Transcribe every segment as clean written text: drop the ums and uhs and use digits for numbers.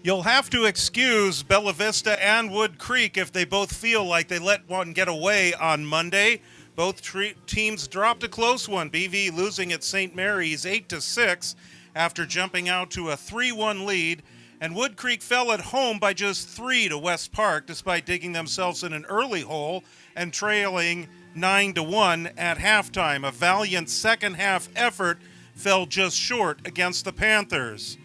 You'll have to excuse Bella Vista and Woodcreek if they both feel like they let one get away on Monday. Both teams dropped a close one. BV losing at St. Mary's 8-6 after jumping out to a 3-1 lead. And Woodcreek fell at home by just 3 to West Park despite digging themselves in an early hole and trailing 9-1 at halftime. A valiant second half effort fell just short against the Panthers.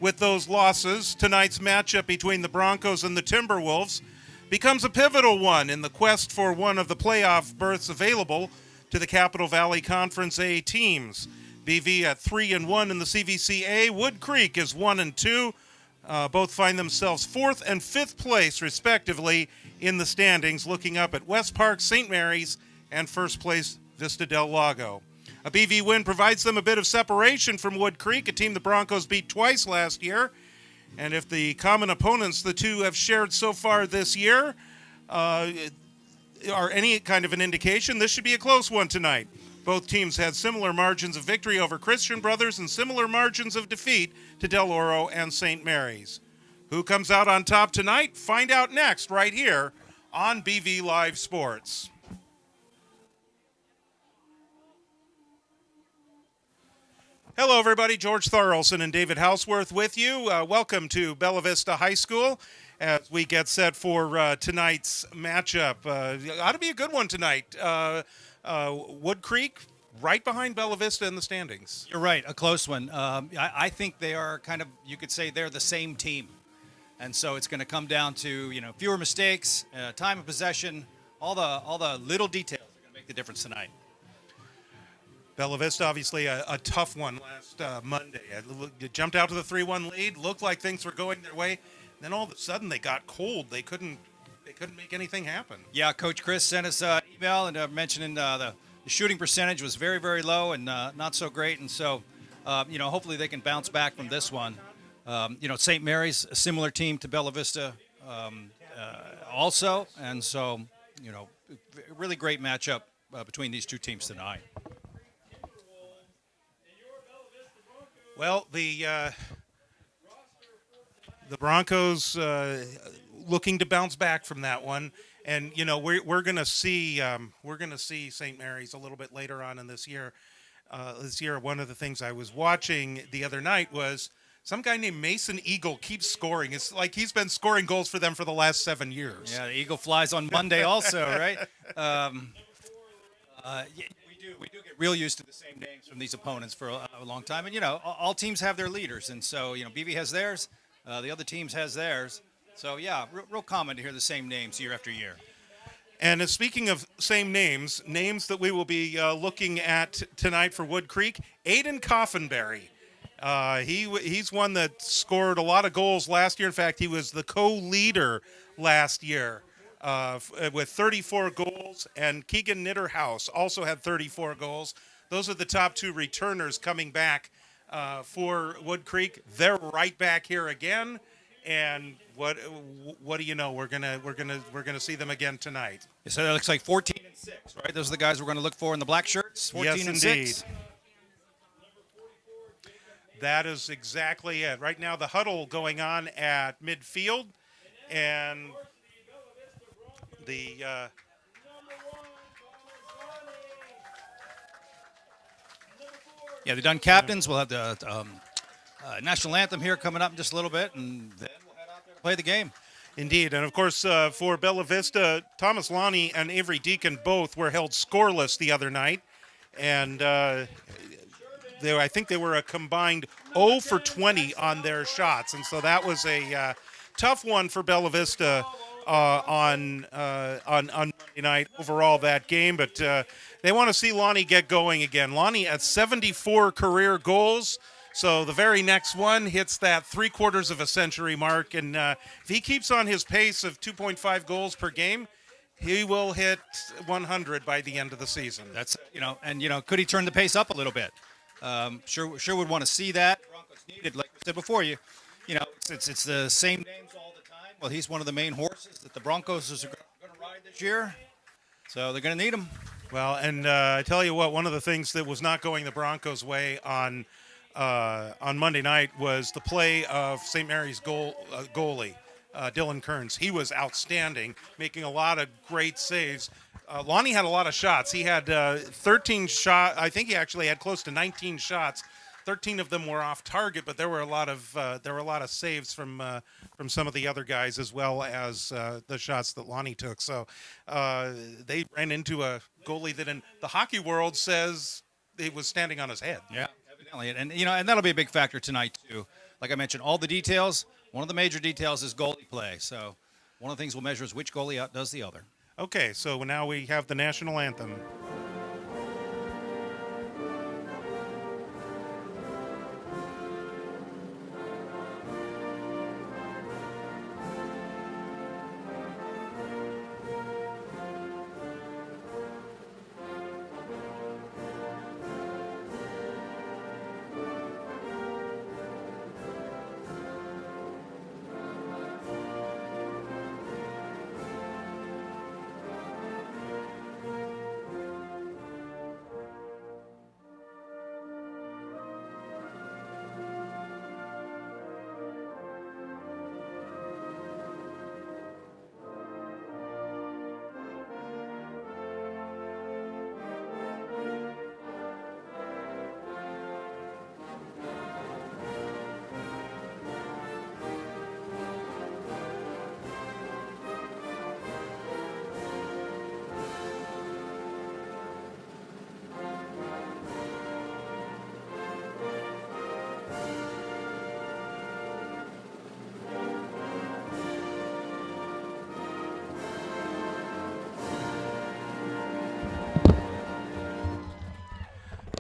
With those losses, tonight's matchup between the Broncos and the Timberwolves becomes a pivotal one in the quest for one of the playoff berths available to the Capital Valley Conference A teams. BV at 3-1 in the CVCA. Woodcreek is 1-2. Both find themselves 4th and 5th place, respectively, in the standings, looking up at West Park, St. Mary's, and first place Vista del Lago. A BV win provides them a bit of separation from Woodcreek, a team the Broncos beat twice last year. And if the common opponents the two have shared so far this year are any kind of an indication, this should be a close one tonight. Both teams had similar margins of victory over Christian Brothers and similar margins of defeat to Del Oro and St. Mary's. Who comes out on top tonight? Find out next right here on BV Live Sports. Hello, everybody. George Thorolson and David Houseworth with you. Welcome to Bella Vista High School as we get set for tonight's matchup. Ought to be a good one tonight. Woodcreek right behind Bella Vista in the standings. You're right, a close one. I think they are kind of, you could say they're the same team. And so it's going to come down to, fewer mistakes, time of possession, all the little details are going to make the difference tonight. Bella Vista, obviously a tough one last Monday. It jumped out to the 3-1 lead. Looked like things were going their way. Then all of a sudden they got cold. They couldn't make anything happen. Yeah, Coach Chris sent us an email and mentioning the shooting percentage was very, very low and not so great. And so, hopefully they can bounce back from this one. St. Mary's, a similar team to Bella Vista also. And so, really great matchup between these two teams tonight. Well, the Broncos looking to bounce back from that one, and we're going to see St. Mary's a little bit later on in this year. One of the things I was watching the other night was some guy named Mason Eagle keeps scoring. It's like he's been scoring goals for them for the last 7 years. Yeah, the Eagle flies on Monday also, right? We do get real used to the same names from these opponents for a long time. And, all teams have their leaders. And so, BV has theirs. The other teams has theirs. So, yeah, real common to hear the same names year after year. And speaking of same names that we will be looking at tonight for Woodcreek, Aiden Coffinberry. He's one that scored a lot of goals last year. In fact, he was the co-leader last year. With 34 goals, and Keegan Nitterhouse also had 34 goals. Those are the top two returners coming back for Woodcreek. They're right back here again, and what do you know? We're gonna see them again tonight. So that looks like 14 and 6, right? Those are the guys we're going to look for in the black shirts. 14 yes, and indeed. 6. That is exactly it. Right now, the huddle going on at midfield, and they've done captains. We'll have the national anthem here coming up in just a little bit, and then we'll head out there to play the game. Indeed, and of course for Bella Vista, Thomas Lonnie and Avery Deacon both were held scoreless the other night, and I think they were a combined 0 for 20 on their shots, and so that was a tough one for Bella Vista on Monday night overall that game, but they want to see Lonnie get going again. Lonnie at 74 career goals, so the very next one hits that 3/4 of a century mark, and if he keeps on his pace of 2.5 goals per game, he will hit 100 by the end of the season. That's could he turn the pace up a little bit? Sure would want to see that. Broncos needed, like I said before, it's the same names all the time. Well, he's one of the main horses that the Broncos are going to ride this year, so they're going to need him. Well, and I tell you what, one of the things that was not going the Broncos' way on on Monday night was the play of St. Mary's goalie, Dylan Kearns. He was outstanding, making a lot of great saves. Lonnie had a lot of shots. He had 13 shots. I think he actually had close to 19 shots. 13 of them were off target, but there were a lot of saves from some of the other guys, as well as the shots that Lonnie took. So they ran into a goalie that in the hockey world says he was standing on his head. Yeah, evidently, and that'll be a big factor tonight too. Like I mentioned, all the details. One of the major details is goalie play. So one of the things we'll measure is which goalie outdoes the other. Okay, so now we have the national anthem.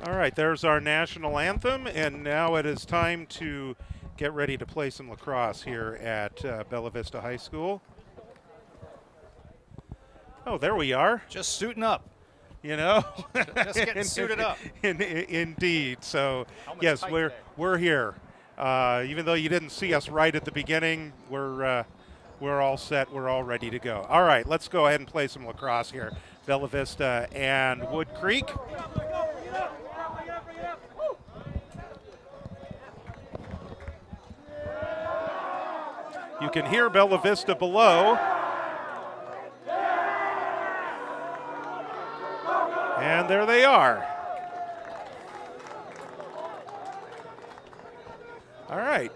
All right, there's our national anthem, and now it is time to get ready to play some lacrosse here at Bella Vista High School. Oh, there we are. Just suiting up. You know, Just getting suited up. Indeed. So, Helmet's yes, tight we're today. here. Even though you didn't see us right at the beginning, we're all set. We're all ready to go. All right, let's go ahead and play some lacrosse here. Bella Vista and Woodcreek. You can hear Bella Vista below. And there they are. All right.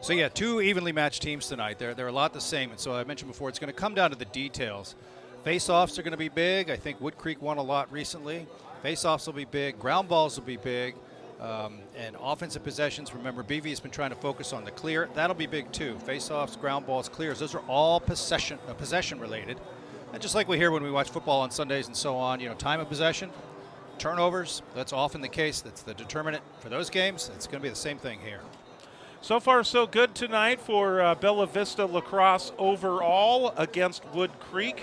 So yeah, two evenly matched teams tonight. They're a lot the same, and so I mentioned before it's going to come down to the details. Face-offs are going to be big. I think Woodcreek won a lot recently. Face-offs will be big. Ground balls will be big. And offensive possessions, remember, BV has been trying to focus on the clear. That'll be big too. Face-offs, ground balls, clears. Those are all possession related. And just like we hear when we watch football on Sundays and so on, time of possession, turnovers, that's often the case. That's the determinant for those games. It's going to be the same thing here. So far, so good tonight for Bella Vista lacrosse overall against Woodcreek.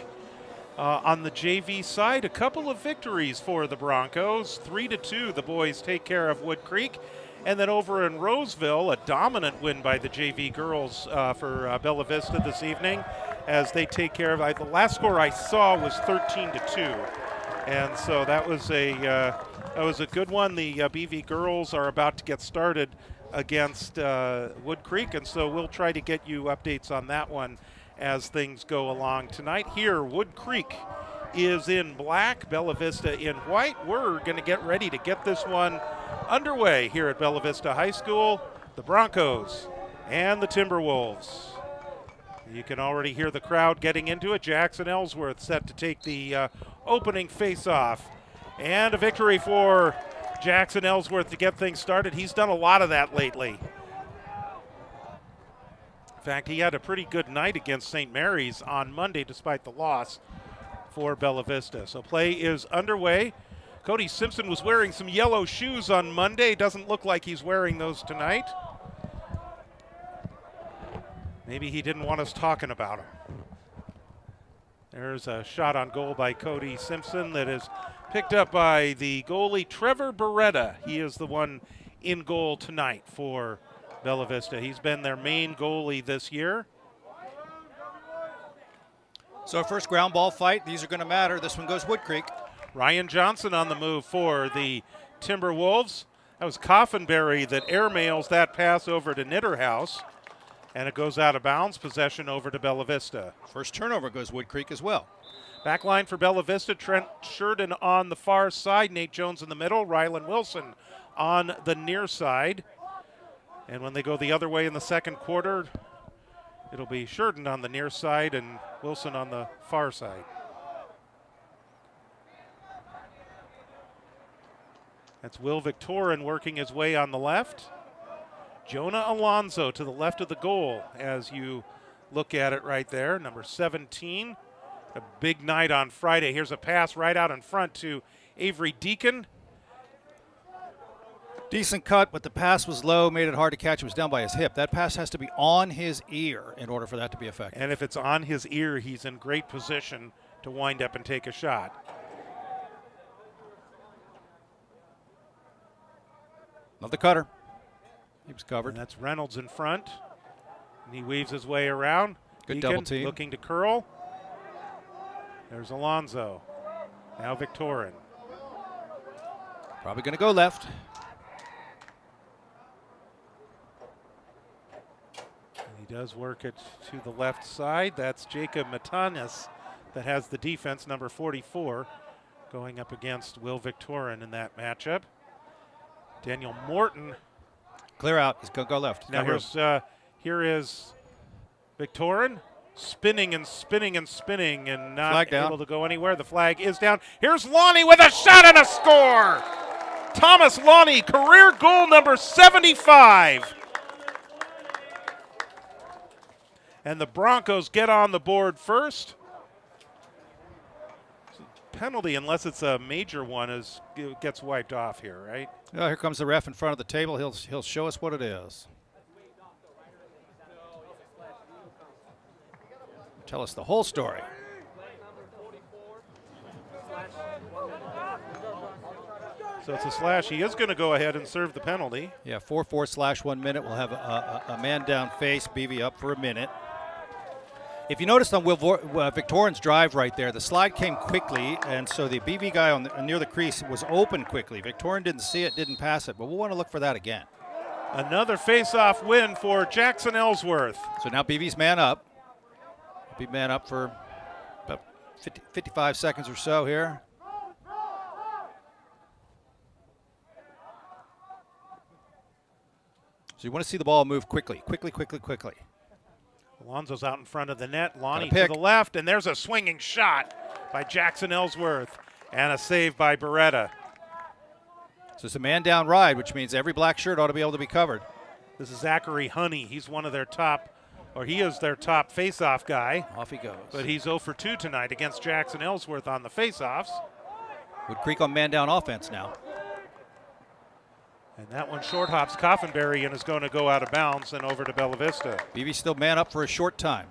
On the JV side, a couple of victories for the Broncos. 3-2, the boys take care of Woodcreek. And then over in Roseville, a dominant win by the JV girls for Bella Vista this evening as they take care of, the last score I saw was 13-2. And so that was a good one. The BV girls are about to get started against Woodcreek, and so we'll try to get you updates on that one as things go along tonight. Here, Woodcreek is in black, Bella Vista in white. We're going to get ready to get this one underway here at Bella Vista High School. The Broncos and the Timberwolves. You can already hear the crowd getting into it. Jackson Ellsworth set to take the opening face-off. And a victory for Jackson Ellsworth to get things started. He's done a lot of that lately. In fact, he had a pretty good night against St. Mary's on Monday despite the loss for Bella Vista. So play is underway. Cody Simpson was wearing some yellow shoes on Monday. Doesn't look like he's wearing those tonight. Maybe he didn't want us talking about him. There's a shot on goal by Cody Simpson that is picked up by the goalie Trevor Beretta. He is the one in goal tonight for Bella Vista. He's been their main goalie this year. So our first ground ball fight, these are going to matter. This one goes Woodcreek. Ryan Johnson on the move for the Timberwolves. That was Coffinberry that airmails that pass over to Nitterhouse, and it goes out of bounds. Possession over to Bella Vista. First turnover goes Woodcreek as well. Back line for Bella Vista, Trent Sheridan on the far side, Nate Jones in the middle, Rylan Wilson on the near side. And when they go the other way in the second quarter, it'll be Sheridan on the near side and Wilson on the far side. That's Will Victorin working his way on the left. Jonah Alonso to the left of the goal as you look at it right there, number 17. A big night on Friday. Here's a pass right out in front to Avery Deacon. Decent cut, but the pass was low, made it hard to catch. It was down by his hip. That pass has to be on his ear in order for that to be effective. And if it's on his ear, he's in great position to wind up and take a shot. Another cutter. He was covered. And that's Reynolds in front. And he weaves his way around. Good Deacon double team. Looking to curl. There's Alonso. Now Victorin. Probably going to go left. And he does work it to the left side. That's Jacob Matanis that has the defense, number 44, going up against Will Victorin in that matchup. Daniel Morton. Clear out. He's going to go left. Now here is Victorin. Spinning and spinning and spinning and not able to go anywhere. The flag is down. Here's Lonnie with a shot and a score. Thomas Lonnie, career goal number 75. And the Broncos get on the board first. Penalty, unless it's a major one, gets wiped off here, right? Oh, here comes the ref in front of the table. He'll show us what it is. Tell us the whole story. So it's a slash. He is going to go ahead and serve the penalty. Yeah, 4-4/1 minute. We'll have a man down face, BV up for a minute. If you noticed on Victorin's drive right there, the slide came quickly, and so the BV guy near the crease was open quickly. Victorin didn't see it, didn't pass it, but we'll want to look for that again. Another face-off win for Jackson Ellsworth. So now BV's man up. Be man up for about 55 seconds or so here. So you want to see the ball move quickly. Alonso's out in front of the net. Lonnie to the left, and there's a swinging shot by Jackson Ellsworth and a save by Beretta. So it's a man down ride, which means every black shirt ought to be able to be covered. This is Zachary Honey. He's one of their top, or he is their top face-off guy. Off he goes. But he's 0 for 2 tonight against Jackson Ellsworth on the face-offs. Woodcreek on man down offense now. And that one short hops Coffinberry and is going to go out of bounds and over to Bella Vista. BV still man up for a short time.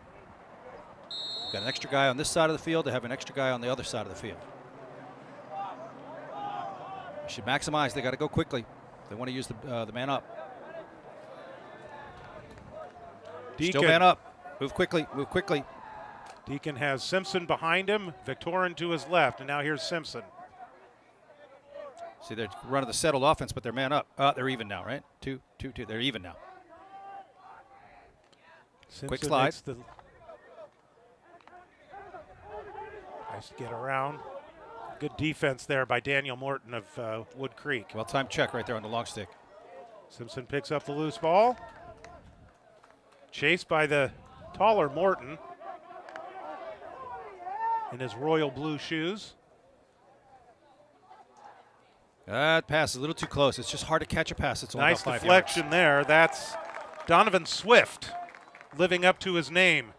Got an extra guy on this side of the field to have an extra guy on the other side of the field. They should maximize. They got to go quickly. They want to use the man up. Deacon. Still man up. Move quickly. Deacon has Simpson behind him, Victorin to his left, and now here's Simpson. See, they're running the settled offense, but they're man up. They're even now, right? 2-2. They're even now. Simpson quick slide. Nice to get around. Good defense there by Daniel Morton of Woodcreek. Well-timed check right there on the long stick. Simpson picks up the loose ball. Chased by the taller Morton in his royal blue shoes. That pass is a little too close. It's just hard to catch a pass. It's only nice about 5 deflection yards. there. That's Donovan Swift living up to his name.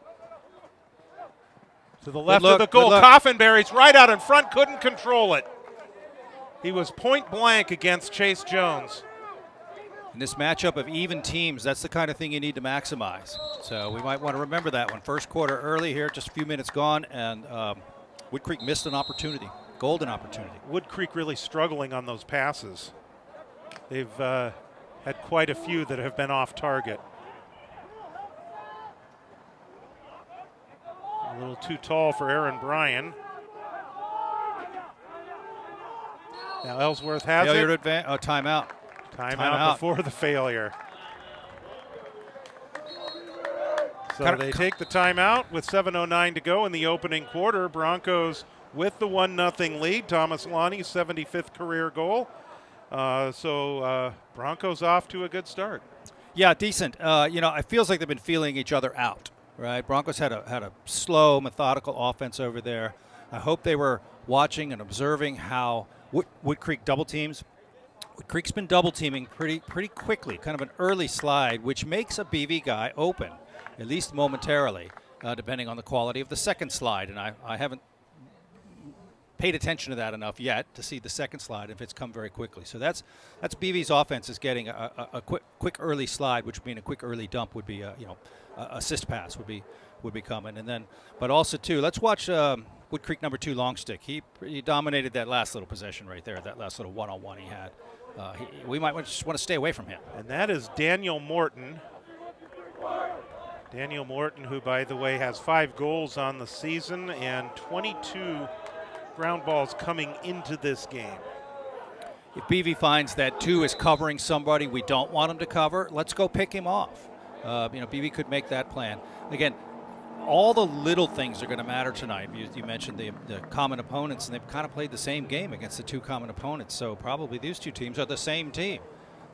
To the left of the goal. Coffinberry's right out in front, couldn't control it. He was point blank against Chase Jones. In this matchup of even teams, that's the kind of thing you need to maximize. So we might want to remember that one. First quarter early here, just a few minutes gone, and Woodcreek missed an opportunity, golden opportunity. Woodcreek really struggling on those passes. They've had quite a few that have been off target. A little too tall for Aaron Bryan. Now Ellsworth has Failure to it. advance. Oh, timeout. Timeout before the failure. So they take the timeout with 7:09 to go in the opening quarter. Broncos with the 1-0 lead. Thomas Lonnie's 75th career goal. Broncos off to a good start. Yeah, decent. It feels like they've been feeling each other out, right? Broncos had a slow, methodical offense over there. I hope they were watching and observing how Woodcreek double teams. Woodcreek's been double teaming pretty quickly, kind of an early slide, which makes a BV guy open, at least momentarily, depending on the quality of the second slide. And I haven't paid attention to that enough yet to see the second slide if it's come very quickly. So that's BV's offense is getting a quick early slide, which would mean a quick early dump would be assist pass would be coming. And then, but also too, let's watch Woodcreek number 2 long stick. He dominated that last little possession right there, that last little one-on-one he had. We might just want to stay away from him. And that is Daniel Morton. Daniel Morton, who, by the way, has 5 goals on the season and 22 ground balls coming into this game. If BV finds that 2 is covering somebody we don't want him to cover, let's go pick him off. BV could make that plan. Again, all the little things are going to matter tonight. You mentioned the common opponents, and they've kind of played the same game against the 2 common opponents. So probably these 2 teams are the same team.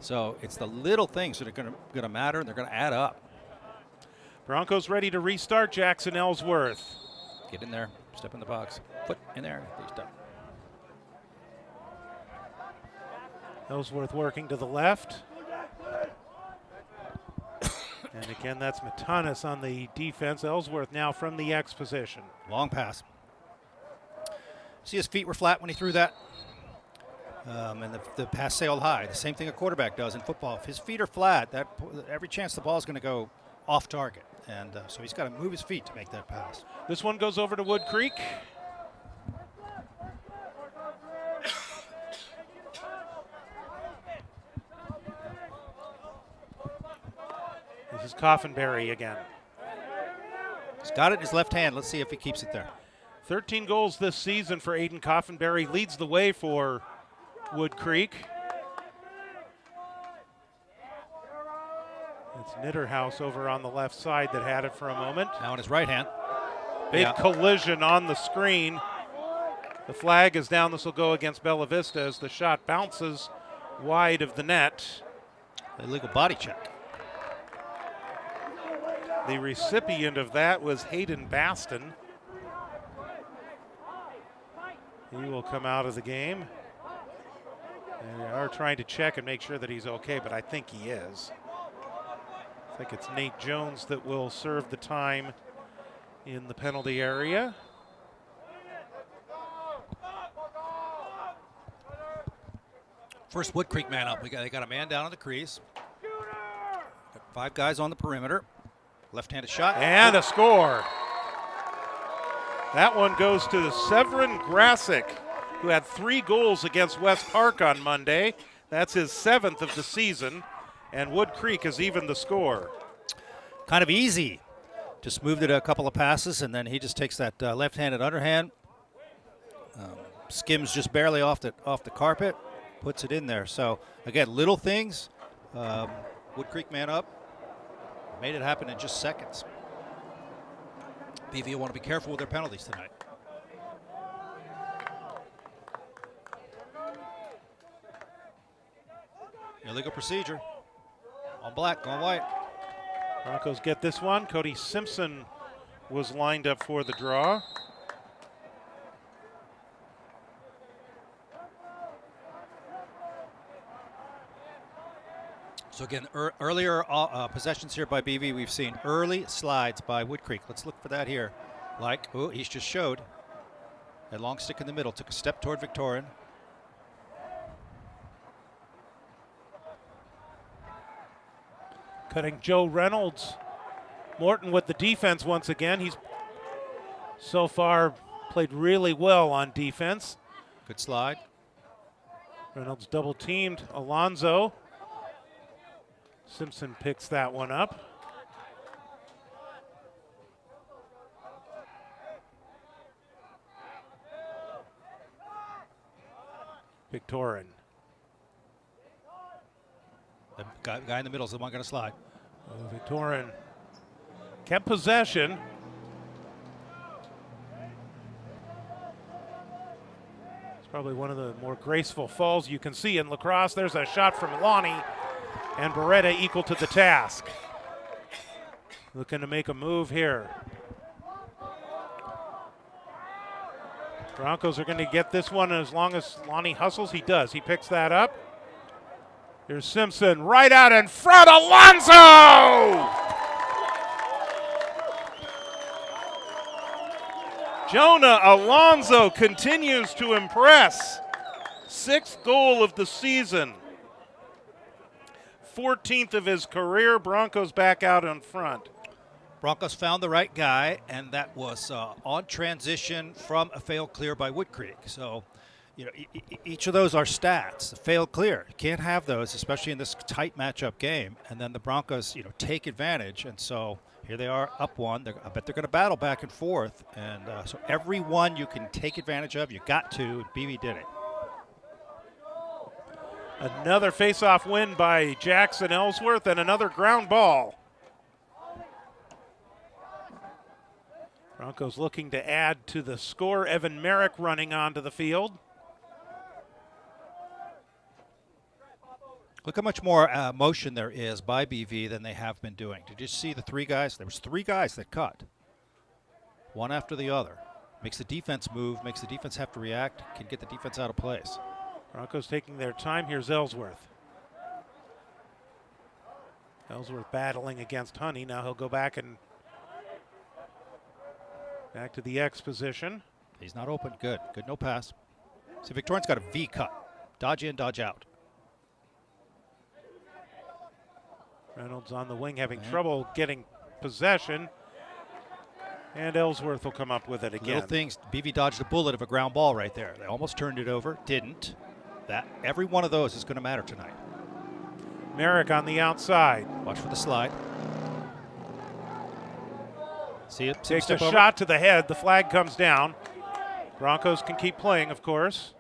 So it's the little things that are going to matter, and they're going to add up. Broncos ready to restart. Jackson Ellsworth. Get in there. Step in the box. Foot in there. Restart. Ellsworth working to the left. And again, that's Matanis on the defense. Ellsworth now from the X position. Long pass. See, his feet were flat when he threw that. And the pass sailed high. The same thing a quarterback does in football. If his feet are flat, every chance the ball is going to go off target. And so he's got to move his feet to make that pass. This one goes over to Woodcreek. This is Coffinberry again. He's got it in his left hand. Let's see if he keeps it there. 13 goals this season for Aiden Coffinberry. Leads the way for Woodcreek. It's Nitterhouse over on the left side that had it for a moment. Now in his right hand. Big collision on the screen. The flag is down. This will go against Bella Vista as the shot bounces wide of the net. Illegal body check. The recipient of that was Hayden Baston. He will come out of the game. They are trying to check and make sure that he's okay, but I think he is. I think it's Nate Jones that will serve the time in the penalty area. First Woodcreek man up. They got a man down on the crease. Got 5 guys on the perimeter. Left-handed shot. And a score. That one goes to Severin Grasick, who had 3 goals against West Park on Monday. That's his 7th of the season. And Woodcreek has evened the score. Kind of easy. Just moved it a couple of passes, and then he just takes that left-handed underhand. Skims just barely off the carpet. Puts it in there. So, again, little things. Woodcreek man up. Made it happen in just seconds. BV will want to be careful with their penalties tonight. Illegal procedure. On black, on white. Broncos get this one. Cody Simpson was lined up for the draw. So again, earlier possessions here by BV, we've seen early slides by Woodcreek. Let's look for that here. He's just showed. That long stick in the middle, took a step toward Victorian. Cutting Joe Reynolds. Morton with the defense once again. He's so far played really well on defense. Good slide. Reynolds double teamed Alonzo. Simpson picks that one up. Victorin. The guy in the middle is the one going to slide. Victorin kept possession. It's probably one of the more graceful falls you can see in lacrosse. There's a shot from Lonnie, and Beretta equal to the task. Looking to make a move here. Broncos are going to get this one as long as Lonnie hustles. He does. He picks that up. Here's Simpson right out in front. Alonso! Jonah Alonso continues to impress. 6th goal of the season. 14th of his career. Broncos back out in front. Broncos found the right guy, and that was on transition from a failed clear by Woodcreek. So, you know, each of those are stats. A failed clear, you can't have those, especially in this tight matchup game. And then the Broncos, take advantage. And so here they are, up one. I bet they're going to battle back and forth. And so every one you can take advantage of, you got to. BV did it. Another face-off win by Jackson Ellsworth, and another ground ball. Broncos looking to add to the score. Evan Merrick running onto the field. Look how much more motion there is by BV than they have been doing. Did you see the 3 guys? There was 3 guys that cut, one after the other. Makes the defense move, makes the defense have to react, can get the defense out of place. Broncos taking their time. Here's Ellsworth. Ellsworth battling against Honey. Now he'll go back to the X position. He's not open. Good. Good, no pass. See, Victorian's got a V cut. Dodge in, dodge out. Reynolds on the wing having trouble getting possession. And Ellsworth will come up with it again. Little things. BV dodged a bullet of a ground ball right there. They almost turned it over. Didn't. Every one of those is going to matter tonight. Merrick on the outside. Watch for the slide. See it? Takes a shot to the head. The flag comes down. Broncos can keep playing, of course.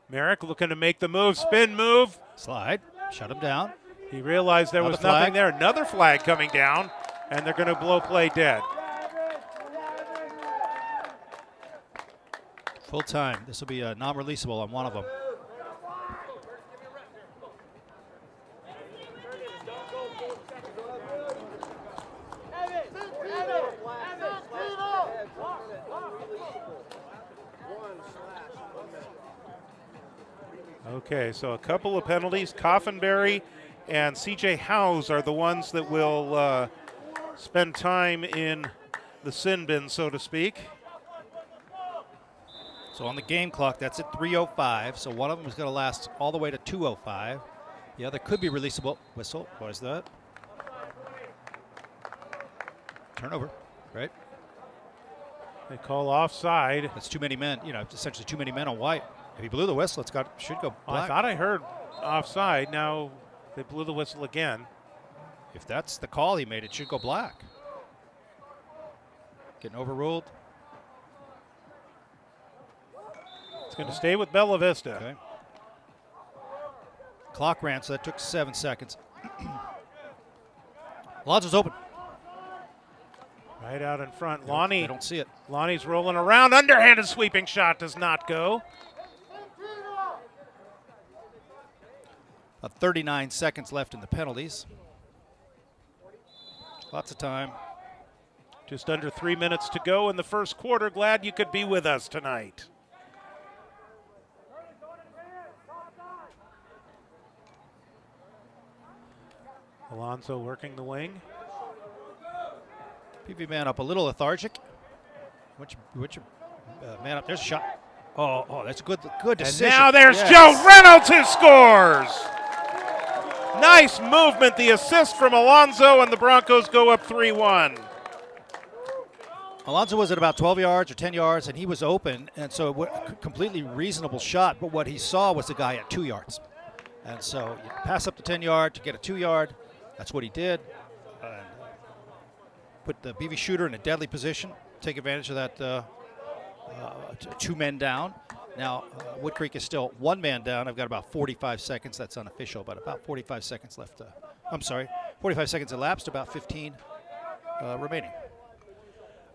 Merrick looking to make the move. Spin move. Slide. Shut him down. He realized there was nothing there. Another flag coming down, and they're going to blow play dead. Full time. This will be a non-releasable on one of them. Okay, so a couple of penalties. Coffinberry and C.J. Howes are the ones that will spend time in the sin bin, so to speak. So on the game clock, that's at 3:05. So one of them is going to last all the way to 2:05. The other could be releasable. Whistle. What is that? Turnover, right? They call offside. That's too many men. Essentially too many men on white. If he blew the whistle, should go black. I thought I heard offside. Now they blew the whistle again. If that's the call he made, it should go black. Getting overruled. It's going to stay with Bella Vista. Okay. Clock ran, so that took 7 seconds. Alonso's open. Right out in front. Lonnie. I don't see it. Lonnie's rolling around. Underhanded sweeping shot does not go. 39 seconds left in the penalties. Lots of time. Just under 3 minutes to go in the first quarter. Glad you could be with us tonight. Alonso working the wing. PV man up a little lethargic. Which man up? There's a shot. Oh, that's a good decision. And now there's Joe Reynolds who scores. Nice movement. The assist from Alonso, and the Broncos go up 3-1. Alonso was at about 12 yards or 10 yards, and he was open, and so a completely reasonable shot. But what he saw was a guy at 2 yards. And so you pass up the 10-yard to get a 2-yard. That's what he did. Put the BV shooter in a deadly position. Take advantage of that 2 men down. Now, Woodcreek is still 1 man down. I've got about 45 seconds. That's unofficial, but about 45 seconds left. 45 seconds elapsed, about 15 remaining.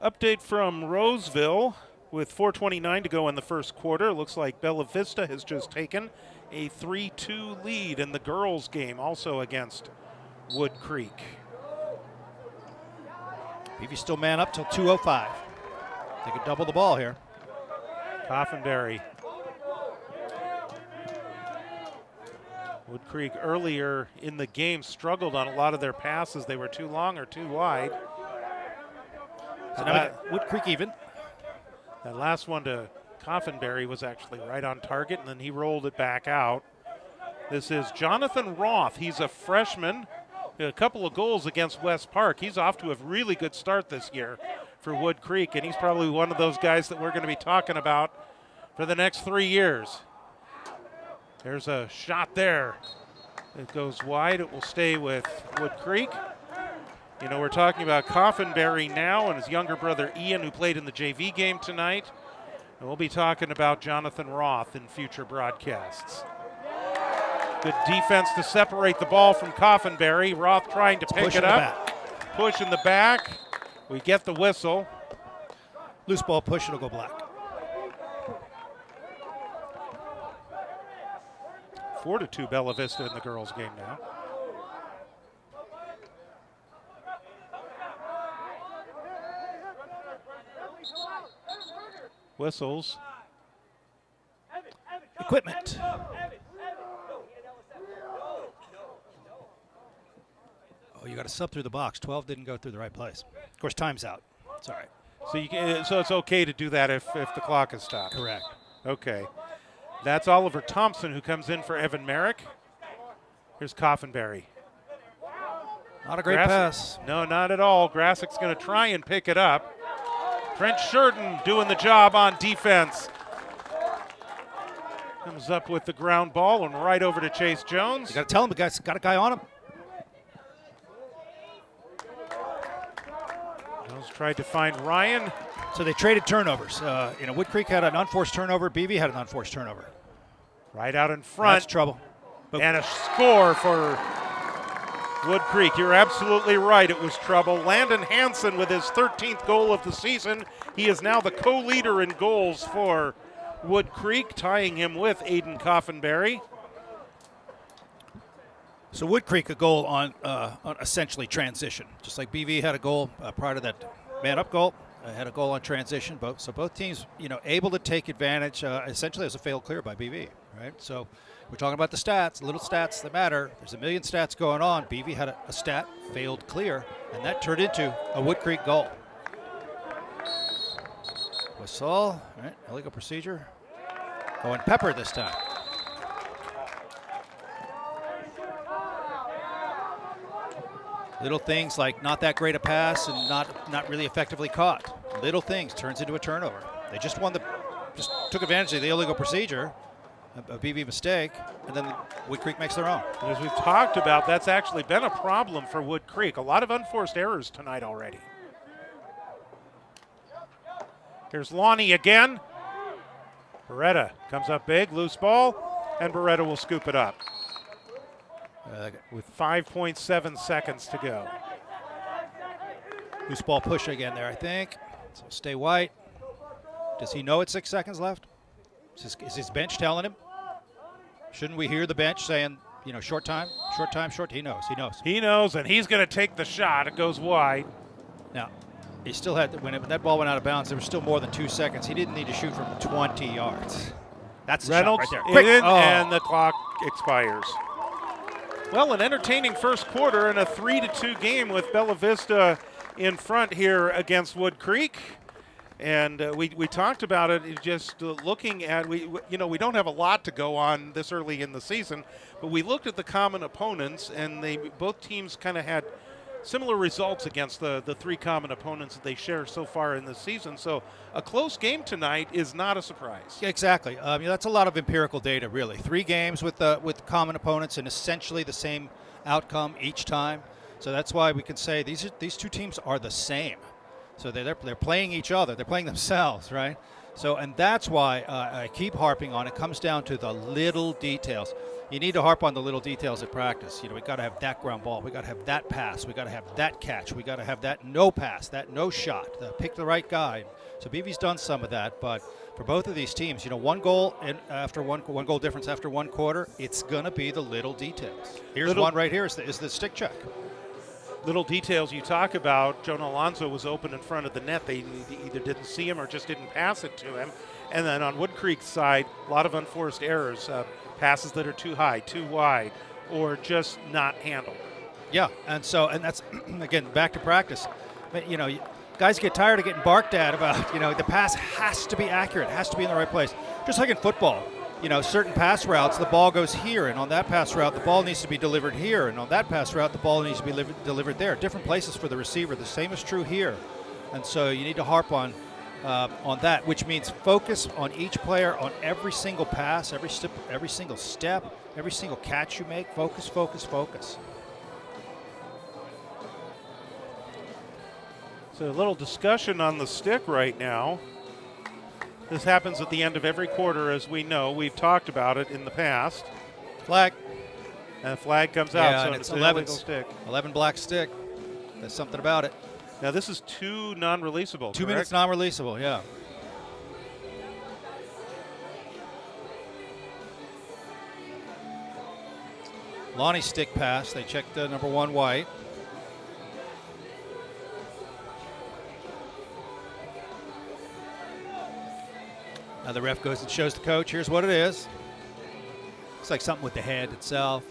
Update from Roseville with 4:29 to go in the first quarter. Looks like Bella Vista has just taken a 3-2 lead in the girls' game, also against Woodcreek. BV still man up till 2:05. They could double the ball here. Coffenberry. Woodcreek earlier in the game struggled on a lot of their passes. They were too long or too wide. So now we got Woodcreek even. That last one to Coffenberry was actually right on target, and then he rolled it back out. This is Jonathan Roth. He's a freshman. A couple of goals against West Park. He's off to a really good start this year for Woodcreek, and he's probably one of those guys that we're going to be talking about for the next 3 years. There's a shot there. It goes wide. It will stay with Woodcreek. You know, we're talking about Coffenberry now and his younger brother Ian, who played in the JV game tonight. And we'll be talking about Jonathan Roth in future broadcasts. Good defense to separate the ball from Coffenberry. Roth trying to pick it up. Push in the back. We get the whistle. Loose ball push, it'll go black. 4-2 Bella Vista in the girls' game now. Whistles. Equipment. Oh, you got to sub through the box. 12 didn't go through the right place. Of course, time's out. It's all right. So so it's okay to do that if the clock is stopped. Correct. Okay. That's Oliver Thompson, who comes in for Evan Merrick. Here's Coffenberry. Not a great pass. No, not at all. Grassick's going to try and pick it up. Trent Shurden doing the job on defense. Comes up with the ground ball and right over to Chase Jones. You got to tell him the guy's got a guy on him. Jones tried to find Ryan. So they traded turnovers. Woodcreek had an unforced turnover. BV had an unforced turnover. Right out in front. That's trouble. But and a score for Woodcreek. You're absolutely right. It was trouble. Landon Hansen with his 13th goal of the season. He is now the co-leader in goals for Woodcreek, tying him with Aiden Coffenberry. So Woodcreek a goal on essentially transition. Just like BV had a goal prior to that man-up goal. Had a goal on transition. So both teams, able to take advantage. Essentially, it was a failed clear by BV, right? So we're talking about the stats, little stats that matter. There's a million stats going on. BV had a stat, failed clear, and that turned into a Woodcreek goal. Whistle, right? Illegal procedure. Going Pepper this time. Little things like not that great a pass and not really effectively caught. Little things turns into a turnover. They just took advantage of the illegal procedure, a BV mistake, and then Woodcreek makes their own. As we've talked about, that's actually been a problem for Woodcreek. A lot of unforced errors tonight already. Here's Lonnie again. Beretta comes up big, loose ball, and Beretta will scoop it up. With 5.7 seconds to go. Loose ball push again there, I think. So stay white. Does he know it's 6 seconds left? Is his bench telling him? Shouldn't we hear the bench saying, short time? He knows. He knows, and he's going to take the shot. It goes wide. Now, he still had, when that ball went out of bounds, there was still more than 2 seconds. He didn't need to shoot from 20 yards. That's the Reynolds shot right there. Quick. And the clock expires. Well, an entertaining first quarter and a 3-2 game with Bella Vista in front here against Woodcreek. And we talked about it just looking at, we don't have a lot to go on this early in the season, but we looked at the common opponents, and both teams kind of had similar results against the three common opponents that they share so far in the season. So a close game tonight is not a surprise. Yeah, exactly. That's a lot of empirical data, really. 3 games with common opponents and essentially the same outcome each time. So that's why we can say these two teams are the same. So they're playing each other. They're playing themselves, right? So, and that's why I keep harping on it. Comes down to the little details. You need to harp on the little details at practice. You know, we got to have that ground ball. We got to have that pass. We got to have that catch. We got to have that no pass, that no shot. Pick the right guy. So BV's done some of that, but for both of these teams, you know, one goal difference after one quarter, it's gonna be the little details. Here's one right here is the stick check. Little details you talk about. Jonah Alonso was open in front of the net. They either didn't see him or just didn't pass it to him. And then on Woodcreek's side, a lot of unforced errors, passes that are too high, too wide, or just not handled. Yeah, and that's again back to practice. You know, guys get tired of getting barked at about, you know, the pass has to be accurate, has to be in the right place. Just like in football, you know, certain pass routes, the ball goes here, and on that pass route, the ball needs to be delivered here, and on that pass route, the ball needs to be delivered there. Different places for the receiver. The same is true here. And so you need to harp on that, which means focus on each player, on every single pass, every single step, every single catch you make. Focus, focus, focus. So a little discussion on the stick right now. This happens at the end of every quarter, as we know. We've talked about it in the past. Flag. And the flag comes out, Yeah, so and it's it's an 11 illegal stick. 11 black stick. There's something about it. Now this is 2 non-releasable, 2 correct? minutes non-releasable, yeah. Lonnie stick pass. They checked the number 1 white. Now the ref goes and shows the coach, here's what it is. It's like something with the head itself.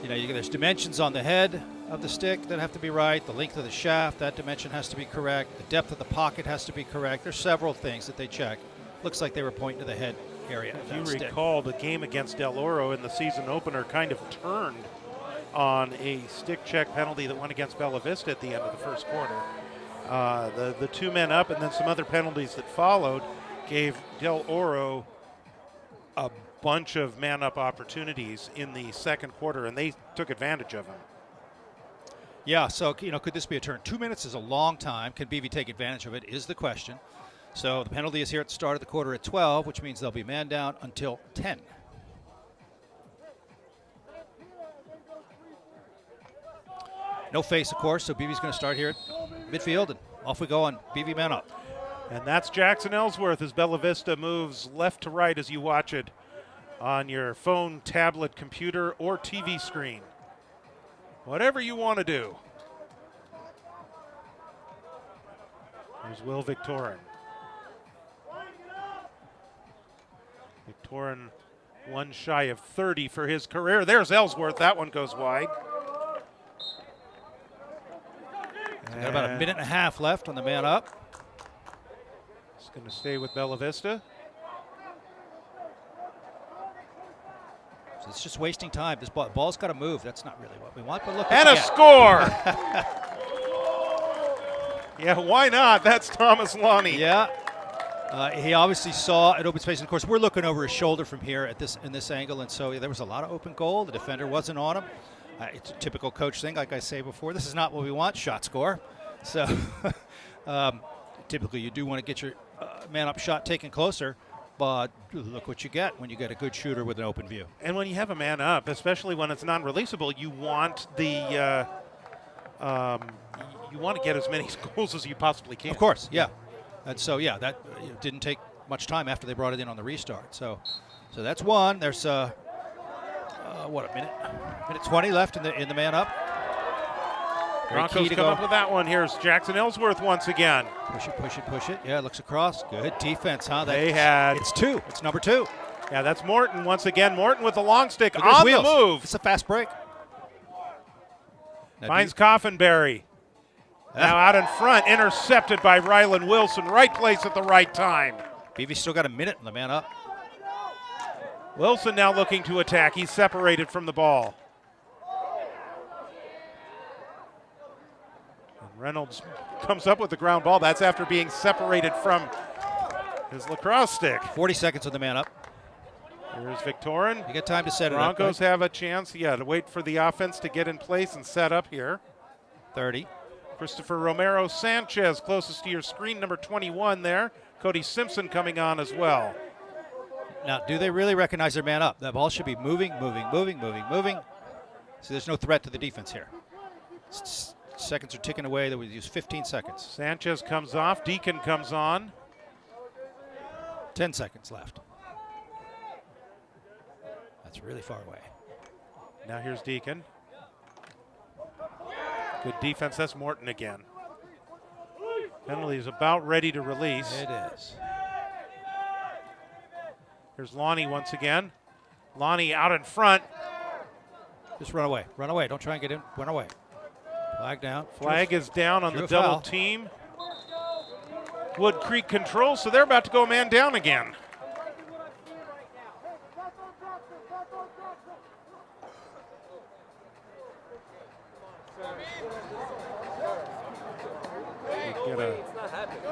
You know, there's dimensions on the head of the stick that have to be right. The length of the shaft, that dimension has to be correct. The depth of the pocket has to be correct. There's several things that they check. Looks like they were pointing to the head area. If you recall, the game against Del Oro in the season opener kind of turned on a stick check penalty that went against Bella Vista at the end of the first quarter. The 2 men up and then some other penalties that followed gave Del Oro a bunch of man-up opportunities in the second quarter, and they took advantage of them. Yeah, so, you know, could this be a turn? 2 minutes is a long time. Can BV take advantage of it is the question. So the penalty is here at the start of the quarter at 12, which means they'll be man down until 10. No face, of course, so BV's going to start here at midfield, and off we go on BV man up. And that's Jackson Ellsworth as Bella Vista moves left to right as you watch it on your phone, tablet, computer, or TV screen. Whatever you want to do. There's Will Victorin. Victorin 1 shy of 30 for his career. There's Ellsworth. That one goes wide. Got about a minute and a half left on the man up. It's going to stay with Bella Vista. So it's just wasting time. This ball's got to move. That's not really what we want, but look. And a score! Yeah, why not? That's Thomas Lonnie. Yeah. He obviously saw an open space. And of course, we're looking over his shoulder from here in this angle, and so there was a lot of open goal. The defender wasn't on him. It's a typical coach thing, like I say before. This is not what we want, shot score. So typically you do want to get your man-up shot taken closer, but look what you get when you get a good shooter with an open view. And when you have a man up, especially when it's non-releasable, you want the you want to get as many goals as you possibly can. Of course, yeah. And so, yeah, that didn't take much time after they brought it in on the restart. So that's one. There's a minute 20 left in the man up. Broncos come up with that one. Here's Jackson Ellsworth once again. Push it. Yeah, looks across. Good defense, huh? It's 2. It's number 2. Yeah, that's Morton once again. Morton with the long stick on the move. It's a fast break. Finds Coffinberry. Now out in front, intercepted by Rylan Wilson. Right place at the right time. BV still got a minute in the man up. Wilson now looking to attack. He's separated from the ball. And Reynolds comes up with the ground ball. That's after being separated from his lacrosse stick. 40 seconds on the man up. Here's Victorin. You got time to set it up. Broncos have a chance, to wait for the offense to get in place and set up here. 30. Christopher Romero Sanchez, closest to your screen, number 21 there Cody Simpson coming on as well. Now, do they really recognize their man up? That ball should be moving. So there's no threat to the defense here. Seconds are ticking away. That we use 15 seconds. Sanchez comes off. Deacon comes on. 10 seconds left. That's really far away. Now here's Deacon. Good defense. That's Morton again. Penalty is about ready to release. It is. Here's Lonnie once again. Lonnie out in front. Just run away. Run away. Don't try and get in. Run away. Flag down. Flag is down on the Drew double foul. team. Woodcreek controls, so they're about to go a man down again. We get a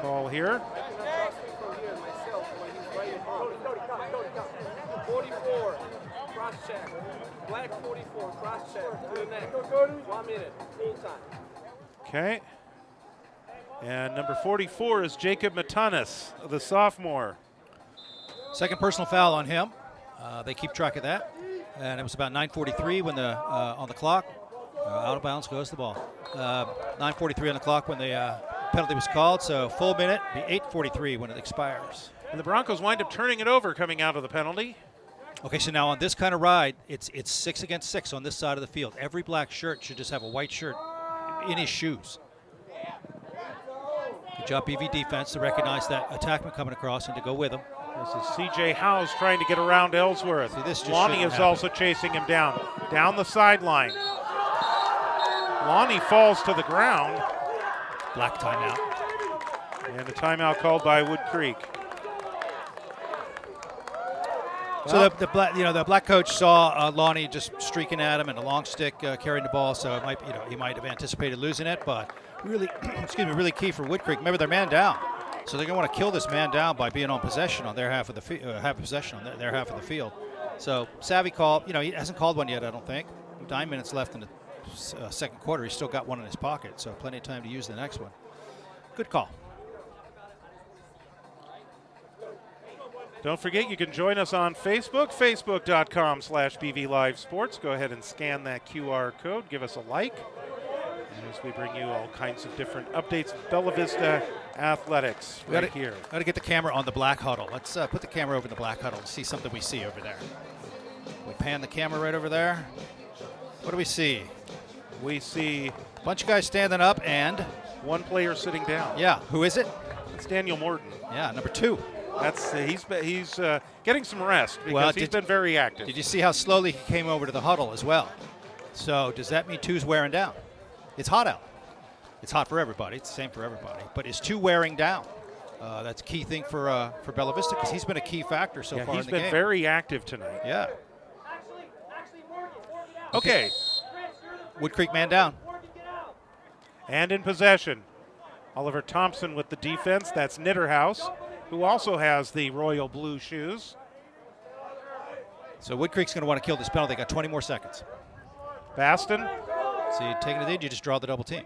call here. 44, cross check. Black 44, cross check. To the neck. 1 minute, full time. Okay. And number 44 is Jacob Matanis, the sophomore. Second personal foul on him. They keep track of that. And it was about 9:43 when the on the clock. Out of bounds goes the ball. 9:43 on the clock when the penalty was called. So full minute, be 8:43 when it expires. And the Broncos wind up turning it over coming out of the penalty. Okay, so now on this kind of ride, it's 6 against 6 on this side of the field. Every black shirt should just have a white shirt in his shoes. Good job, BV defense, to recognize that attackman coming across and to go with him. This is C.J. Howes trying to get around Ellsworth. See, this just Lonnie shouldn't is happen. also chasing him down the sideline. Lonnie falls to the ground. Black timeout. And a timeout called by Woodcreek. So the black coach saw Lonnie just streaking at him and a long stick carrying the ball. So it might, he might have anticipated losing it, but really, really key for Woodcreek. Remember, they're man down, so they're going to want to kill this man down by being on possession on their half of the have possession on their half of the field. So savvy call. He hasn't called one yet, I don't think. 9 minutes left in the second quarter. He's still got one in his pocket, so plenty of time to use the next one. Good call. Don't forget, you can join us on Facebook, facebook.com/BV Live Sports. Go ahead and scan that QR code. Give us a like as we bring you all kinds of different updates of Bella Vista athletics right here. Got to get the camera on the black huddle. Let's put the camera over the black huddle and see something we see over there. We pan the camera right over there. What do we see? We see A bunch of guys standing up and one player sitting down. yeah, who is it? It's Daniel Morton. Yeah, number 2. That's he's getting some rest because Well, he's been very active. Did you see how slowly he came over to the huddle as well? So does that mean 2's wearing down? It's hot out. It's hot for everybody. It's the same for everybody. But is 2 wearing down? That's a key thing for Bella Vista because he's been a key factor so far in he's the been game. very active tonight. Yeah. Okay. Woodcreek man down. And in possession, Oliver Thompson with the defense. That's Nitterhouse, who also has the royal blue shoes. So Woodcreek's going to want to kill this penalty. They got 20 more seconds. Baston. So you taking it in, you just draw the double team.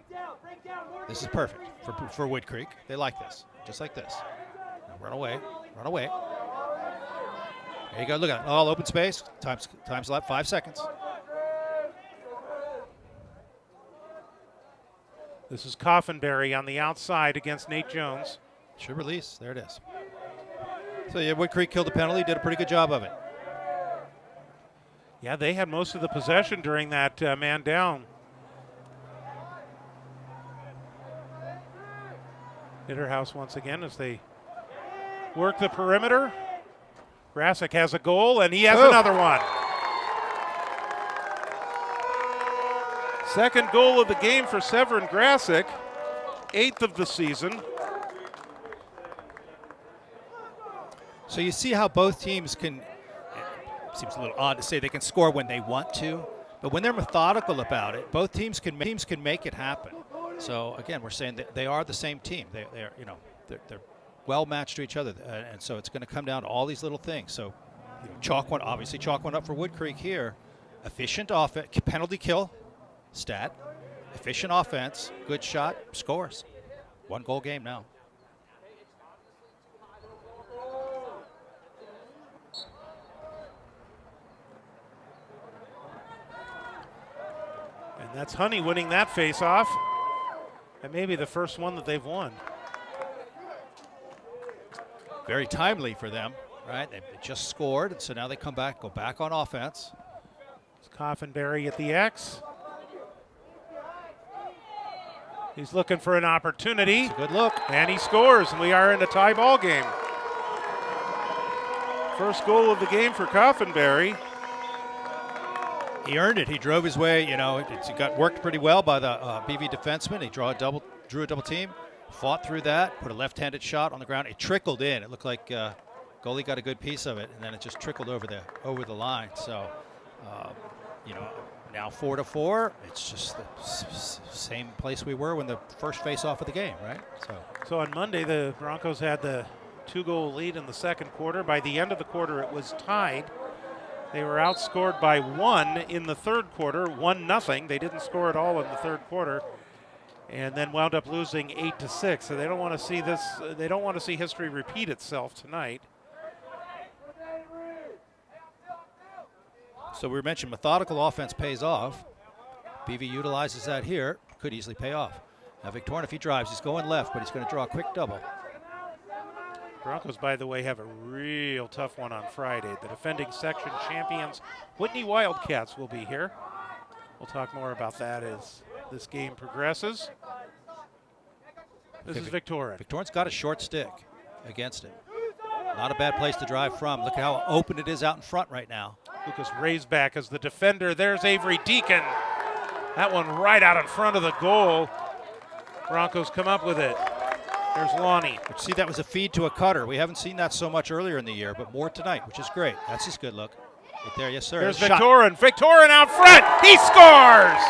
This is perfect for Woodcreek. They like this, just like this. Now run away, run away. There you go, look at it, all open space. Time's left, 5 seconds. This is Coffinberry on the outside against Nate Jones. Should release, there it is. So yeah, Woodcreek killed the penalty, did a pretty good job of it. Yeah, they had most of the possession during that man down. Nitterhouse once again as they work the perimeter. Grasick has a goal, and he has another one. Second goal of the game for Severin Grasick, 8th of the season. So you see how both teams can, it seems a little odd to say they can score when they want to, but when they're methodical about it, both teams can make it happen. So again, we're saying that they are the same team. They're well matched to each other, and so it's going to come down to all these little things. So chalk one up for Woodcreek here. Efficient offense, penalty kill, stat, efficient offense, good shot, scores. 1 goal game now. And that's Honey winning that face-off. And maybe the first one that they've won. Very timely for them, right? They just scored, and so now they go back on offense. It's Coffinberry at the X. He's looking for an opportunity. It's a good look. And he scores, and we are in a tie ball game. First goal of the game for Coffinberry. He earned it. He drove his way. You know, it got worked pretty well by the BV defenseman. He drew a double team, fought through that, put a left-handed shot on the ground. It trickled in. It looked like goalie got a good piece of it, and then it just trickled over the line. So, you know, now 4-4. It's just the same place we were when the first face-off of the game, right? So on Monday, the Broncos had the 2-goal lead in the second quarter. By the end of the quarter, it was tied. They were outscored by 1 in the third quarter, 1-0. They didn't score at all in the third quarter, and then wound up losing 8-6. So they don't want to see this. They don't want to see history repeat itself tonight. So we mentioned methodical offense pays off. BV utilizes that here. Could easily pay off. Now Victorian, if he drives, he's going left, but he's going to draw a quick double. Broncos, by the way, have a real tough one on Friday. The defending section champions, Whitney Wildcats, will be here. We'll talk more about that as this game progresses. This is Victorian. Victorian's got a short stick against him. Not a bad place to drive from. Look at how open it is out in front right now. Lucas Raisback as the defender. There's Avery Deacon. That one right out in front of the goal. Broncos come up with it. There's Lonnie. But see, that was a feed to a cutter. We haven't seen that so much earlier in the year, but more tonight, which is great. That's his good look. Right there, yes, sir. There's Victorian. Victorian out front. He scores!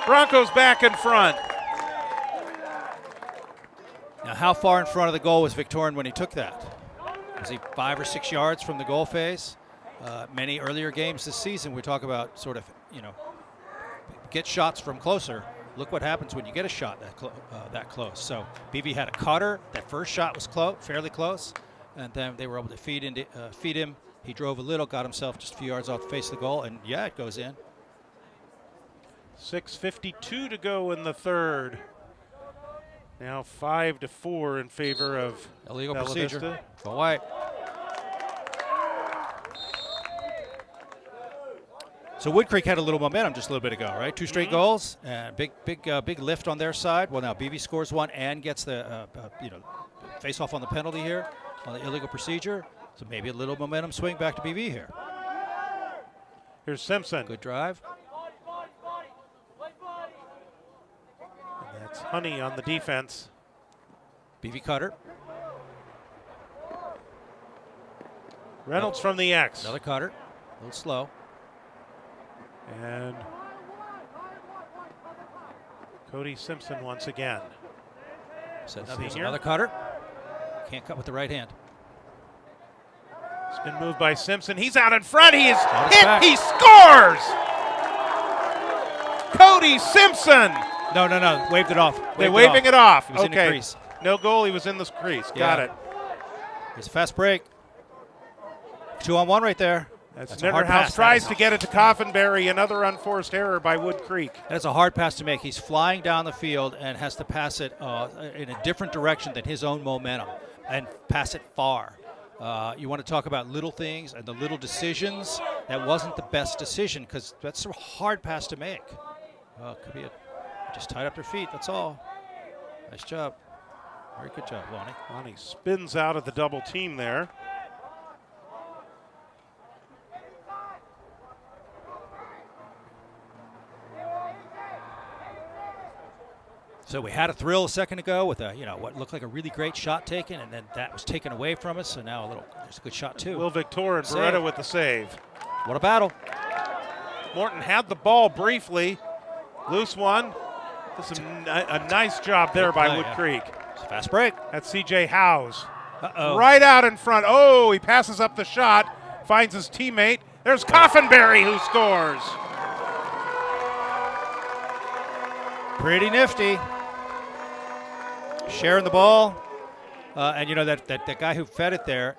Broncos back in front. Now, how far in front of the goal was Victorian when he took that? Was he 5 or 6 yards from the goal face? Many earlier games this season, we talk about sort of, you know, get shots from closer. Look what happens when you get a shot that close. So BV had a cutter. That first shot was fairly close, and then they were able to feed him. He drove a little, got himself just a few yards off the face of the goal, and yeah, it goes in. 6:52 to go in the third. Now 5-4 in favor of Illegal Bella procedure. Vista. For White. So Woodcreek had a little momentum just a little bit ago, right? 2 straight goals, and big lift on their side. Well, now BV scores 1 and gets the face off on the penalty here on the illegal procedure. So maybe a little momentum swing back to BV here. Here's Simpson. Good drive. And that's Honey on the defense. BV cutter. Reynolds from the X. Another cutter. A little slow. And Cody Simpson once again. Setting The up, here's senior. another cutter. Can't cut with the right hand. It's been moved by Simpson. He's out in front. He is Out his hit. back. He scores! Cody Simpson. No. Waved it off. They're waving it off. He was in the Okay. crease. No goal. He was in the crease. Got Yeah. it. Here's a fast break. 2-on-1 right there. That's a hard Netterhouse pass. tries to get it to Coffinberry. Another unforced error by Woodcreek. That's a hard pass to make. He's flying down the field and has to pass it in a different direction than his own momentum and pass it far. You want to talk about little things and the little decisions. That wasn't the best decision because that's a hard pass to make. Could be just tied up their feet. That's all. Nice job. Very good job, Lonnie. Lonnie spins out of the double team there. So we had a thrill a second ago with what looked like a really great shot taken, and then that was taken away from us. So now there's a good shot too. Will Victor and Save. Beretta with the save. What a battle! Morton had the ball briefly. Loose one. This is a nice job there by play, Woodcreek. It's a fast break. That's C.J. Howes. Uh-oh. Right out in front. Oh, he passes up the shot. Finds his teammate. There's Coffinberry who scores. Pretty nifty. Sharing the ball. And that guy who fed it there,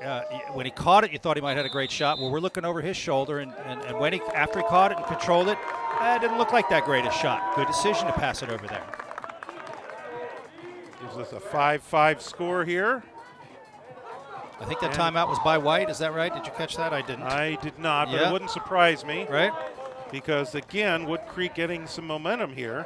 when he caught it, you thought he might have had a great shot. Well, we're looking over his shoulder, and after he caught it and controlled it, it didn't look like that great a shot. Good decision to pass it over there. Gives us a 5-5 score here. I think that timeout was by White. Is that right? Did you catch that? I didn't. I did not, but it wouldn't surprise me. Right. Because, again, Woodcreek getting some momentum here.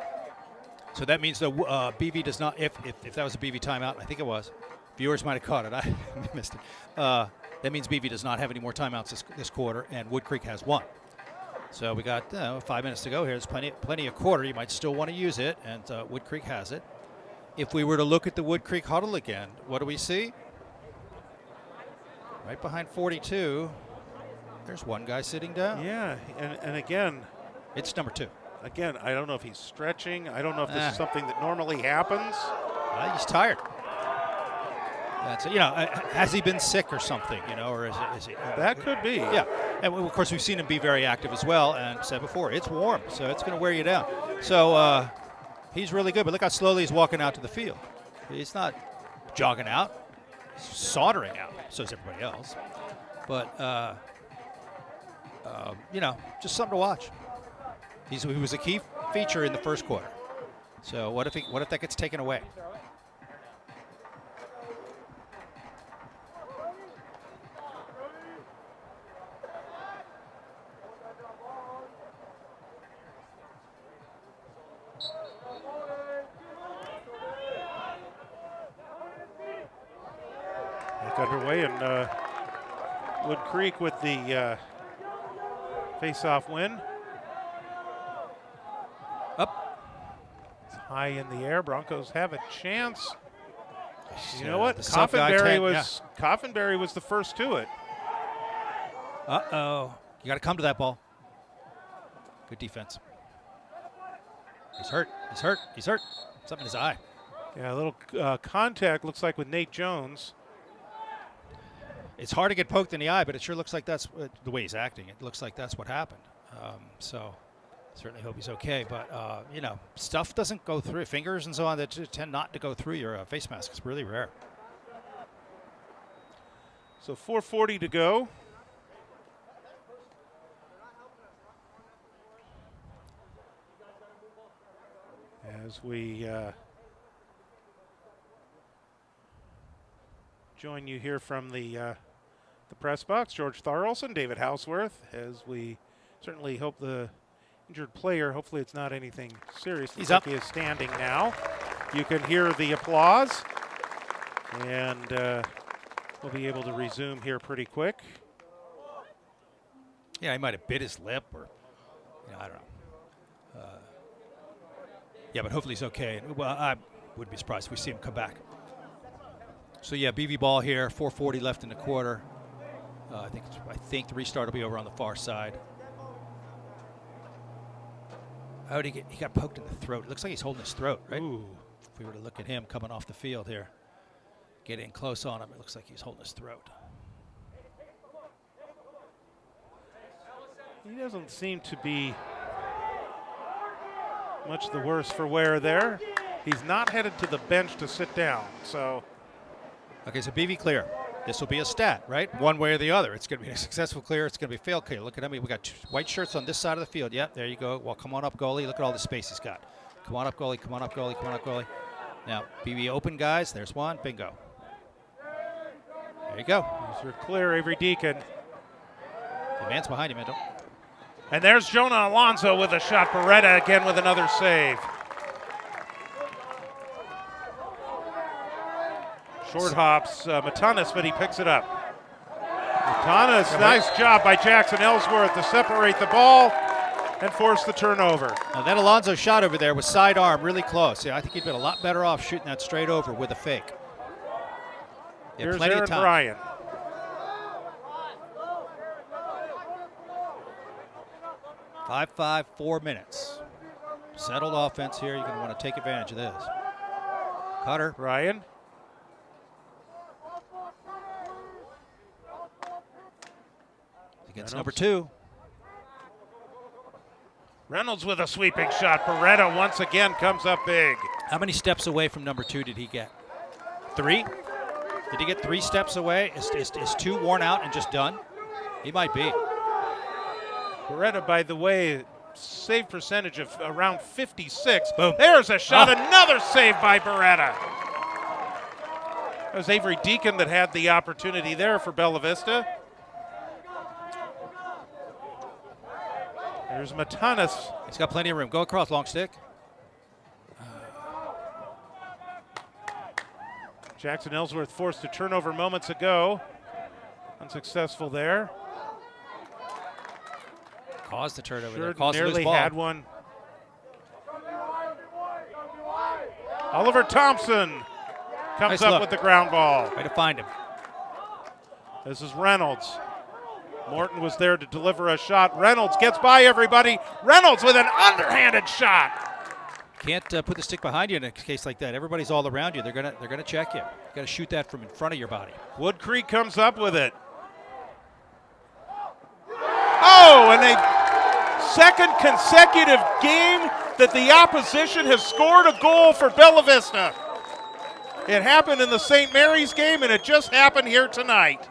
So that means the BV does not, if that was a BV timeout, I think it was. Viewers might have caught it. I missed it. That means BV does not have any more timeouts this quarter, and Woodcreek has one. So we got 5 minutes to go here. There's plenty of quarter. You might still want to use it, and Woodcreek has it. If we were to look at the Woodcreek huddle again, what do we see? Right behind 42, there's one guy sitting down. Yeah, and again, it's number 2. Again, I don't know if he's stretching. I don't know if this is something that normally happens. He's tired. That's has he been sick or something? Or is he? That could be. Yeah, and of course we've seen him be very active as well. And said before, it's warm, so it's going to wear you down. So he's really good. But look how slowly he's walking out to the field. He's not jogging out. He's soldering out. So is everybody else. But just something to watch. He was a key feature in the first quarter. So what if that gets taken away? Back underway, and Woodcreek with the face-off win. It's high in the air. Broncos have a chance. You know what? Coffinberry was the first to it. Uh-oh. You got to come to that ball. Good defense. He's hurt. Something in his eye. Yeah, a little contact, looks like, with Nate Jones. It's hard to get poked in the eye, but it sure looks like that's the way he's acting. It looks like that's what happened. So certainly hope he's okay. But, stuff doesn't go through. Fingers and so on that tend not to go through your face mask. It's really rare. So 4:40 to go. As we join you here from the press box, George Tharlson, David Houseworth, as we certainly hope the injured player, hopefully it's not anything serious. He's up. He is standing now. You can hear the applause, and we'll be able to resume here pretty quick. Yeah, he might have bit his lip, or I don't know. Yeah, but hopefully he's okay. Well, I wouldn't be surprised if we see him come back. So yeah, BV ball here. 4:40 left in the quarter. I think the restart will be over on the far side. How did he get? He got poked in the throat. It looks like he's holding his throat, right? Ooh. If we were to look at him coming off the field here, get in close on him, it looks like he's holding his throat. He doesn't seem to be much the worse for wear there. He's not headed to the bench to sit down, so. Okay, so BV clear. This will be a stat, right? One way or the other. It's going to be a successful clear. It's going to be a failed clear. Look at him. We got two white shirts on this side of the field. Yep, there you go. Well, come on up, goalie. Look at all the space he's got. Come on up, goalie. Come on up, goalie. Come on up, goalie. Now, BV open, guys. There's one. Bingo. There you go. You're clear, Avery Deacon. The man's behind you, man. Don't. And there's Jonah Alonso with a shot. Beretta again with another save. Short hops Matanis, but he picks it up. Matanis, nice job by Jackson Ellsworth to separate the ball and force the turnover. Now that Alonso shot over there was sidearm, really close. Yeah, I think he'd been a lot better off shooting that straight over with a fake. Here's Aaron Bryan. Five, 4 minutes. Settled offense here. You're going to want to take advantage of this. Cutter. Ryan. Against number 2. Reynolds with a sweeping shot. Beretta once again comes up big. How many steps away from number 2 did he get? 3? Did he get 3 steps away? Is 2 worn out and just done? He might be. Beretta, by the way, save percentage of around 56. Boom. There's a shot. Another save by Beretta. It was Avery Deacon that had the opportunity there for Bella Vista. There's Matanis. He's got plenty of room. Go across, long stick. Jackson Ellsworth forced a turnover moments ago. Unsuccessful there. Caused the turnover there. Sure, Caused the nearly loose ball. had one. Oliver Thompson comes Nice up look. with the ground ball. Way to find him. This is Reynolds. Morton was there to deliver a shot. Reynolds gets by everybody. Reynolds with an underhanded shot. Can't put the stick behind you in a case like that. Everybody's all around you. They're gonna check you. You got to shoot that from in front of your body. Woodcreek comes up with it. Oh, and a second consecutive game that the opposition has scored a goal for Bella Vista. It happened in the St. Mary's game, and it just happened here tonight.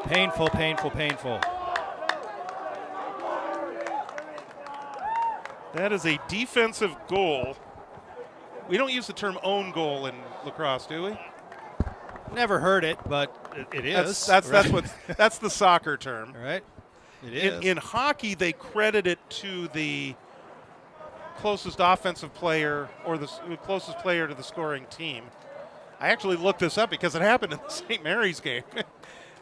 Painful, painful, painful. That is a defensive goal. We don't use the term own goal in lacrosse, do we? Never heard it, but it is. That's right? that's the soccer term. All right. It is. In hockey, they credit it to the closest offensive player or the closest player to the scoring team. I actually looked this up because it happened in the St. Mary's game.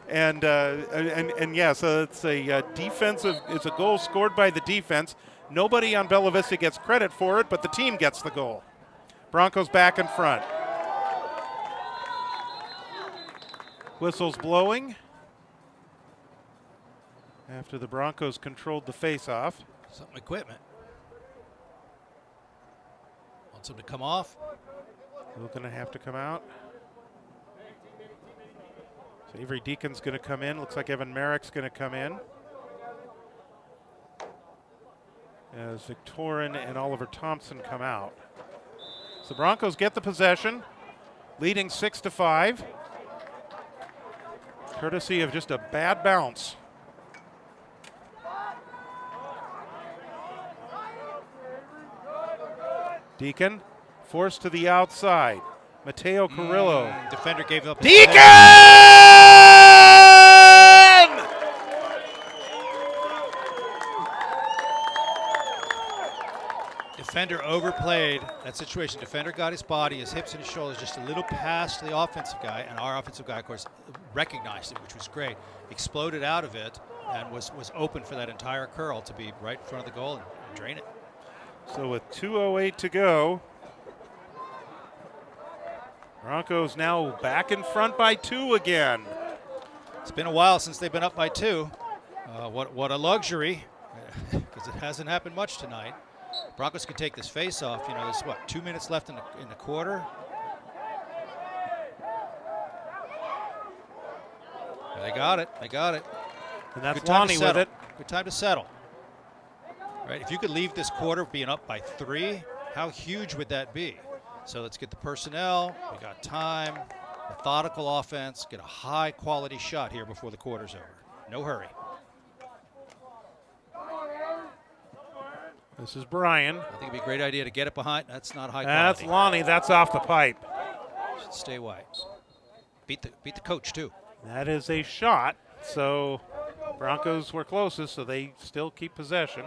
and yeah, so it's a defensive. It's a goal scored by the defense. Nobody on Bella Vista gets credit for it, but the team gets the goal. Broncos back in front. Whistles blowing after the Broncos controlled the face-off. Some equipment. Wants him to come off. Still going to have to come out. So Avery Deacon's going to come in. Looks like Evan Merrick's going to come in. As Victorin and Oliver Thompson come out. So the Broncos get the possession, leading 6-5. Courtesy of just a bad bounce. Deacon forced to the outside. Mateo Carrillo. Defender gave up. Deacon! Defender overplayed that situation. Defender got his body, his hips and his shoulders just a little past the offensive guy, and our offensive guy, of course, recognized it, which was great. Exploded out of it and was open for that entire curl to be right in front of the goal and drain it. So with 2:08 to go, Broncos now back in front by 2 again. It's been a while since they've been up by 2. What a luxury, because it hasn't happened much tonight. Broncos could take this face off. You know, there's 2 minutes left in the quarter. They got it. They got it. And that's Good time to Lonnie with settle. it. Good time to settle. Right? If you could leave this quarter being up by 3, how huge would that be? So let's get the personnel. We got time. Methodical offense. Get a high quality shot here before the quarter's over. No hurry. This is Brian. I think it'd be a great idea to get it behind. That's not high That's quality. Lonnie. That's off the pipe. Should stay wide. Beat the coach too. That is a shot. So Broncos were closest, so they still keep possession.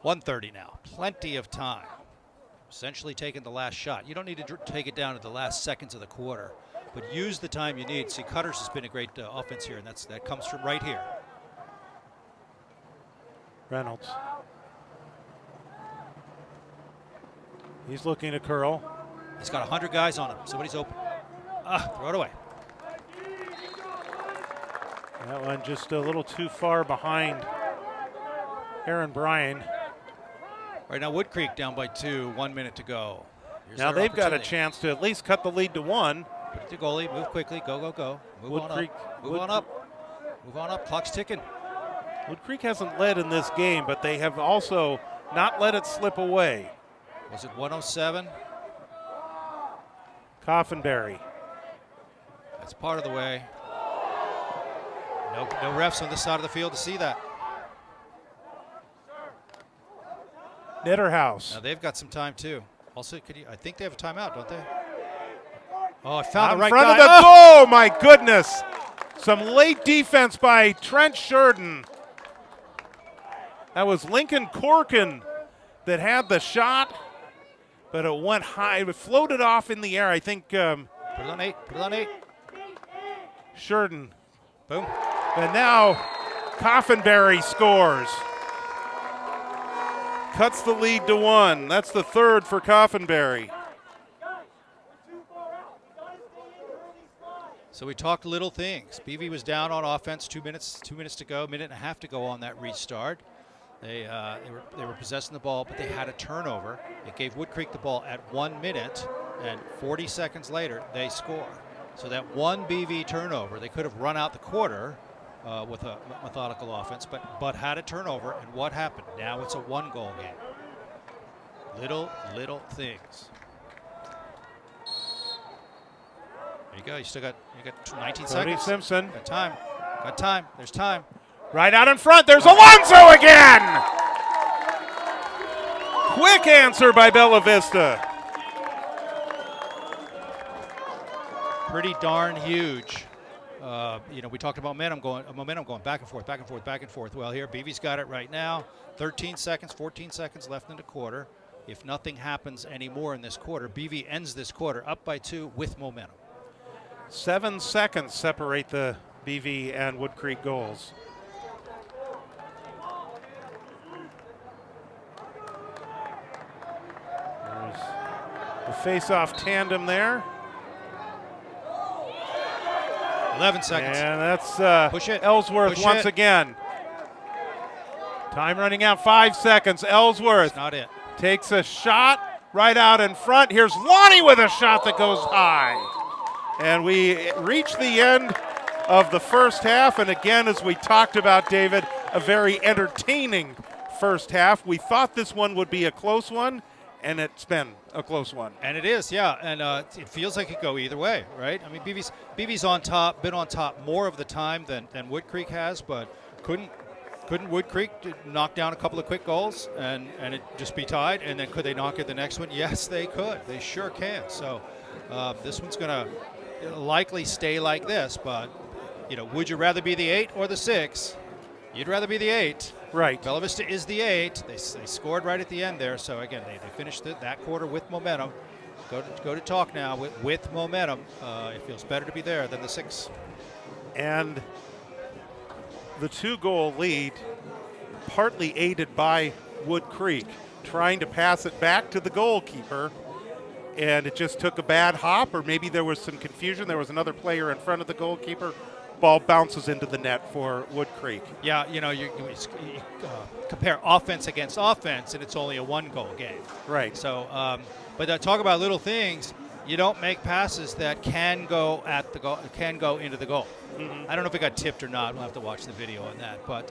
1:30 now. Plenty of time. Essentially taking the last shot. You don't need to take it down at the last seconds of the quarter, but use the time you need. See, Cutters has been a great offense here, and that comes from right here. Reynolds. He's looking to curl. He's got 100 guys on him. Somebody's open. Throw it away. That one just a little too far behind Aaron Bryan. Right now, Woodcreek down by 2, 1 minute to go. Here's Now their they've got a opportunity. chance to at least cut the lead to 1. Put it to goalie. Move quickly. Go, go, go. Move on Woodcreek- up. Move on up. Move on up. Clock's ticking. Woodcreek hasn't led in this game, but they have also not let it slip away. Was it 107? Coffenberry. That's part of the way. No refs on this side of the field to see that. Nitterhouse. Now they've got some time too. Also, I think they have a timeout, don't they? Oh, I found the right front guy. of the goal, my goodness. Some late defense by Trent Sheridan. That was Lincoln Corkin that had the shot, but it went high. It floated off in the air. I think Put it on 8. Put it on 8. Sheridan. Boom. And now Coffenberry scores. Cuts the lead to 1. That's the third for Coffenberry. So we talked little things. BV was down on offense. 2 minutes to go. Minute and a half to go on that restart. They were possessing the ball, but they had a turnover. It gave Woodcreek the ball at 1 minute, and 40 seconds later they score. So that one BV turnover, they could have run out the quarter with a methodical offense, but had a turnover, and what happened? Now it's a 1-goal game. Little things. There you go. You got 19 Cody seconds. Simpson. Got time. There's time. Right out in front. There's Alonso again. Quick answer by Bella Vista. Pretty darn huge. We talked about momentum going back and forth. Well, here BV's got it right now. 14 seconds left in the quarter. If nothing happens anymore in this quarter, BV ends this quarter up by 2 with momentum. 7 seconds separate the BV and Woodcreek goals. There's the face-off tandem there. 11 seconds. And that's Push it. Ellsworth Push once it. again. Time running out, 5 seconds. Ellsworth That's not it. takes a shot right out in front. Here's Lonnie with a shot that goes high. And we reach the end of the first half. And again, as we talked about, David, a very entertaining first half. We thought this one would be a close one, and it's been a close one. And it is, yeah. And it feels like it could go either way, right? I mean, BV's on top, been on top more of the time than Woodcreek has, but couldn't Woodcreek knock down a couple of quick goals and it just be tied? And then could they knock it the next one? Yes, they could. They sure can. So this one's going to likely stay like this. But, would you rather be the 8 or the 6? You'd rather be the 8. Right. Bella Vista is the 8. They scored right at the end there. So, again, they finished that quarter with momentum. Go to talk now with momentum. It feels better to be there than the 6. And the 2-goal lead, partly aided by Woodcreek, trying to pass it back to the goalkeeper. And it just took a bad hop, or maybe there was some confusion. There was another player in front of the goalkeeper. Ball bounces into the net for Woodcreek. Yeah, you compare offense against offense, and it's only a 1-goal game. Right. So, but talk about little things. You don't make passes that can go at the goal, can go into the goal. Mm-hmm. I don't know if it got tipped or not. We'll have to watch the video on that. But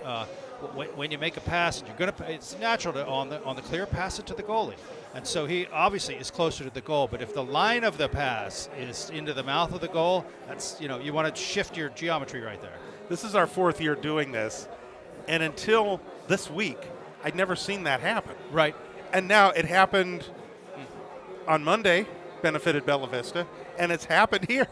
when you make a pass, it's natural to on the clear pass it to the goalie. And so he obviously is closer to the goal. But if the line of the pass is into the mouth of the goal, that's you want to shift your geometry right there. This is our 4th year doing this, and until this week, I'd never seen that happen. Right. And now it happened on Monday, benefited Bella Vista, and it's happened here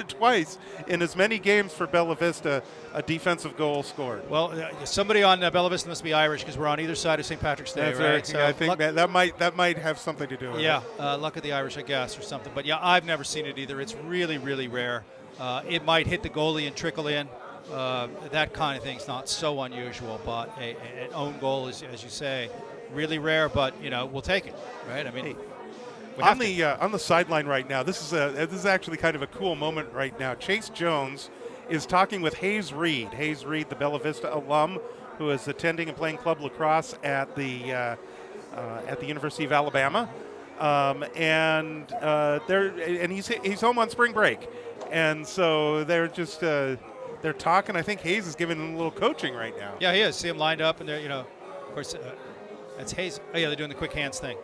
twice in as many games for Bella Vista, a defensive goal scored. Well, somebody on Bella Vista must be Irish because we're on either side of St. Patrick's Day, That's right? So I think that might have something to do with it. Luck of the Irish, I guess, or something. But, I've never seen it either. It's really, really rare. It might hit the goalie and trickle in. That kind of thing's not so unusual, but an own goal is, as you say, really rare. But we'll take it, right? I mean, on the sideline right now, this is actually kind of a cool moment right now. Chase Jones is talking with Hayes Reed. Hayes Reed, the Bella Vista alum, who is attending and playing club lacrosse at the University of Alabama, and he's home on spring break, and so they're just. They're talking. I think Hayes is giving them a little coaching right now. Yeah, he is. See him lined up, and they're, of course, that's Hayes. Oh, yeah, they're doing the quick hands thing.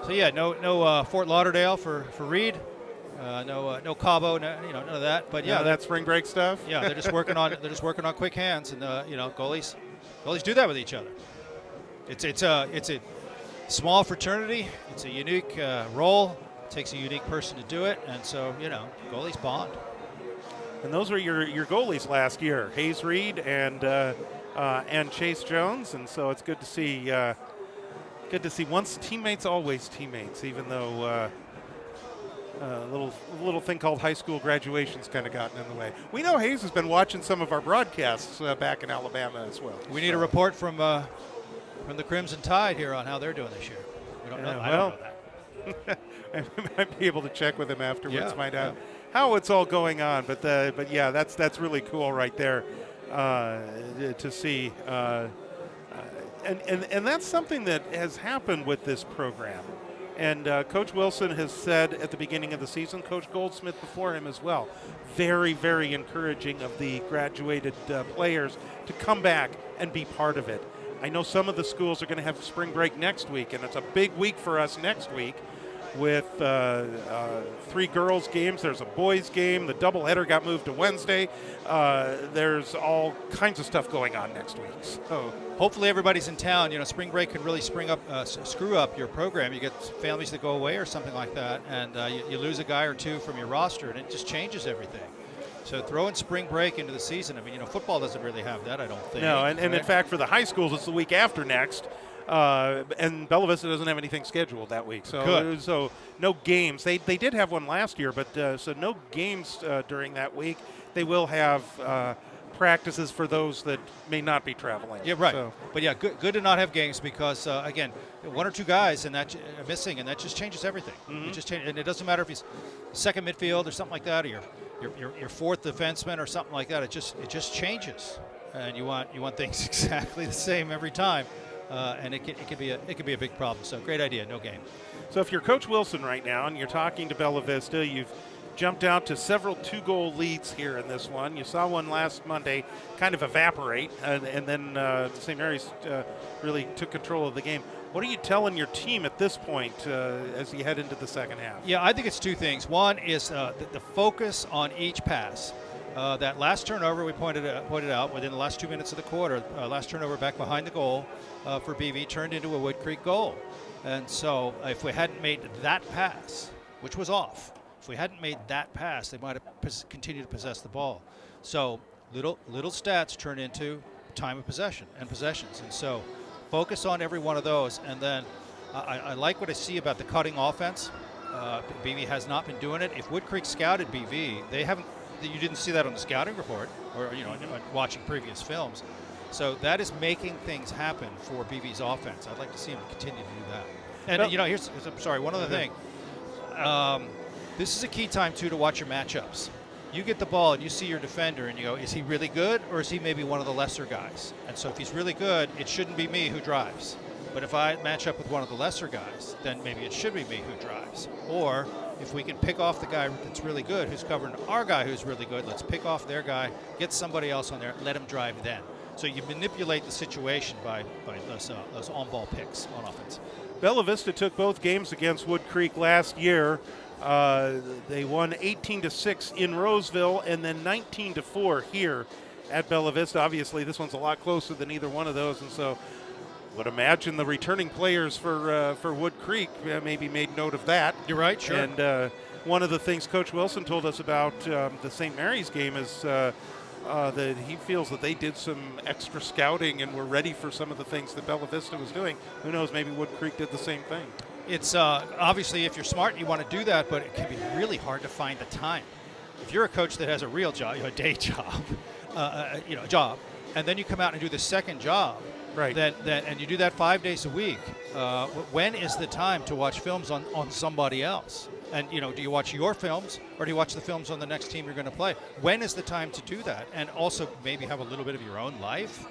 So yeah, no Fort Lauderdale for Reed. No Cabo, none of that. But yeah, that spring break stuff. yeah, they're just working on quick hands, and goalies do that with each other. It's a small fraternity. It's a unique role. It takes a unique person to do it, and so goalies bond. And those were your goalies last year, Hayes Reed and Chase Jones, and so it's good to see. Good to see. Once teammates, always teammates. Even though a little thing called high school graduation's kind of gotten in the way. We know Hayes has been watching some of our broadcasts back in Alabama as well. We need a report from the Crimson Tide here on how they're doing this year. We don't know. I don't know that. I might be able to check with him afterwards, Yeah, find out how it's all going on. But yeah, that's really cool right there to see. And that's something that has happened with this program. And Coach Wilson has said at the beginning of the season, Coach Goldsmith before him as well, very, very encouraging of the graduated players to come back and be part of it. I know some of the schools are going to have spring break next week, and it's a big week for us next week with 3 girls games. There's a boys game. The doubleheader got moved to Wednesday. There's all kinds of stuff going on next week. So hopefully everybody's in town. Spring break can really screw up your program. You get families that go away or something like that, and you lose a guy or two from your roster, and it just changes everything. So throwing spring break into the season, football doesn't really have that, I don't think. No, and in fact, for the high schools, it's the week after next. And Bella Vista doesn't have anything scheduled that week, so no games. They did have one last year, but so no games during that week. They will have practices for those that may not be traveling. Yeah, right. So. But yeah, good to not have games because again, 1 or 2 guys and that are missing, and that just changes everything. Mm-hmm. It just changes, and it doesn't matter if he's second midfield or something like that, or your fourth defenseman or something like that. It just changes, and you want things exactly the same every time. And it could be a big problem. So great idea, no game. So if you're Coach Wilson right now and you're talking to Bella Vista, you've jumped out to several 2-goal leads here in this one. You saw one last Monday kind of evaporate, and then St. Mary's really took control of the game. What are you telling your team at this point as you head into the second half? Yeah, I think it's 2 things. One is the focus on each pass. That last turnover we pointed out within the last 2 minutes of the quarter, last turnover back behind the goal for BV turned into a Woodcreek goal. And so if we hadn't made that pass, which was off, if we hadn't made that pass, they might have continued to possess the ball. So little stats turn into time of possession and possessions. And so focus on every one of those. And then I like what I see about the cutting offense. BV has not been doing it. If Woodcreek scouted BV, they haven't. You didn't see that on the scouting report or watching previous films. So that is making things happen for BV's offense. I'd like to see him continue to do that. And here's one other thing. This is a key time too to watch your matchups. You get the ball and you see your defender and you go, is he really good or is he maybe one of the lesser guys? And so if he's really good, it shouldn't be me who drives. But if I match up with one of the lesser guys, then maybe it should be me who drives. Or if we can pick off the guy that's really good, who's covering our guy who's really good, let's pick off their guy, get somebody else on there, let him drive then. So you manipulate the situation by those on-ball picks on offense. Bella Vista took both games against Woodcreek last year. They won 18-6 in Roseville and then 19-4 here at Bella Vista. Obviously, this one's a lot closer than either one of those, and so would imagine the returning players for Woodcreek maybe made note of that. You're right, sure. And one of the things Coach Wilson told us about the St. Mary's game is that he feels that they did some extra scouting and were ready for some of the things that Bella Vista was doing. Who knows, maybe Woodcreek did the same thing. It's obviously, if you're smart, you want to do that, but it can be really hard to find the time. If you're a coach that has a real job, a day job, job, and then you come out and do the second job, right? And you do that 5 days a week. When is the time to watch films on somebody else? And do you watch your films or do you watch the films on the next team you're going to play? When is the time to do that? And also maybe have a little bit of your own life.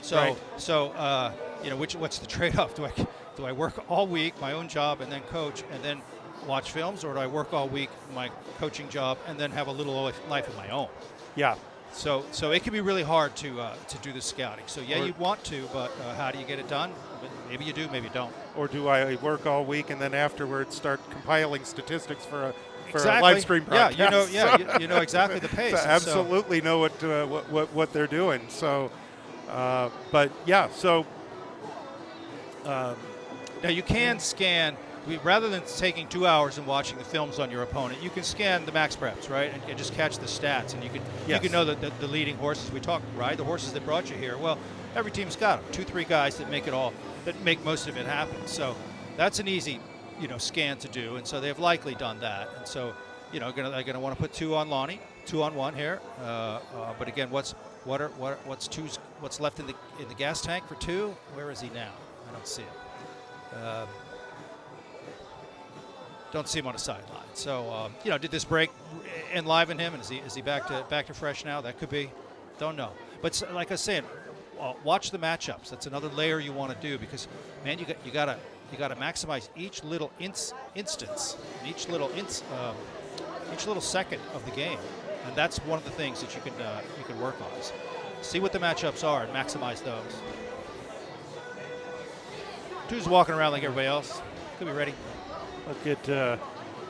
So what's the trade-off? Do I work all week, my own job, and then coach, and then watch films, or do I work all week, my coaching job, and then have a little life of my own? Yeah. So it can be really hard to do the scouting. So yeah, you'd want to, but how do you get it done? Maybe you do, maybe you don't. Or do I work all week and then afterwards start compiling statistics for a Exactly. live stream broadcast? You know exactly the pace. So absolutely know what they're doing. So, but yeah, so now you can scan. Rather than taking 2 hours and watching the films on your opponent, you can scan the max preps, right, and just catch the stats, and you can know that the leading horses we talked, right, the horses that brought you here. Well, every team's got them, 2-3 guys that make most of it happen. So that's an easy, scan to do, and so they've likely done that. And so, they're gonna want to put 2 on Lonnie, 2 on 1 here. But again, what's left in the gas tank for 2? Where is he now? I don't see it. Don't see him on the sideline. So, did this break enliven him, and is he back to fresh now? That could be. Don't know. But like I said, watch the matchups. That's another layer you want to do because, man, you gotta maximize each little instance, each little second of the game, and that's one of the things that you can work on. So see what the matchups are and maximize those. 2's walking around like everybody else. Could be ready. look at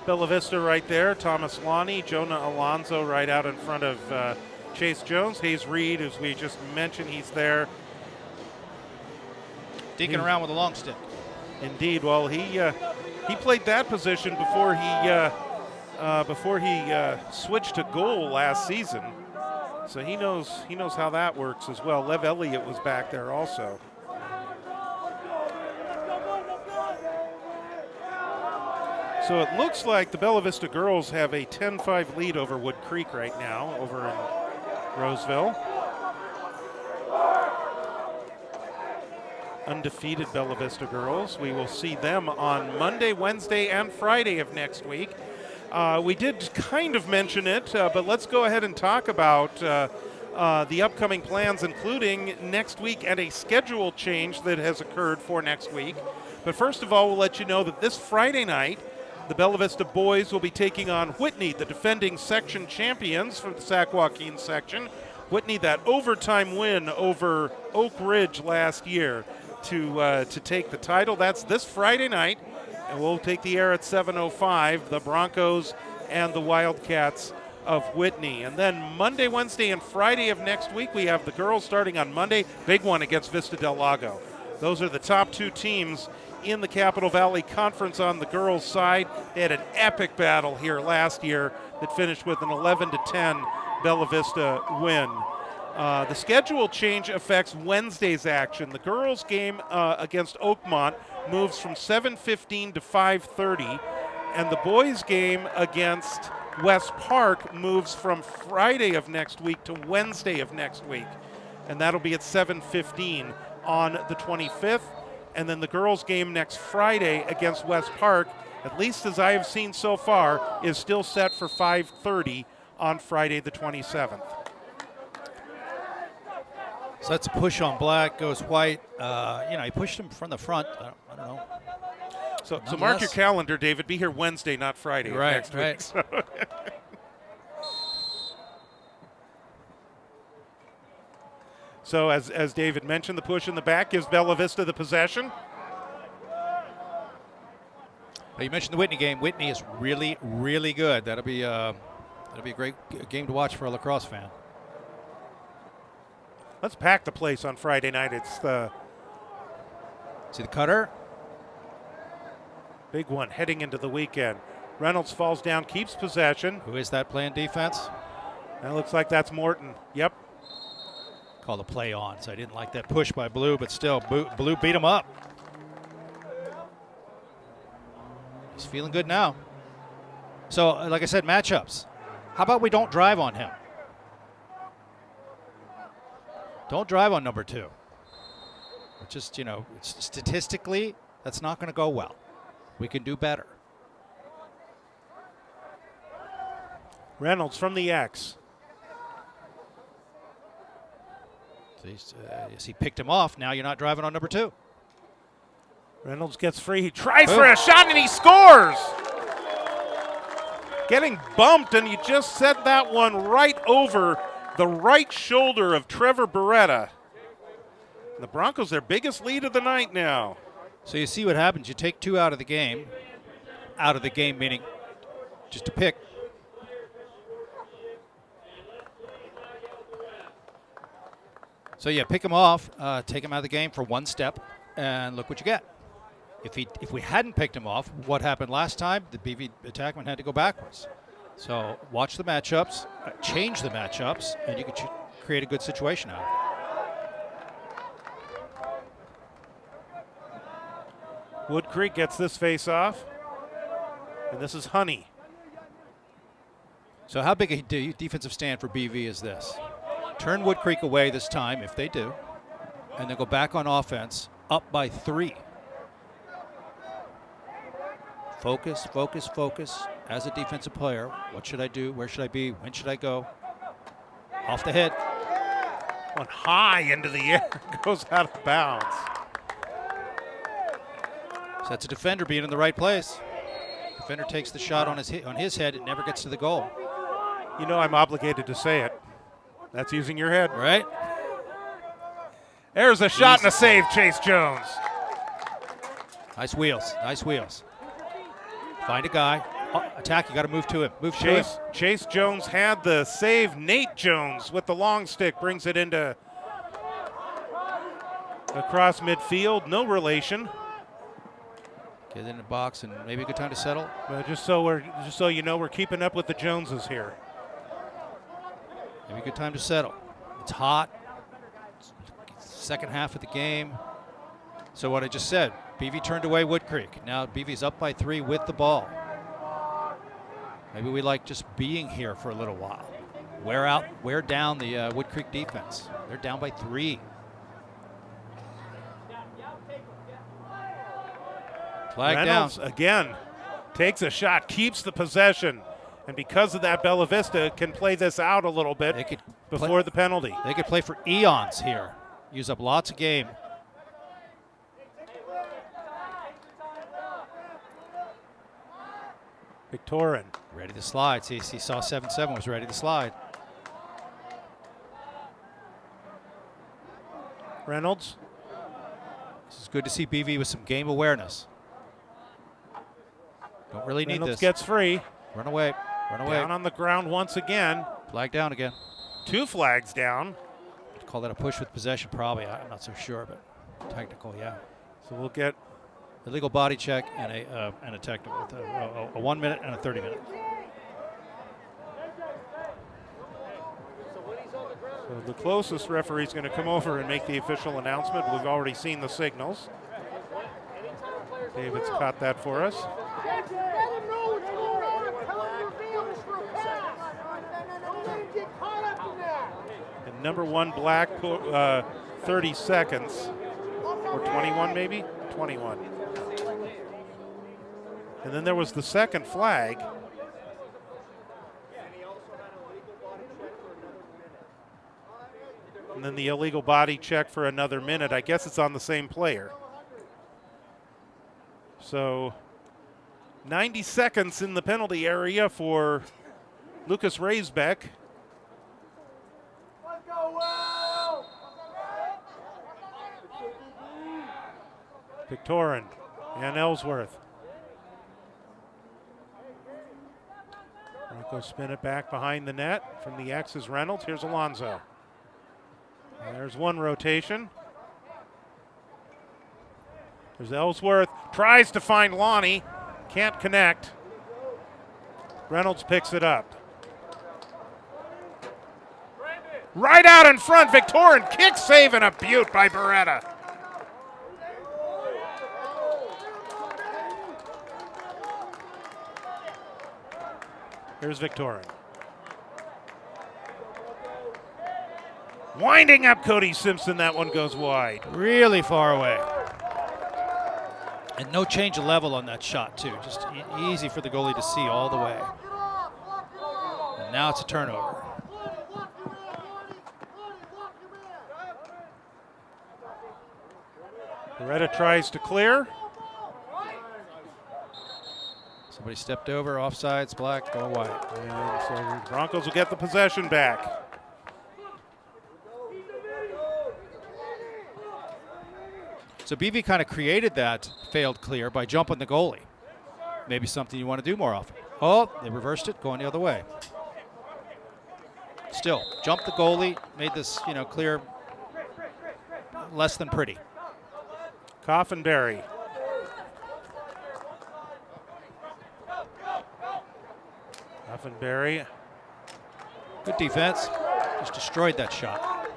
Bella Vista right there. Thomas Lonnie, Jonah Alonso right out in front of Chase Jones. Hayes Reed, as we just mentioned, he's there. Dinking around with a long stick. Indeed. Well, he played that position before he switched to goal last season. So he knows how that works as well. Lev Elliott was back there also. So it looks like the Bella Vista girls have a 10-5 lead over Woodcreek right now over in Roseville. Undefeated Bella Vista girls. We will see them on Monday, Wednesday, and Friday of next week. We did kind of mention it, but let's go ahead and talk about the upcoming plans, including next week and a schedule change that has occurred for next week. But first of all, we'll let you know that this Friday night, the Bella Vista boys will be taking on Whitney, the defending section champions from the Sac Joaquin section. Whitney, that overtime win over Oak Ridge last year to take the title. That's this Friday night, and we'll take the air at 7:05, the Broncos and the Wildcats of Whitney. And then Monday, Wednesday, and Friday of next week, we have the girls starting on Monday, big one against Vista Del Lago. Those are the top 2 teams in the Capital Valley Conference on the girls' side. They had an epic battle here last year that finished with an 11-10 Bella Vista win. The schedule change affects Wednesday's action. The girls' game against Oakmont moves from 7:15 to 5:30, and the boys' game against West Park moves from Friday of next week to Wednesday of next week, and that'll be at 7:15 on the 25th. And then the girls' game next Friday against West Park, at least as I have seen so far, is still set for 5:30 on Friday the 27th. So that's a push on black, goes white. He pushed him from the front. I don't know. So mark your calendar, David. Be here Wednesday, not Friday next week. So. So as David mentioned, the push in the back gives Bella Vista the possession. You mentioned the Whitney game. Whitney is really, really good. That'll be a great game to watch for a lacrosse fan. Let's pack the place on Friday night. It's the see the cutter. Big one heading into the weekend. Reynolds falls down, keeps possession. Who is that playing defense? That looks like that's Morton. Yep. Call the play on, so I didn't like that push by Blue, but still, Blue beat him up. He's feeling good now. So, like I said, matchups. How about we don't drive on him? Don't drive on number 2. It's just, statistically, that's not going to go well. We can do better. Reynolds from the X. He picked him off. Now you're not driving on number 2. Reynolds gets free. He tries for a shot, and he scores! Getting bumped, and you just sent that one right over the right shoulder of Trevor Beretta. And the Broncos, their biggest lead of the night now. So you see what happens. You take 2 out of the game. Out of the game meaning just a pick. So yeah, pick him off, take him out of the game for 1 step, and look what you get. If we hadn't picked him off, what happened last time? The BV attackman had to go backwards. So watch the matchups, change the matchups, and you can create a good situation out of it. Woodcreek gets this face off, and this is Honey. So how big a defensive stand for BV is this? Turn Woodcreek away this time, if they do, and then go back on offense, up by 3. Focus, focus, focus. As a defensive player, what should I do? Where should I be? When should I go? Off the head. One high into the air, goes out of bounds. So that's a defender being in the right place. Defender takes the shot on his head. It never gets to the goal. You know I'm obligated to say it. That's using your head. Right? There's a shot and a save, Chase Jones. Nice wheels. Nice wheels. Find a guy. Attack, you got to move to him. Move to him. Chase Jones had the save. Nate Jones with the long stick brings it into across midfield. No relation. Get in the box and maybe a good time to settle. Just so you know, we're keeping up with the Joneses here. Maybe a good time to settle. It's hot. Second half of the game. So what I just said, BV turned away Woodcreek. Now BV's up by 3 with the ball. Maybe we like just being here for a little while. Wear down the Woodcreek defense. They're down by 3. Flag Reynolds down. Again takes a shot, keeps the possession, and because of that, Bella Vista can play this out a little bit before the penalty. They could play for eons here. Use up lots of game. Victorin. Ready to slide. See, he saw 7-7, was ready to slide. Reynolds. This is good to see BV with some game awareness. Don't really need Reynolds this. gets free. Run away. Run away. Down on the ground once again. Flag down again. 2 flags down. I'd call that a push with possession, probably. I'm not so sure, but technical, yeah. So we'll get illegal body check and a technical, a 1 minute and a 30 minute. So the closest referee's going to come over and make the official announcement. We've already seen the signals. David's caught that for us. And number 1 black, 30 seconds. Or 21 maybe? 21. And then there was the second flag. And then the illegal body check for another minute. I guess it's on the same player. So 90 seconds in the penalty area for Lucas Raisbeck. Victorin and Ellsworth. Broncos spin it back behind the net. From the X is Reynolds. Here's Alonzo. And there's one rotation. There's Ellsworth. Tries to find Lonnie. Can't connect. Reynolds picks it up. Right out in front. Victorin kick save and a beaut by Beretta. Here's Victorin. Winding up Cody Simpson. That one goes wide. Really far away. And no change of level on that shot, too. Just easy for the goalie to see all the way. And now it's a turnover. Beretta tries to clear. Somebody stepped over, offsides, black, going white. And so the Broncos will get the possession back. So BV kind of created that failed clear by jumping the goalie. Maybe something you want to do more often. Oh, they reversed it, going the other way. Still, jumped the goalie, made this, clear less than pretty. Coffenberry. Coffenberry. Good defense. Just destroyed that shot.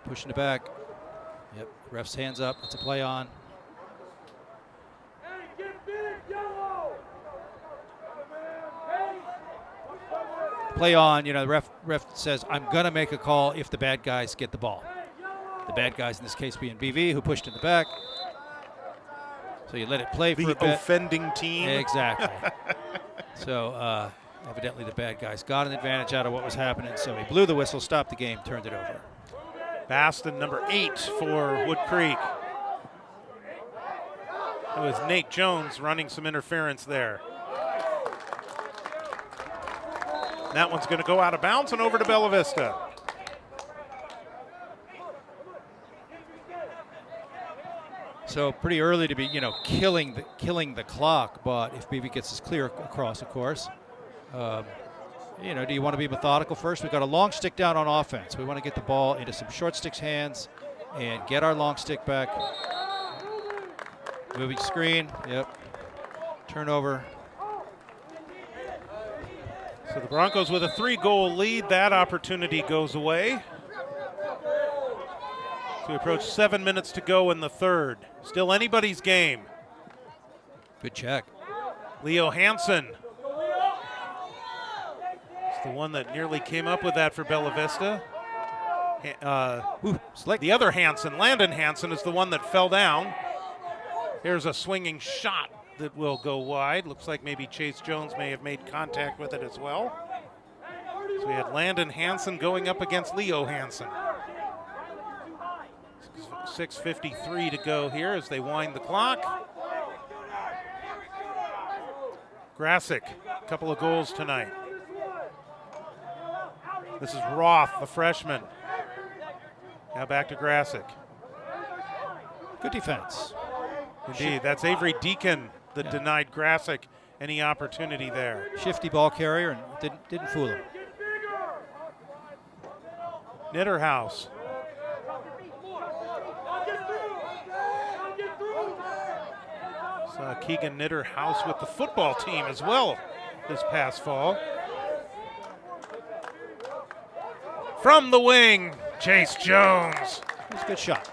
Pushing it back. Yep, ref's hands up. It's a play on. Play on, the ref says, I'm going to make a call if the bad guys get the ball. The bad guys in this case being BV, who pushed in the back. So you let it play for a bit. The offending team. Exactly. So evidently the bad guys got an advantage out of what was happening, so he blew the whistle, stopped the game, turned it over. Baston, number 8 for Woodcreek. That was Nate Jones running some interference there. That one's going to go out of bounds and over to Bella Vista. So pretty early to be, killing the clock. But if BB gets this clear across, of course, do you want to be methodical first? We've got a long stick down on offense. We want to get the ball into some short sticks' hands and get our long stick back. Moving screen. Yep. Turnover. So the Broncos with a 3-goal lead. That opportunity goes away. So we approach 7 minutes to go in the third. Still anybody's game. Good check. Leo Hansen. It's the one that nearly came up with that for Bella Vista. The other Hansen, Landon Hansen, is the one that fell down. Here's a swinging shot that will go wide. Looks like maybe Chase Jones may have made contact with it as well. So we had Landon Hansen going up against Leo Hansen. 6:53 to go here as they wind the clock. Grasick, a couple of goals tonight. This is Roth, the freshman. Now back to Grasick. Good defense. Indeed, that's Avery Deacon that denied Grasick any opportunity there. Shifty ball carrier and didn't fool him. Nitterhouse. Saw Keegan Nitterhouse with the football team as well this past fall. From the wing, Chase Jones. It's a good shot.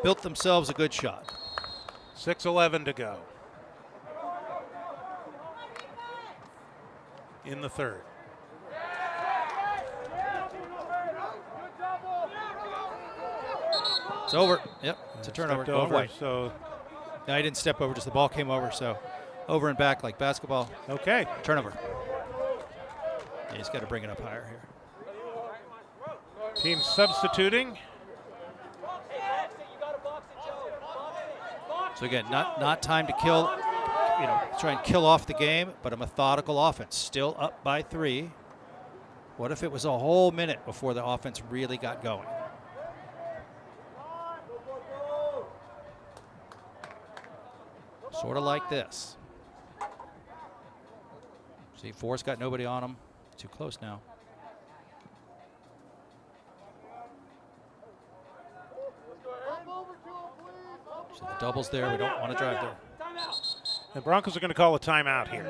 Built themselves a good shot. 6:11 to go in the third. It's over. Yep, it's a turnover. Stepped over, Going so no, I didn't step over, just the ball came over, so over and back like basketball. okay. Turnover. Yeah, he's got to bring it up higher here. Team substituting. So again, not time to kill, try and kill off the game, but a methodical offense. Still up by 3. What if it was a whole minute before the offense really got going? Sort of like this. See, 4's got nobody on him. Too close now. So the double's there. We don't want to drive there. The Broncos are going to call a timeout here.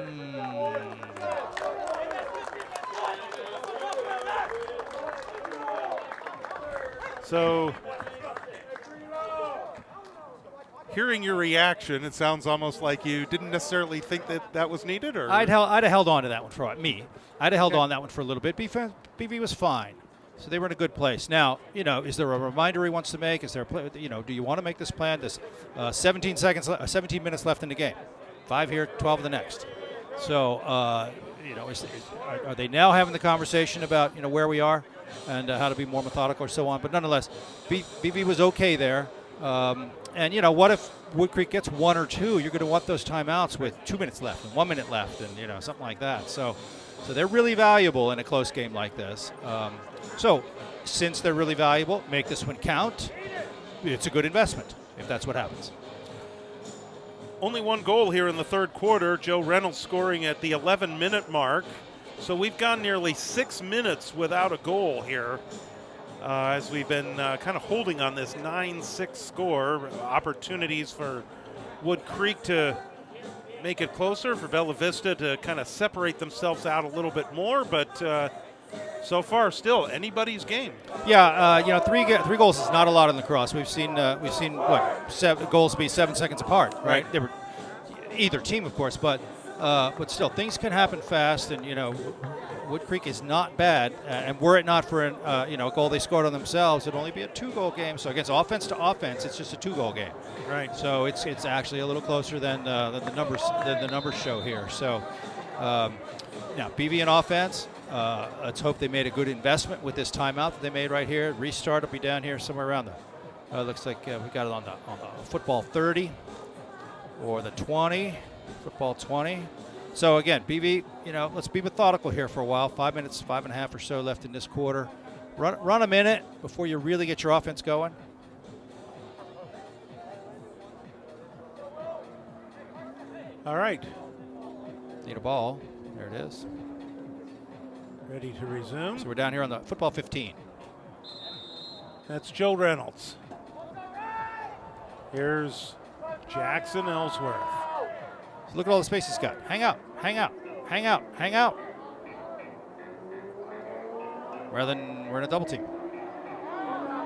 So, hearing your reaction, it sounds almost like you didn't necessarily think that was needed, or I'd have held on to that one for me. I'd have held on that one for a little bit. BV was fine, so they were in a good place. Now, is there a reminder he wants to make? Is there a play? Do you want to make this plan? There's 17 minutes left in the game. 5 here, 12 in the next. So, are they now having the conversation about where we are and how to be more methodical or so on? But nonetheless, BV was okay there. And what if Woodcreek gets 1 or 2? You're going to want those timeouts with 2 minutes left and 1 minute left, and something like that. So they're really valuable in a close game like this. So since they're really valuable, make this one count. It's a good investment if that's what happens. Only one goal here in the third quarter. Joe Reynolds scoring at the 11-minute mark. So we've gone nearly 6 minutes without a goal here as we've been kind of holding on this 9-6 score. Opportunities for Woodcreek to make it closer, for Bella Vista to kind of separate themselves out a little bit more, but so far still anybody's game. Yeah, three goals is not a lot in lacrosse. We've seen what, 7 goals be 7 seconds apart, right? They were either team, of course, but still things can happen fast, and Woodcreek is not bad, and were it not for a goal they scored on themselves, it'd only be a 2-goal game. So against offense to offense, it's just a 2-goal game. Right. So it's actually a little closer than the numbers show here. So now BV in offense. Let's hope they made a good investment with this timeout that they made right here. Restart will be down here somewhere around the. Looks like we got it on the football 30 or the 20, football 20. So again, BV, let's be methodical here for a while. 5 minutes, 5.5 or so left in this quarter. Run a minute before you really get your offense going. All right. Need a ball. There it is. Ready to resume. So we're down here on the football 15. That's Joe Reynolds. Here's Jackson Ellsworth. So look at all the space he's got. Hang out, hang out, hang out, hang out. Rather than we're in a double team.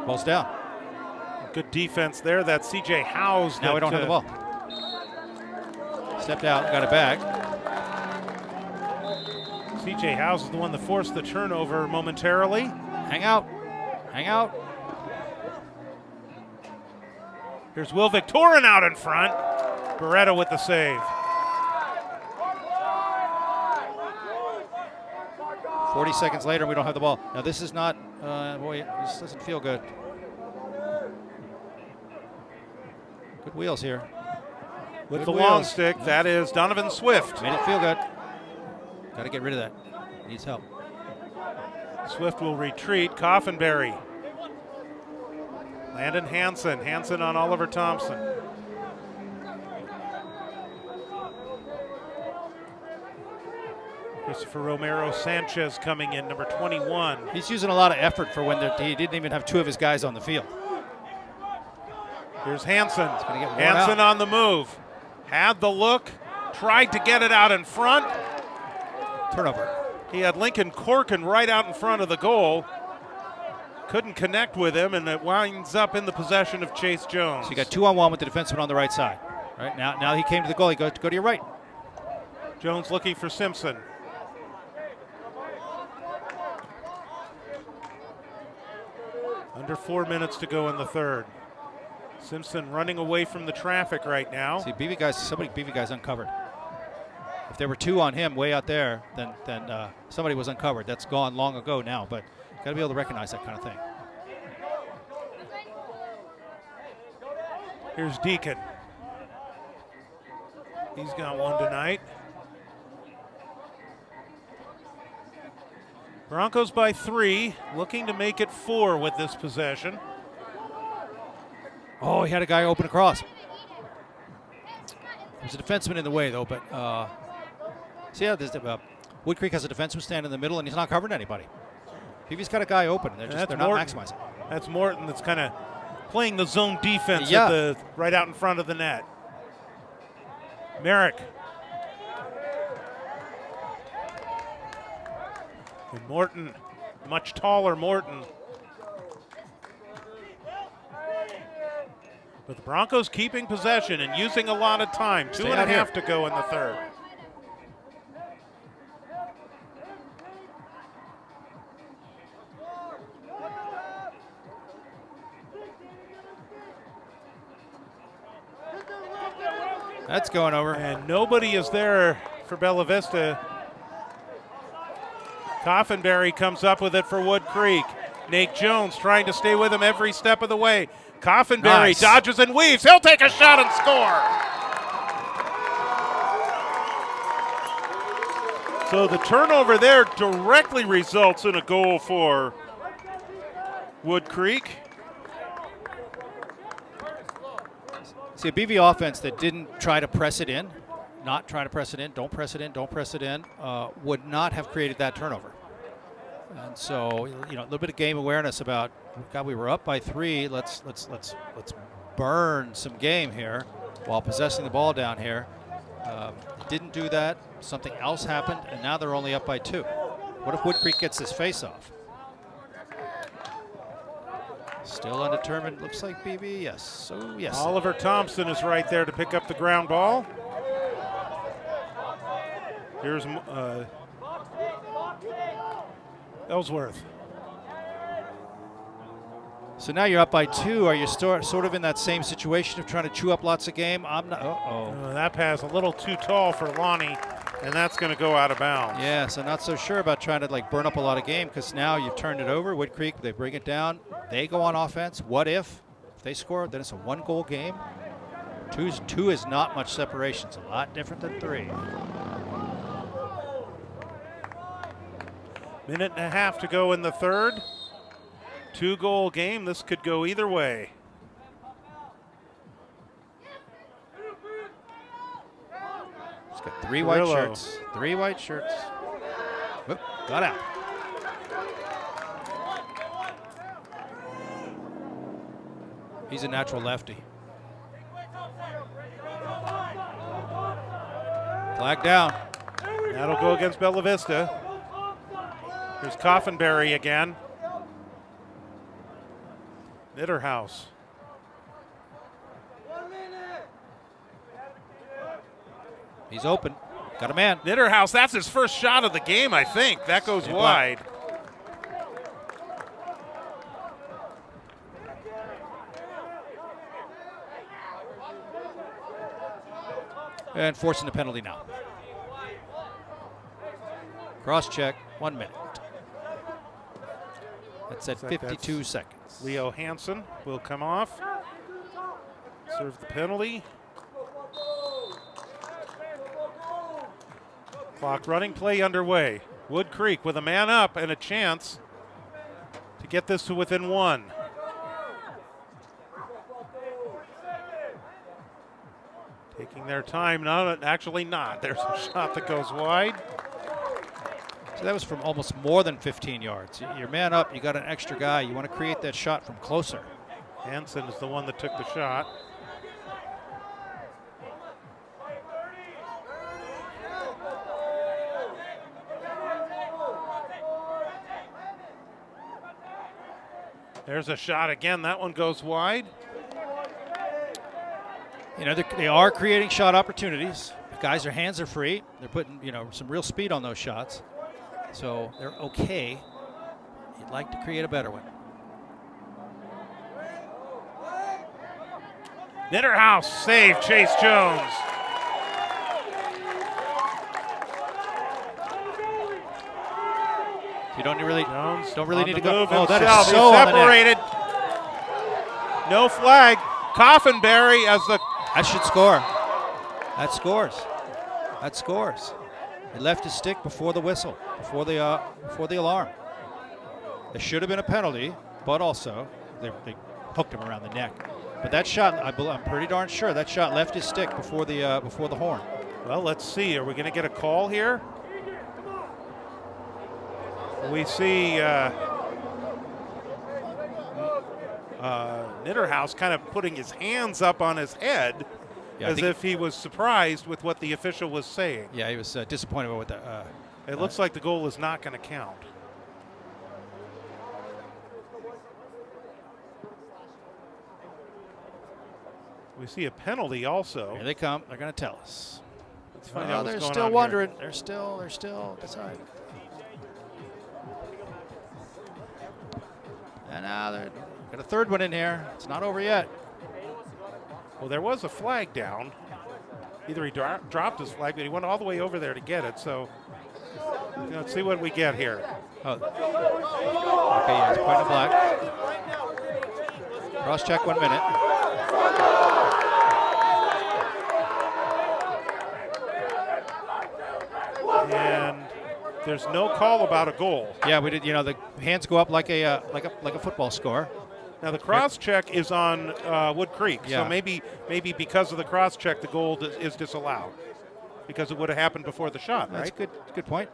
Ball's down. Good defense there. That's C.J. Howes. Now we don't have the ball. Stepped out, got it back. C.J. Howes is the one that forced the turnover momentarily. Hang out. Hang out. Here's Will Victorin out in front. Beretta with the save. 40 seconds later, we don't have the ball. Now this is not, this doesn't feel good. Good wheels here. With Good the wheels. long stick, that is Donovan Swift. Made it feel good. Got to get rid of that. Needs help. Swift will retreat. Coffenberry. Landon Hansen. Hansen on Oliver Thompson. Christopher Romero Sanchez coming in, number 21. He's using a lot of effort for when he didn't even have 2 of his guys on the field. Here's Hansen. gonna get worn Hansen out. on the move. Had the look. Tried to get it out in front. Turnover. He had Lincoln Corkin right out in front of the goal. Couldn't connect with him, and it winds up in the possession of Chase Jones. So you got 2-on-1 with the defenseman on the right side. Right now he came to the goal. Go to your right. Jones looking for Simpson. Under 4 minutes to go in the third. Simpson running away from the traffic right now. See, BV guys uncovered. If there were 2 on him way out there, then somebody was uncovered. That's gone long ago now, but got to be able to recognize that kind of thing. Here's Deacon. He's got one tonight. Broncos by 3, looking to make it 4 with this possession. Oh, he had a guy open across. There's a defenseman in the way, though, but see how Woodcreek has a defenseman standing in the middle, and he's not covering anybody. BV's got a guy open. They're not maximizing. That's Morton that's kind of playing the zone defense Yeah. right out in front of the net. Merrick. And Morton, much taller Morton. But the Broncos keeping possession and using a lot of time. Stay 2.5 out to go in the third. That's going over. And nobody is there for Bella Vista. Coffenberry comes up with it for Woodcreek. Nate Jones trying to stay with him every step of the way. Coffenberry Nice. dodges and weaves. He'll take a shot and score. So the turnover there directly results in a goal for Woodcreek. See, a BV offense that didn't try to press it in, not try to press it in, don't press it in, don't press it in, would not have created that turnover. And so, you know, a little bit of game awareness about, God, we were up by 3. Let's burn some game here while possessing the ball down here. Didn't do that. Something else happened, and now they're only up by 2. What if Woodcreek gets this face-off? Still undetermined. Looks like BV. Yes. So yes. Oliver Thompson is right there to pick up the ground ball. Here's Ellsworth. So now you're up by 2. Are you sort of in that same situation of trying to chew up lots of game? I'm not. That pass a little too tall for Lonnie, and that's going to go out of bounds. Yeah, so not so sure about trying to like burn up a lot of game because now you've turned it over. Woodcreek, they bring it down. They go on offense. What if they score? Then it's a 1-goal game. 2 is not much separation. It's a lot different than 3. Minute and a half to go in the third. 2-goal game. This could go either way. He's got 3 white shirts. 3 white shirts. Whoop, got out. He's a natural lefty. Flag down. That'll go against Bella Vista. Here's Coffenberry again. Nitterhouse. He's open. Got a man. Nitterhouse, that's his first shot of the game, I think. That goes wide. And forcing the penalty now. Cross check, 1 minute. That's at 52 seconds. Leo Hansen will come off. Serve the penalty. Clock running, play underway. Woodcreek with a man up and a chance to get this to within 1. Taking their time, actually not. There's a shot that goes wide. So that was from almost more than 15 yards. Your man up, you got an extra guy. You want to create that shot from closer. Hansen is the one that took the shot. There's a shot again. That one goes wide. You know, they are creating shot opportunities. The guys, their hands are free. They're putting, you know, some real speed on those shots. So they're okay. You'd like to create a better one. Nitterhouse save, Chase Jones. You don't really need to go. Oh, that is so separated. No flag. Coffenberry as the. That should score. That scores. That scores. He left his stick before the whistle, before the alarm. There should have been a penalty, but also they hooked him around the neck. But that shot, I'm pretty darn sure that shot left his stick before the horn. Well, let's see. Are we going to get a call here? We see Nitterhouse kind of putting his hands up on his head as if he was surprised with what the official was saying. Yeah, he was disappointed with that. It looks like the goal is not going to count. We see a penalty also. Here they come. They're going to tell us. Let's find out what's they're going still on wondering. here. They're still deciding. And now they've got a third one in here. It's not over yet. Well, there was a flag down. Either he dropped his flag, but he went all the way over there to get it. So let's see what we get here. Oh. Okay, yeah, it's point of black. Cross check, 1 minute. And There's no call about a goal. Yeah, we did. You know, the hands go up like a football score. Now the cross check is on Woodcreek, Yeah. so maybe because of the cross check, the goal is disallowed because it would have happened before the shot, right? That's good point.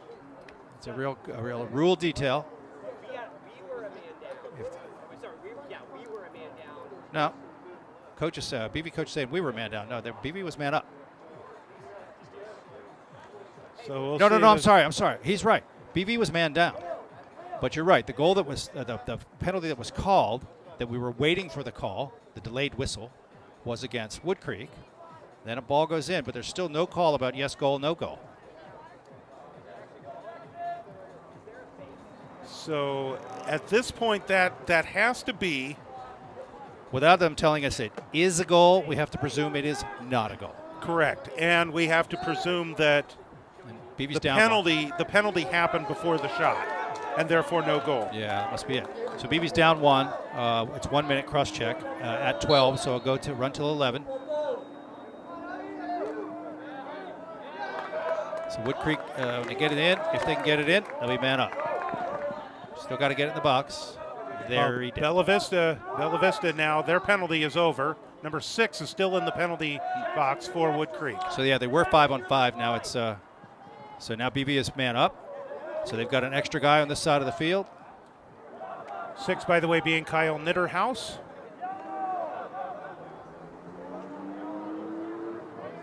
It's a real rule detail. We were a man down. Sorry, we were a man down. No, BV coach saying we were man down. No, BV was man up. So we'll No, see I'm sorry. He's right. BV was man down. But you're right. The goal that was the penalty that was called, that we were waiting for the call, the delayed whistle, was against Woodcreek. Then a ball goes in, but there's still no call about yes goal, no goal. So at this point, that has to be. Without them telling us it is a goal, we have to presume it is not a goal. Correct, and we have to presume that And BV's the down. penalty happened before the shot, and therefore no goal. Yeah, that must be it. So BV's down 1. It's 1 minute cross check at 12, so it'll go to run till 11. So Woodcreek, when they get it in, if they can get it in, they'll be man up. Still got to get it in the box. There he did. Bella Vista now, their penalty is over. Number 6 is still in the penalty box for Woodcreek. So yeah, they were 5-on-5. Now it's so now BV is man up. So they've got an extra guy on this side of the field. 6, by the way, being Kyle Nitterhouse.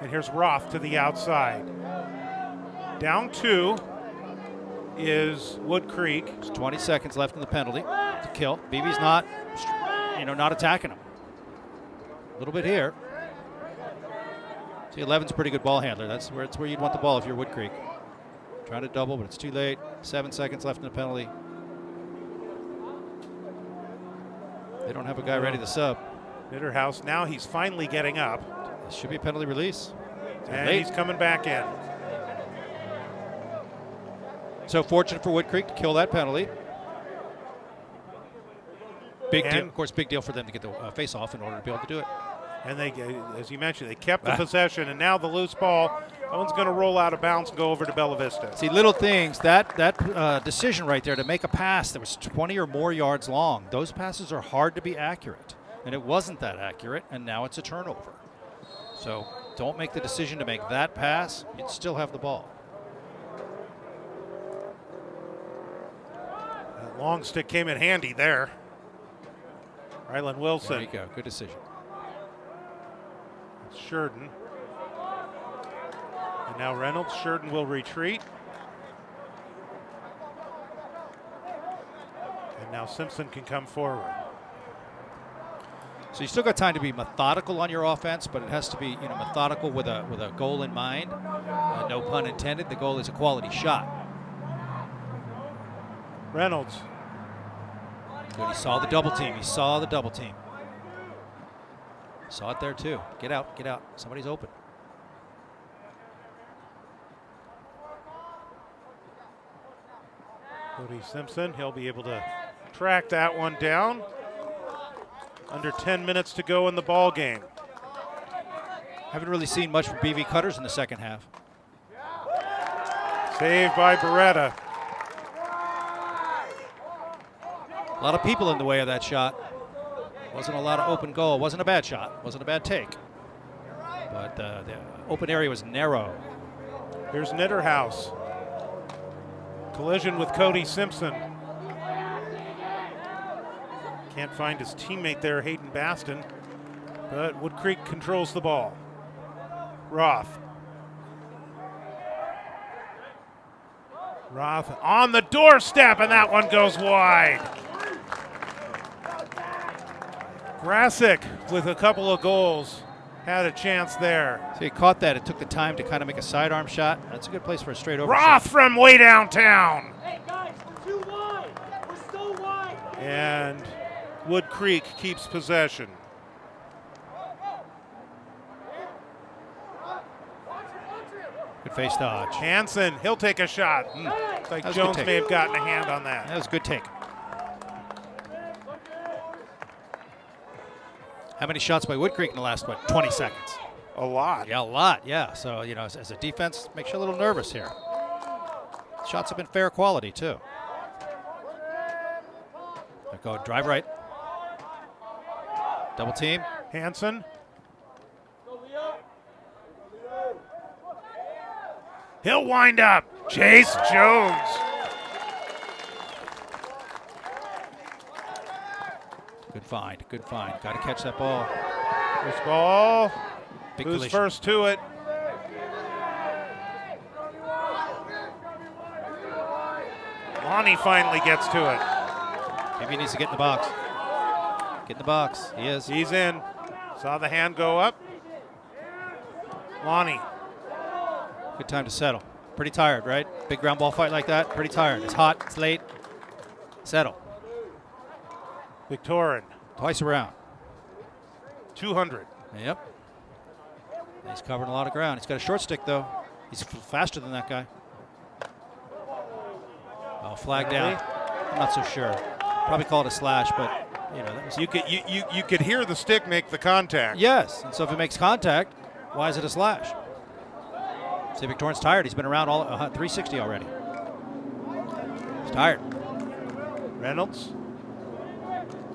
And here's Roth to the outside. Down 2 is Woodcreek. There's 20 seconds left in the penalty to kill. BV's not attacking him. A little bit here. See, 11's a pretty good ball handler. That's where you'd want the ball if you're Woodcreek. Trying to double, but it's too late. 7 seconds left in the penalty. They don't have a guy ready to sub. Nitterhouse, now he's finally getting up. This should be a penalty release. And late. he's coming back in. So fortunate for Woodcreek to kill that penalty. Big deal, of course, big deal for them to get the face off in order to be able to do it. And they, as you mentioned, they kept the possession, and now the loose ball, that one's going to roll out of bounds and go over to Bella Vista. See, little things, that decision right there to make a pass that was 20 or more yards long, those passes are hard to be accurate. And it wasn't that accurate, and now it's a turnover. So don't make the decision to make that pass. You'd still have the ball. That long stick came in handy there. Rylan Wilson. There you go. Good decision. Sheridan. And now Reynolds. Sheridan will retreat. And now Simpson can come forward. So you still got time to be methodical on your offense, but it has to be methodical with a goal in mind. No pun intended. The goal is a quality shot. Reynolds. Good. He saw the double team. Saw it there too. Get out. Somebody's open. Cody Simpson, he'll be able to track that one down. Under 10 minutes to go in the ball game. Haven't really seen much from BV Cutters in the second half. Saved by Beretta. A lot of people in the way of that shot. Wasn't a lot of open goal. Wasn't a bad shot. Wasn't a bad take. But the open area was narrow. Here's Nitterhouse. Collision with Cody Simpson. Can't find his teammate there, Hayden Baston. But Woodcreek controls the ball. Roth on the doorstep, and that one goes wide. Grasick with a couple of goals had a chance there. So he caught that. It took the time to kind of make a sidearm shot. That's a good place for a straight over Roth shot. from way downtown. Hey guys, we're too wide. We're so wide. And Woodcreek keeps possession. Good face dodge. Hansen, he'll take a shot. Looks like That was a good Jones take. may have gotten a hand on that. That was a good take. How many shots by Woodcreek in the last, 20 seconds? A lot. Yeah, a lot, yeah. So, as a defense, makes you a little nervous here. Shots have been fair quality, too. Go drive right. Double team. Hansen. He'll wind up. Chase Jones. Good find. Good find. Got to catch that ball. This ball. Big Who's collision. first to it? Lonnie finally gets to it. Maybe he needs to get in the box. Get in the box. He is. He's in. Saw the hand go up. Lonnie. Good time to settle. Pretty tired, right? Big ground ball fight like that. Pretty tired. It's hot. It's late. Settle. Victorin. Twice around. 200. Yep. He's covering a lot of ground. He's got a short stick, though. He's faster than that guy. Oh, flag down. I'm not so sure. Probably called a slash, but you know that was. You could hear the stick make the contact. Yes, and so if it makes contact, why is it a slash? See, Victorian's tired. He's been around all 360 already. He's tired. Reynolds.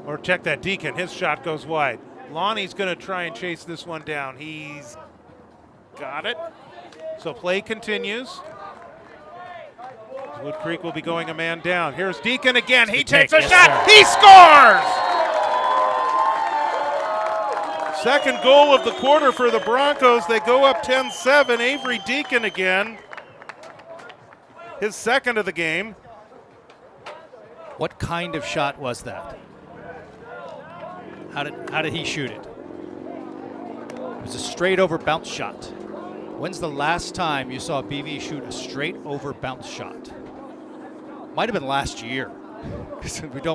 Or check that Deacon. His shot goes wide. Lonnie's going to try and chase this one down. He's got it. So play continues. Woodcreek will be going a man down. Here's Deacon again. He takes a shot. He scores! Second goal of the quarter for the Broncos. They go up 10-7. Avery Deacon again. His second of the game. What kind of shot was that? How did he shoot it? It was a straight over bounce shot. When's the last time you saw BV shoot a straight over bounce shot? Might have been last year.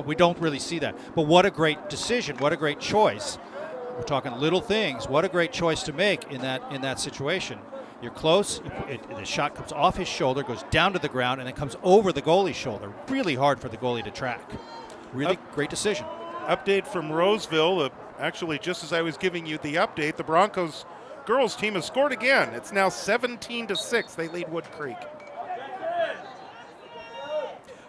we don't really see that. But what a great decision! What a great choice. We're talking little things. What a great choice to make in that situation. You're close. The shot comes off his shoulder, goes down to the ground, and then comes over the goalie's shoulder. Really hard for the goalie to track. Really great decision. Update from Roseville. Actually, just as I was giving you the update, the Broncos girls team has scored again. It's now 17-6. They lead Woodcreek.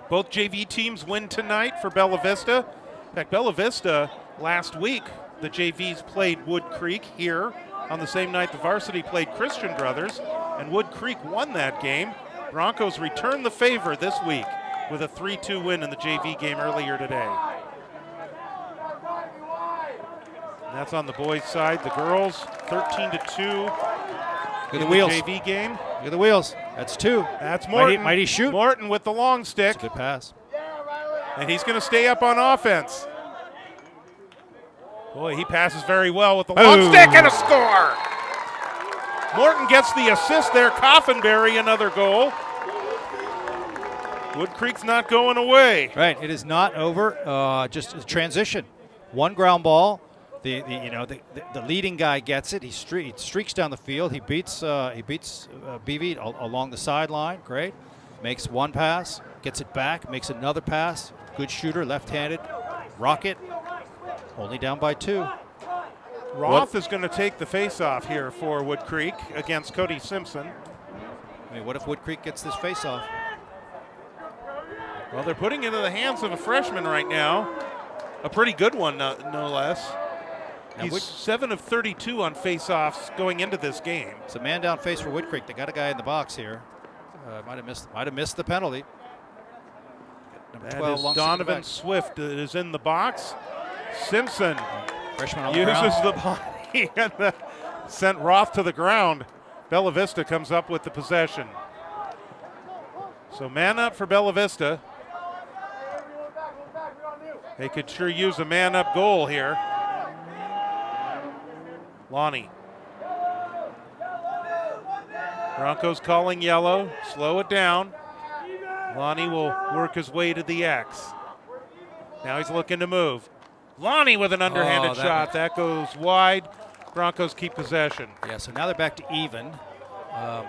Both JV teams win tonight for Bella Vista. In fact, Bella Vista last week, the JVs played Woodcreek here on the same night the varsity played Christian Brothers, and Woodcreek won that game. Broncos return the favor this week with a 3-2 win in the JV game earlier today. And that's on the boys' side. The girls, 13-2 Look at in the wheels. JV game. Look at the wheels. That's two. That's Morton. Might he shoot? Morton with the long stick. Good pass. And he's going to stay up on offense. Boy, he passes very well with the long stick and a score. Morton gets the assist there. Coffinberry, another goal. Woodcreek's not going away. Right, it is not over. Just a transition. One ground ball. The leading guy gets it. He streaks down the field. He beats BV along the sideline. Great. Makes one pass. Gets it back. Makes another pass. Good shooter, left-handed. Rocket. Only down by 2. Roth is going to take the face-off here for Woodcreek against Cody Simpson. I mean, what if Woodcreek gets this face-off? Well, they're putting it into the hands of a freshman right now. A pretty good one, no less. He's 7 of 32 on face-offs going into this game. It's a man down face for Woodcreek. They got a guy in the box here. Might have missed the penalty. Number 12, that is Donovan Swift that is in the box. Simpson uses the body and sent Roth to the ground. Bella Vista comes up with the possession. So man up for Bella Vista. They could sure use a man-up goal here. Lonnie. Broncos calling yellow. Slow it down. Lonnie will work his way to the X. Now he's looking to move. Lonnie with an underhanded shot. That goes wide. Broncos keep possession. Yeah, so now they're back to even.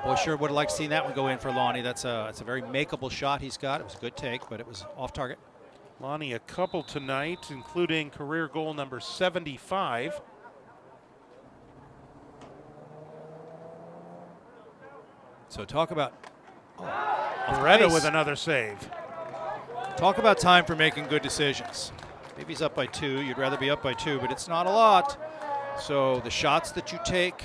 Boy, sure would have liked to see that one go in for Lonnie. It's a very makeable shot he's got. It was a good take, but it was off target. Lonnie a couple tonight, including career goal number 75. So talk about Beretta pace. with another save. Talk about time for making good decisions. Maybe he's up by 2. You'd rather be up by 2, but it's not a lot. So the shots that you take,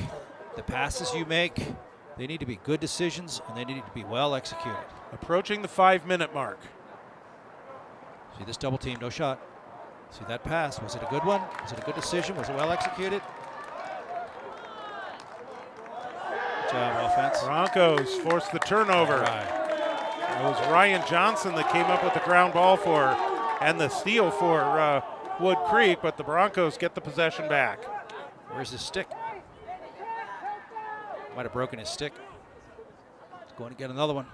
the passes you make, they need to be good decisions, and they need to be well executed. Approaching the 5-minute mark. See this double team, no shot. See that pass. Was it a good one? Was it a good decision? Was it well executed? Good job, offense. Broncos force the turnover. Right. It was Ryan Johnson that came up with the ground ball and the steal for Woodcreek, but the Broncos get the possession back. Where's his stick? Might have broken his stick. He's going to get another one.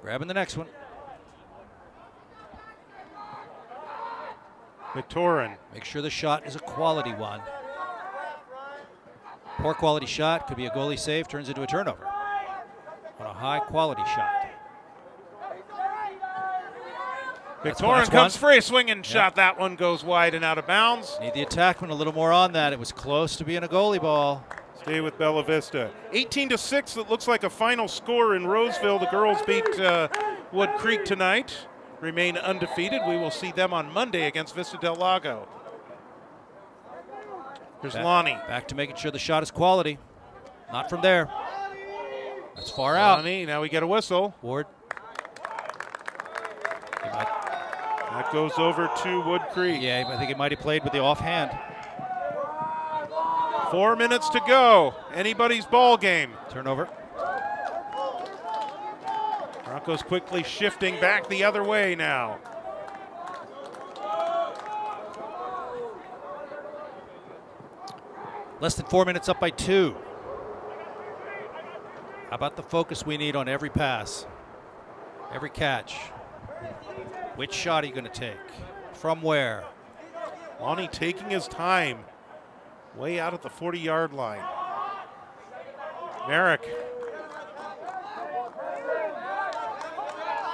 Grabbing the next one. Victorin. Make sure the shot is a quality one. Poor quality shot could be a goalie save, turns into a turnover. On a high quality shot. Victorin comes free, swinging shot. That one goes wide and out of bounds. Need the attackman a little more on that. It was close to being a goalie ball. Stay with Bella Vista. 18-6, it looks like a final score in Roseville. The girls beat Woodcreek tonight, remain undefeated. We will see them on Monday against Vista Del Lago. Here's Lonnie. Back to making sure the shot is quality. Not from there. That's far out. Lonnie, now we get a whistle. Ward. That goes over to Woodcreek. Yeah, I think he might have played with the offhand. 4 minutes to go. Anybody's ball game. Turnover. Broncos quickly shifting back the other way now. Less than 4 minutes up by 2. How about the focus we need on every pass, every catch? Which shot are you going to take? From where? Lonnie taking his time. Way out at the 40-yard line. Merrick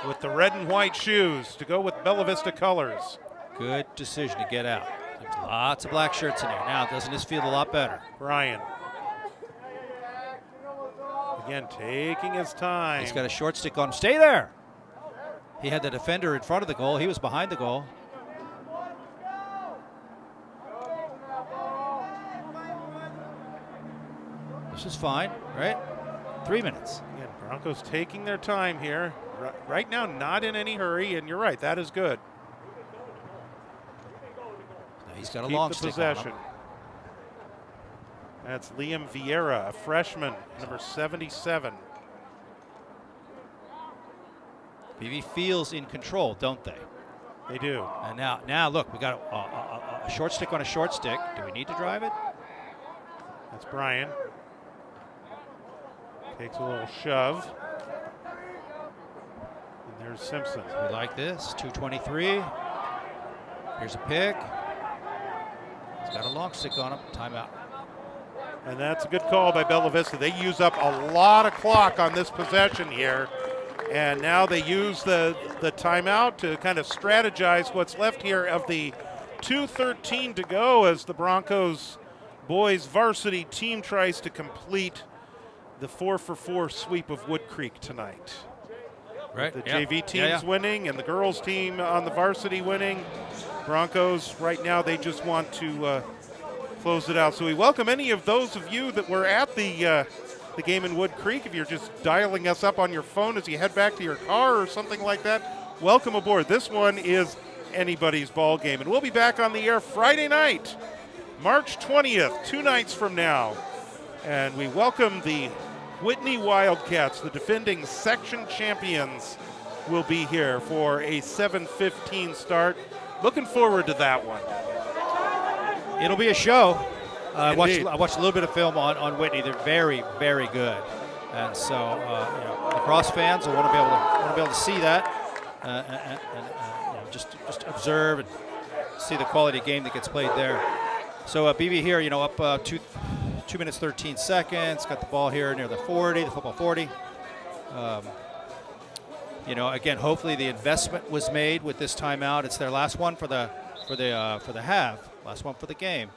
with the red and white shoes to go with Bella Vista colors. Good decision to get out. There's lots of black shirts in there. Now, doesn't this feel a lot better? Brian. Again, taking his time. He's got a short stick on him. Stay there. He had the defender in front of the goal. He was behind the goal. This is fine, right? 3 minutes. Again, Broncos taking their time here. Right now, not in any hurry, and you're right, that is good. Now he's got a Keep long the stick possession. on him. That's Liam Vieira, a freshman, number 77. BV feels in control, don't they? They do. And now look, we got a short stick on a short stick. Do we need to drive it? That's Brian. Takes a little shove. And there's Simpson. We like this. 2:23. Here's a pick. He's got a long stick on him. Timeout. And that's a good call by Bella Vista. They use up a lot of clock on this possession here. And now they use the timeout to kind of strategize what's left here of the 2:13 to go as the Broncos boys varsity team tries to complete the 4-for-4 sweep of Woodcreek tonight. Right. The JV team's winning and the girls team on the varsity winning. Broncos right now, they just want to close it out. So we welcome any of those of you that were at the game in Woodcreek. If you're just dialing us up on your phone as you head back to your car or something like that, welcome aboard. This one is anybody's ball game. And we'll be back on the air Friday night, March 20th, 2 nights from now. And we welcome the Whitney Wildcats, the defending section champions, will be here for a 7:15 start. Looking forward to that one. It'll be a show. I Indeed. watched a little bit of film on Whitney. They're very, very good, and so lacrosse fans will want to be able to see that, and just observe and see the quality of game that gets played there. So BB here, up 2 minutes 13 seconds. Got the ball here near the 40, the football 40. Again, hopefully the investment was made with this timeout. It's their last one for the half, last one for the game.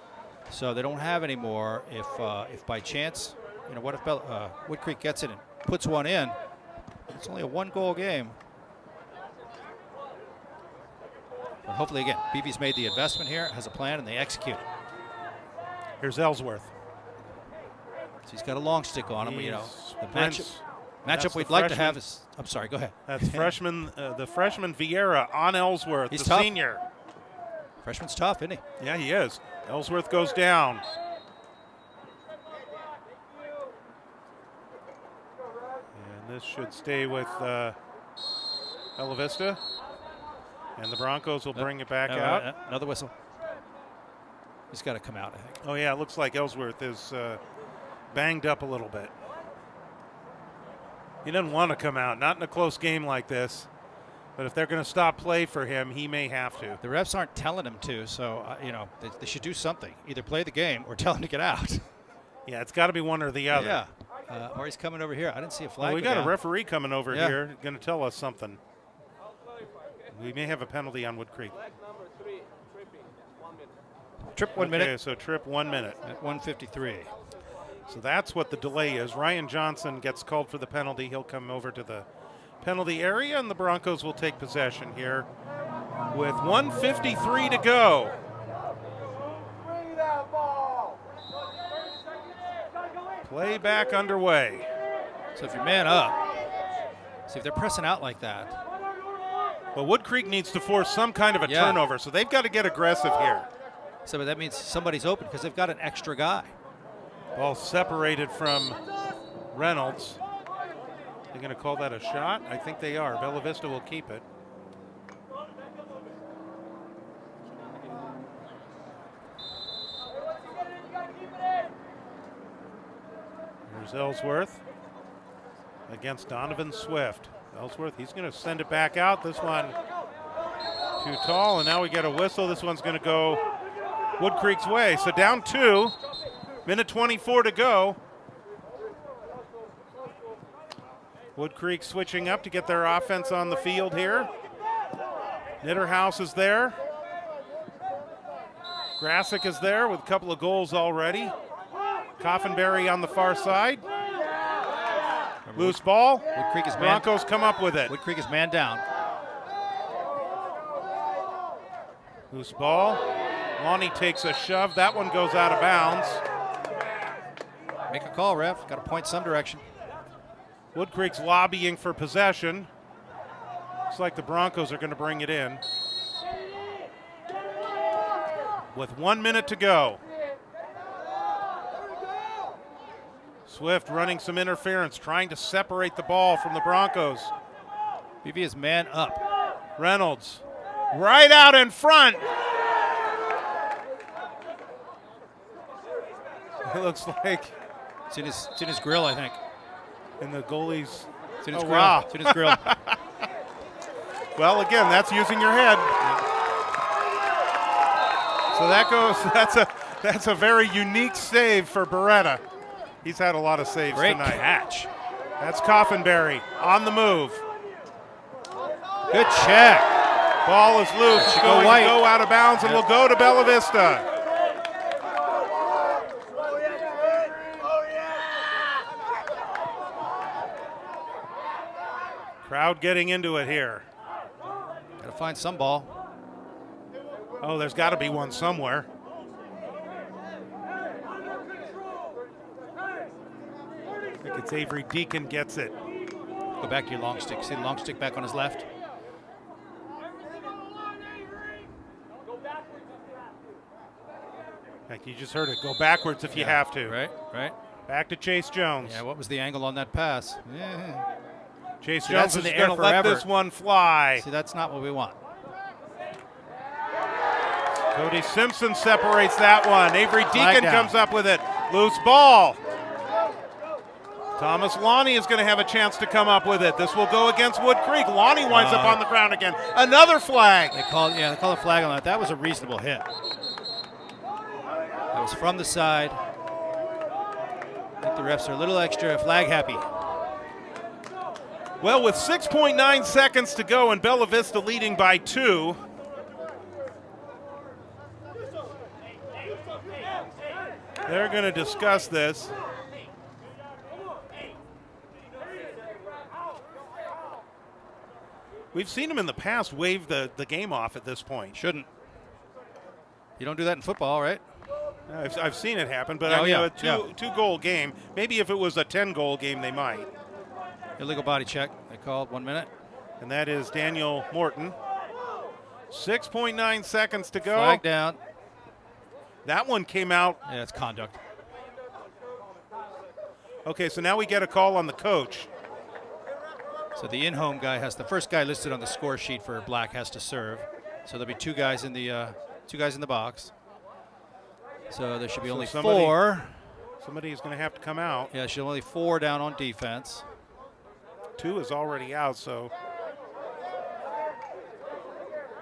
So they don't have any more. If by chance, you know, what if Woodcreek gets it and puts one in? It's only a 1-goal game. But hopefully, again, BV's made the investment here, has a plan, and they execute it. Here's Ellsworth. So he's got a long stick on him. You know, the Sprints. matchup we'd like to have is. I'm sorry. Go ahead. That's the freshman Vieira on Ellsworth, He's the tough. senior. Freshman's tough, isn't he? Yeah, he is. Ellsworth goes down. And this should stay with Bella Vista. And the Broncos will bring it back out. Another whistle. He's got to come out, I think. Oh, yeah, it looks like Ellsworth is banged up a little bit. He doesn't want to come out, not in a close game like this. But if they're going to stop play for him, he may have to. The refs aren't telling him to, so, you know, they should do something. Either play the game or tell him to get out. Yeah, it's got to be one or the other. Yeah. Or he's coming over here. I didn't see a flag. Well, we go got down. a referee coming over Yeah. here, going to tell us something. We may have a penalty on Woodcreek. Flag number 3, tripping, 1 minute. Trip 1 Okay, minute so trip 1 minute. at 1:53. So that's what the delay is. Ryan Johnson gets called for the penalty. He'll come over to the penalty area, and the Broncos will take possession here with 1:53 to go. Play back underway. So if you're man up, see if they're pressing out like that. Well, Woodcreek needs to force some kind of a Yeah. turnover, so they've got to get aggressive here. So but that means somebody's open because they've got an extra guy. Ball separated from Reynolds. They're going to call that a shot? I think they are. Bella Vista will keep it. Here's Ellsworth against Donovan Swift. Ellsworth, he's going to send it back out. This one too tall, and now we get a whistle. This one's going to go Woodcreek's way. So down 2, minute 24 to go. Woodcreek switching up to get their offense on the field here. Nitterhouse is there. Grasick is there with a couple of goals already. Coffinberry on the far side. Loose ball. Woodcreek is man. Broncos come up with it. Woodcreek is man down. Loose ball. Lonnie takes a shove. That one goes out of bounds. Make a call, ref. Got to point some direction. Woodcreek's lobbying for possession. Looks like the Broncos are going to bring it in. With 1 minute to go. Swift running some interference, trying to separate the ball from the Broncos. BV is man up. Reynolds right out in front. It looks like It's in his grill, I think. in the goalie's. It's in his Oh, grill. wow. It's in his grill. Well, again, that's using your head. So that goes. That's a very unique save for Beretta. He's had a lot of saves Great tonight. catch. That's Coffinberry on the move. Good check. Ball is loose. It's Should going go white. to go out of bounds and will go to Bella Vista. Crowd getting into it here. Got to find some ball. Oh, there's got to be one somewhere. I think it's Avery Deacon gets it. Go back to your long stick. See the long stick back on his left? Like you just heard it. Go backwards if you have to. Right. Back to Chase Jones. Yeah, what was the angle on that pass? Yeah. Chase See, Jones that's in is the air going to let forever. this one fly. See, that's not what we want. Cody Simpson separates that one. Avery Flag Deacon down. comes up with it. Loose ball. Thomas Lonnie is going to have a chance to come up with it. This will go against Woodcreek. Lonnie winds up on the ground again. Another flag. They called a flag on that. That was a reasonable hit. That was from the side. I think the refs are a little extra flag happy. Well, with 6.9 seconds to go and Bella Vista leading by 2. They're going to discuss this. We've seen him in the past wave the game off at this point. Shouldn't. You don't do that in football, right? I've seen it happen, but Oh, yeah, a two-goal game. Maybe if it was a 10-goal game, they might. Illegal body check. They called 1 minute. And that is Daniel Morton. 6.9 seconds to go. Flag down. That one came out. Yeah, it's conduct. Okay, so now we get a call on the coach. So the in-home guy has the first guy listed on the score sheet for black has to serve. So there'll be two guys in the box. So there should be only four. Somebody's going to have to come out. Yeah, should only 4 down on defense. 2 is already out, so.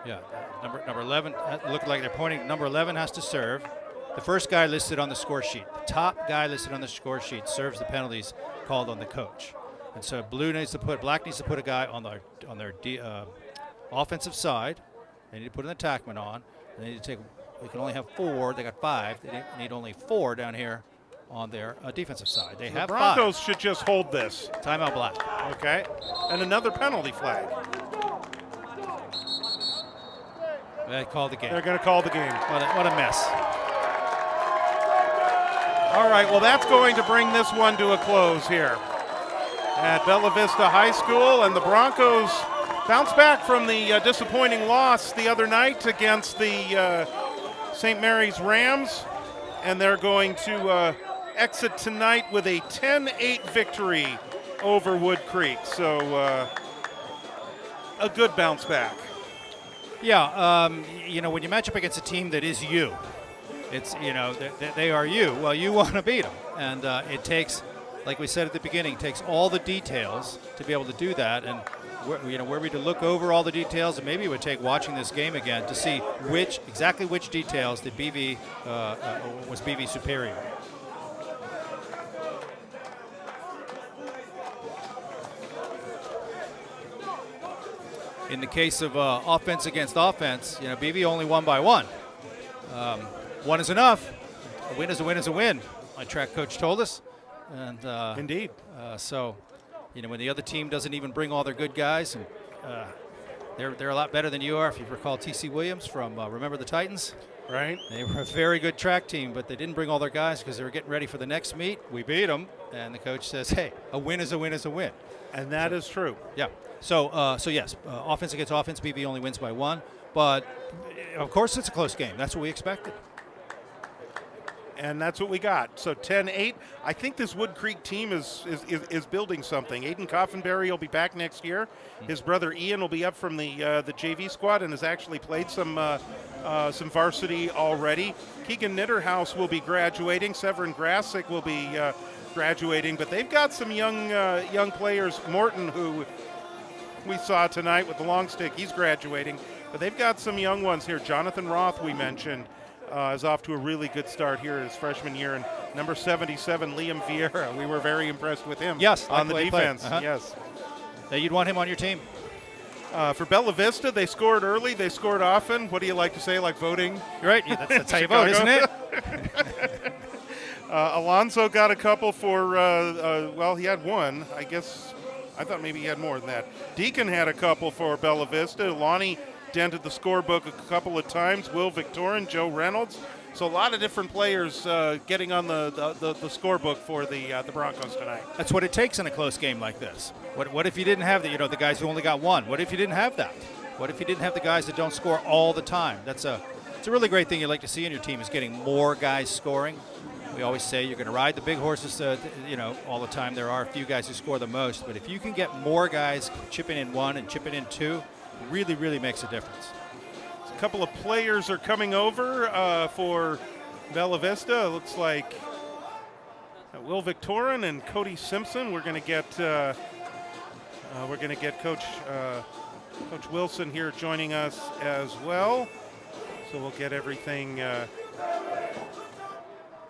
Yeah, number 11. Look like they're pointing. Number 11 has to serve. The first guy listed on the score sheet, the top guy listed on the score sheet, serves the penalties called on the coach. And so black needs to put a guy on their offensive side. They need to put an attackman on. They need to take. They can only have 4. They got 5. They need only 4 down here on their defensive side. They have the Broncos 5. should just hold this. Timeout black. Okay, and another penalty flag. They called the game. They're going to call the game. What a mess. All right, well, that's going to bring this one to a close here at Bella Vista High School, and the Broncos bounce back from the disappointing loss the other night against the St. Mary's Rams, and they're going to exit tonight with a 10-8 victory over Woodcreek. So a good bounce back. Yeah, when you match up against a team that is you, it's, they are you. Well, you want to beat them. And it takes, like we said at the beginning, takes all the details to be able to do that. And, were we to look over all the details, and maybe it would take watching this game again to see exactly which details did BV, was BV superior. In the case of offense against offense, BV only won by 1. 1 is enough. A win is a win is a win, my track coach told us. And Indeed. So, when the other team doesn't even bring all their good guys, and they're a lot better than you are. If you recall T.C. Williams from Remember the Titans. Right. They were a very good track team, but they didn't bring all their guys because they were getting ready for the next meet. We beat them, and the coach says, hey, a win is a win is a win. And that is true. Yeah. So yes, offense against offense, BV only wins by 1. But, of course, it's a close game. That's what we expected. And that's what we got. So 10-8. I think this Woodcreek team is building something. Aiden Coffenberry will be back next year. His brother Ian will be up from the JV squad and has actually played some varsity already. Keegan Nitterhouse will be graduating. Severin Grassick will be graduating. But they've got some young players. Morton, who we saw tonight with the long stick, he's graduating. But they've got some young ones here. Jonathan Roth, we mentioned, is off to a really good start here his freshman year. And number 77, Liam Vieira, we were very impressed with him. Yes, on the defense. Uh-huh. Yes. You'd want him on your team. For Bella Vista, they scored early, they scored often. What do you like to say, like voting? You're right. That's how you vote, isn't it? Alonso got a couple for, he had one. I thought maybe he had more than that. Deacon had a couple for Bella Vista. Lonnie dented the scorebook a couple of times. Will Victorin, Joe Reynolds. So a lot of different players getting on the scorebook for the Broncos tonight. That's what it takes in a close game like this. What if you didn't have the guys who only got 1? What if you didn't have that? What if you didn't have the guys that don't score all the time? It's a really great thing you'd like to see in your team is getting more guys scoring. We always say you're going to ride the big horses, all the time. There are a few guys who score the most, but if you can get more guys chipping in 1 and chipping in 2, it really, really makes a difference. A couple of players are coming over for Bella Vista. It looks like Will Victorin and Cody Simpson. We're going to get Coach Wilson here joining us as well. So we'll get everything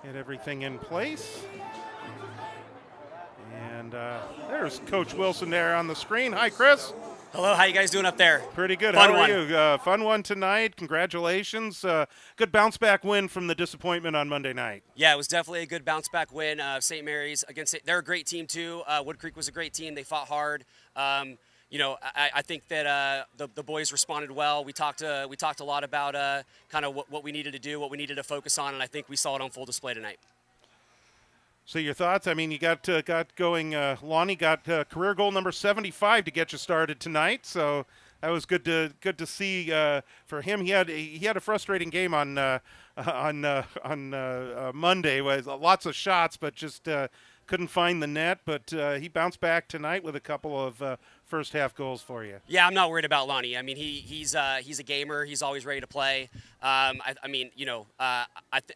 in place. And there's Coach Wilson there on the screen. Hi, Chris. Hello, how you guys doing up there? Pretty good. Fun How are one. you? Fun one tonight. Congratulations. Good bounce back win from the disappointment on Monday night. Yeah, it was definitely a good bounce back win. St. Mary's they're a great team too. Woodcreek was a great team. They fought hard. I think that the boys responded well. We talked a lot about kind of what we needed to do, what we needed to focus on, and I think we saw it on full display tonight. So your thoughts? I mean, you got going. Lonnie got career goal number 75 to get you started tonight. So that was good to see for him. He had a frustrating game on Monday with lots of shots, but just couldn't find the net. But he bounced back tonight with a couple of first half goals for you. Yeah, I'm not worried about Lonnie. I mean, he's a gamer. He's always ready to play. I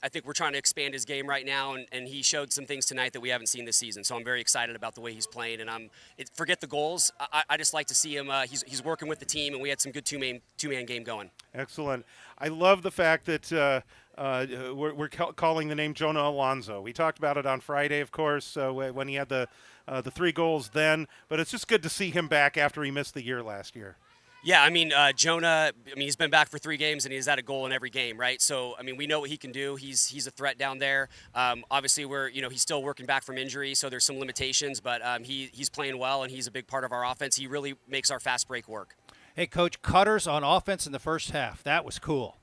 think we're trying to expand his game right now, and he showed some things tonight that we haven't seen this season. So I'm very excited about the way he's playing. And forget the goals. I just like to see him. He's working with the team, and we had some good two-man game going. Excellent. I love the fact that we're calling the name Jonah Alonso. We talked about it on Friday, of course, when he had the 3 goals then. But it's just good to see him back after he missed the year last year. Yeah, I mean, Jonah, he's been back for 3 games, and he's had a goal in every game, right? So, I mean, we know what he can do. He's a threat down there. Obviously, he's still working back from injury, so there's some limitations, but he's playing well, and he's a big part of our offense. He really makes our fast break work. Hey, Coach, cutters on offense in the first half. That was cool.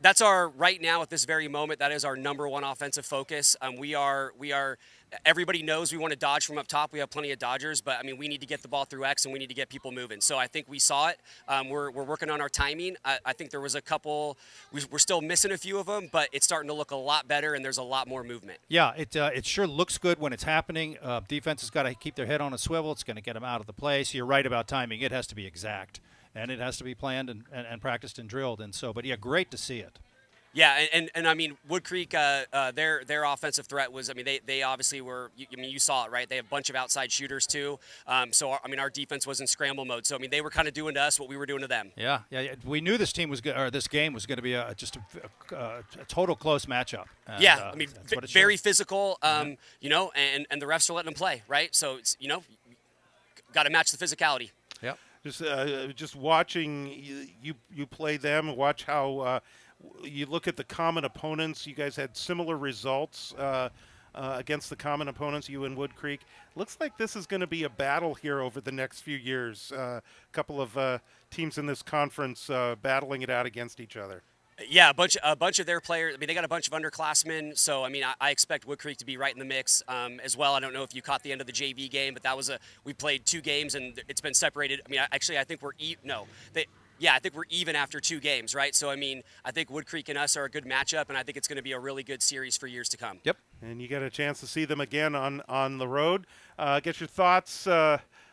That's right now at this very moment, that is our number one offensive focus. We are everybody knows we want to dodge from up top. We have plenty of dodgers, but I mean, we need to get the ball through X and we need to get people moving. So I think we saw it. We're working on our timing. I think there was a couple, we're still missing a few of them, but it's starting to look a lot better and there's a lot more movement. Yeah, it sure looks good when it's happening. Defense has got to keep their head on a swivel. It's going to get them out of the play. So you're right about timing. It has to be exact. And it has to be planned and practiced and drilled. And so, but yeah, great to see it. Yeah, and I mean, Woodcreek, their offensive threat was, I mean, they obviously were, you saw it, right? They have a bunch of outside shooters too. So, our defense was in scramble mode. So, I mean, they were kind of doing to us what we were doing to them. Yeah. We knew this team was good, or this game was going to be just a total close matchup. And, yeah, I mean, very shows. Physical, and the refs are letting them play, right? So, it's, got to match the physicality. Yep. Just watching you play them, watch how you look at the common opponents. You guys had similar results against the common opponents, you and Woodcreek. Looks like this is going to be a battle here over the next few years. A couple of teams in this conference battling it out against each other. Yeah, a bunch of their players. I mean, they got a bunch of underclassmen, so I mean, I expect Woodcreek to be right in the mix as well. I don't know if you caught the end of the JV game, but we played 2 games and it's been separated. I mean, I think we're I think we're even after 2 games, right? So I mean, I think Woodcreek and us are a good matchup, and I think it's going to be a really good series for years to come. Yep. And you get a chance to see them again on the road. Get your thoughts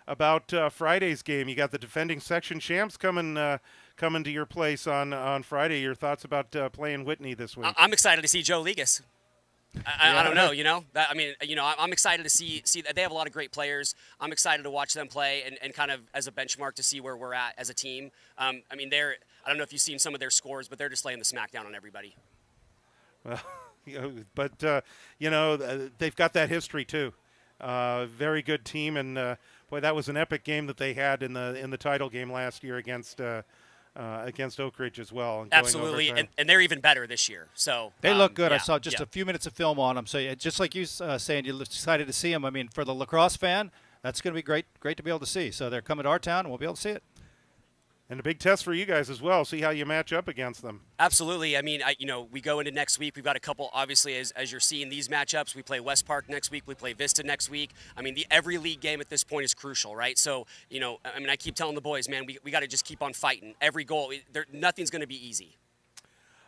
about Friday's game. You got the defending section champs coming to your place on Friday. Your thoughts about playing Whitney this week? I'm excited to see Joe Ligas. I don't know, I'm excited to see that they have a lot of great players. I'm excited to watch them play and kind of as a benchmark to see where we're at as a team. I mean, I don't know if you've seen some of their scores, but they're just laying the smackdown on everybody. Well, they've got that history too. Very good team, and boy, that was an epic game that they had in the title game last year against Oak Ridge as well. Absolutely, and they're even better this year. So they look good. I saw just a few minutes of film on them. So just like you saying, you're excited to see them. I mean, for the lacrosse fan, that's going to be great to be able to see. So they're coming to our town, and we'll be able to see it. And a big test for you guys as well. See how you match up against them. Absolutely. I mean, we go into next week. We've got a couple, obviously, as you're seeing these matchups. We play West Park next week. We play Vista next week. I mean, every league game at this point is crucial, right? So, I keep telling the boys, man, we got to just keep on fighting. Every goal, nothing's going to be easy.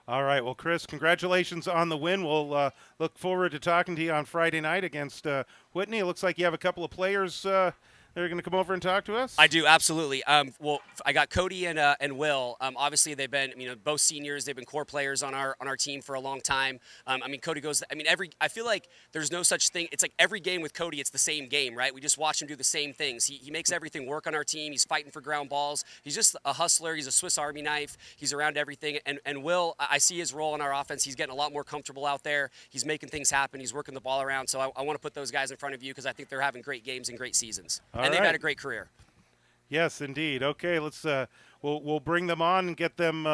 All right. Well, Chris, congratulations on the win. We'll look forward to talking to you on Friday night against Whitney. It looks like you have a couple of players they're going to come over and talk to us? I do, absolutely. Well, I got Cody and Will. Obviously, they've been, both seniors. They've been core players on our team for a long time. Cody goes. I feel like there's no such thing. It's like every game with Cody, it's the same game, right? We just watch him do the same things. He makes everything work on our team. He's fighting for ground balls. He's just a hustler. He's a Swiss Army knife. He's around everything. And Will, I see his role in our offense. He's getting a lot more comfortable out there. He's making things happen. He's working the ball around. So I want to put those guys in front of you because I think they're having great games and great seasons. And they've had a great career. Yes, indeed. Okay, let's we'll bring them on and get them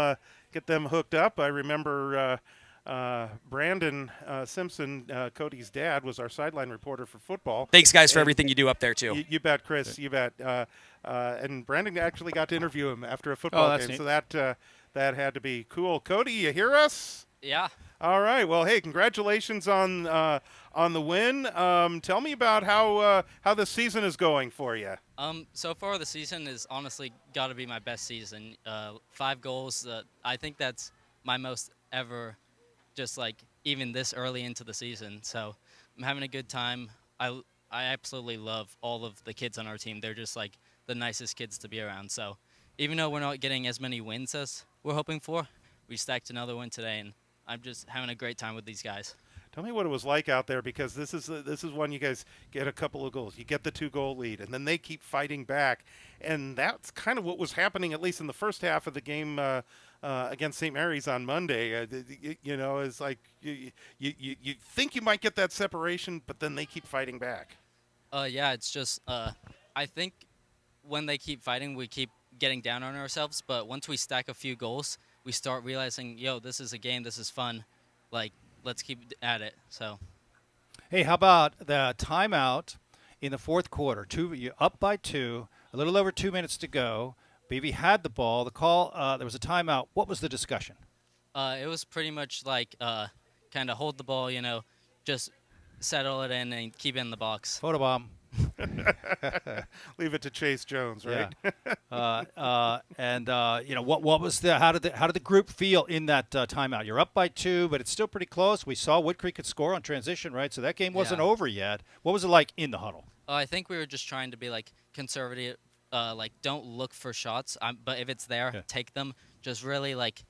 hooked up. I remember Brandon Simpson, Cody's dad, was our sideline reporter for football. Thanks, guys, for And everything you do up there too. You bet, Chris. You bet. And Brandon actually got to interview him after a football that's game, neat. so that had to be cool. Cody, you hear us? Yeah. All right. Well, hey, congratulations on the win. Tell me about how the season is going for you. So far the season is honestly got to be my best season. 5 goals. I think that's my most ever, just like even this early into the season. So I'm having a good time. I absolutely love all of the kids on our team. They're just like the nicest kids to be around. So even though we're not getting as many wins as we're hoping for, we stacked another win today, and I'm just having a great time with these guys. Tell me what it was like out there, because this is when you guys get a couple of goals. You get the 2-goal lead, and then they keep fighting back, and that's kind of what was happening, at least in the first half of the game against St. Mary's on Monday. It's like you think you might get that separation, but then they keep fighting back. Yeah, it's just I think when they keep fighting, we keep getting down on ourselves. But once we stack a few goals, we start realizing, this is a game, this is fun. Like, let's keep at it. So, Hey, how about the timeout in the fourth quarter? You're up by 2, a little over 2 minutes to go. BV had the ball. The call, there was a timeout. What was the discussion? it was pretty much like kind of hold the ball, just settle it in and keep it in the box. Photobomb. Leave it to Chase Jones, right? Yeah. What was how did the group feel in that timeout? You're up by 2, but it's still pretty close. We saw Woodcreek could score on transition, right? So that game wasn't Yeah. over yet. What was it like in the huddle? I think we were just trying to be like conservative, like don't look for shots, but if it's there, take them. Just really like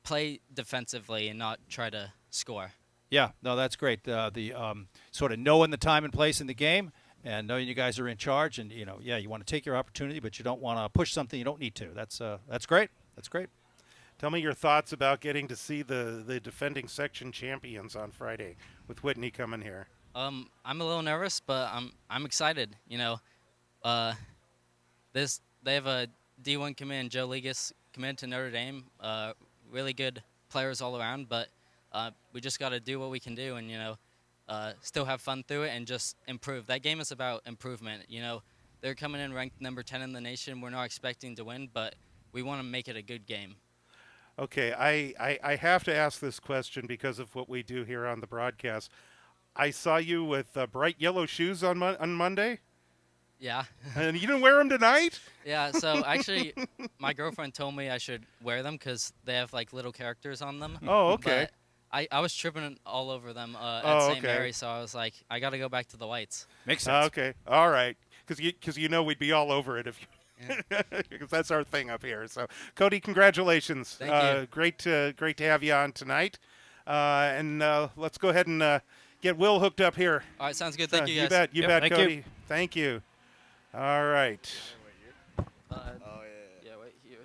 play defensively and not try to score. Yeah, no, that's great. The sort of knowing the time and place in the game, and knowing you guys are in charge, and you want to take your opportunity, but you don't want to push something you don't need to. That's great. That's great. Tell me your thoughts about getting to see the defending section champions on Friday with Whitney coming here. I'm a little nervous, but I'm excited. They have a D1 command, Joe Ligas command to Notre Dame. Really good players all around, but we just got to do what we can do, and still have fun through it and just improve. That game is about improvement. They're coming in ranked number 10 in the nation. We're not expecting to win, but we want to make it a good game. Okay, I have to ask this question because of what we do here on the broadcast. I saw you with bright yellow shoes on Monday. Yeah. And you didn't wear them tonight? Yeah, so actually, my girlfriend told me I should wear them because they have, like, little characters on them. Oh, okay. But I was tripping all over them at Oh, St. okay. Mary's, so I was like, I got to go back to the whites. Makes sense. Okay, all right. Because we'd be all over it if you because that's our thing up here. So, Cody, congratulations. Thank you. Great to have you on tonight. And let's go ahead and get Will hooked up here. All right, sounds good. Thank you, guys. You bet, thank Cody. you. Thank you. All right. Yeah, wait here.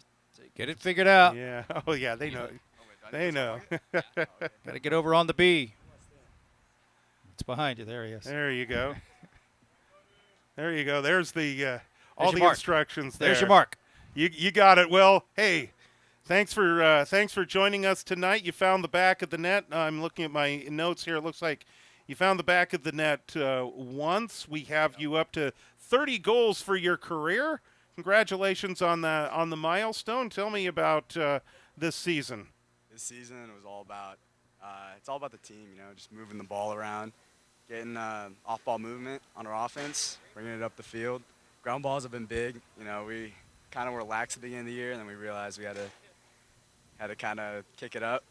Get it figured out. Yeah. Oh, yeah. They know. They know. Got to get over on the B. It's behind you. There he is. There you go. There you go. There's the all the your mark. instructions there. There's your mark. You got it. Well, hey, thanks for joining us tonight. You found the back of the net. I'm looking at my notes here. It looks like you found the back of the net once. We have you up to 30 goals for your career. Congratulations on the milestone. Tell me about this season. This season it was all about it's all about the team. Just moving the ball around, getting off-ball movement on our offense, bringing it up the field. Ground balls have been big. We kind of were lax at the beginning of the year, and then we realized we had to kind of kick it up.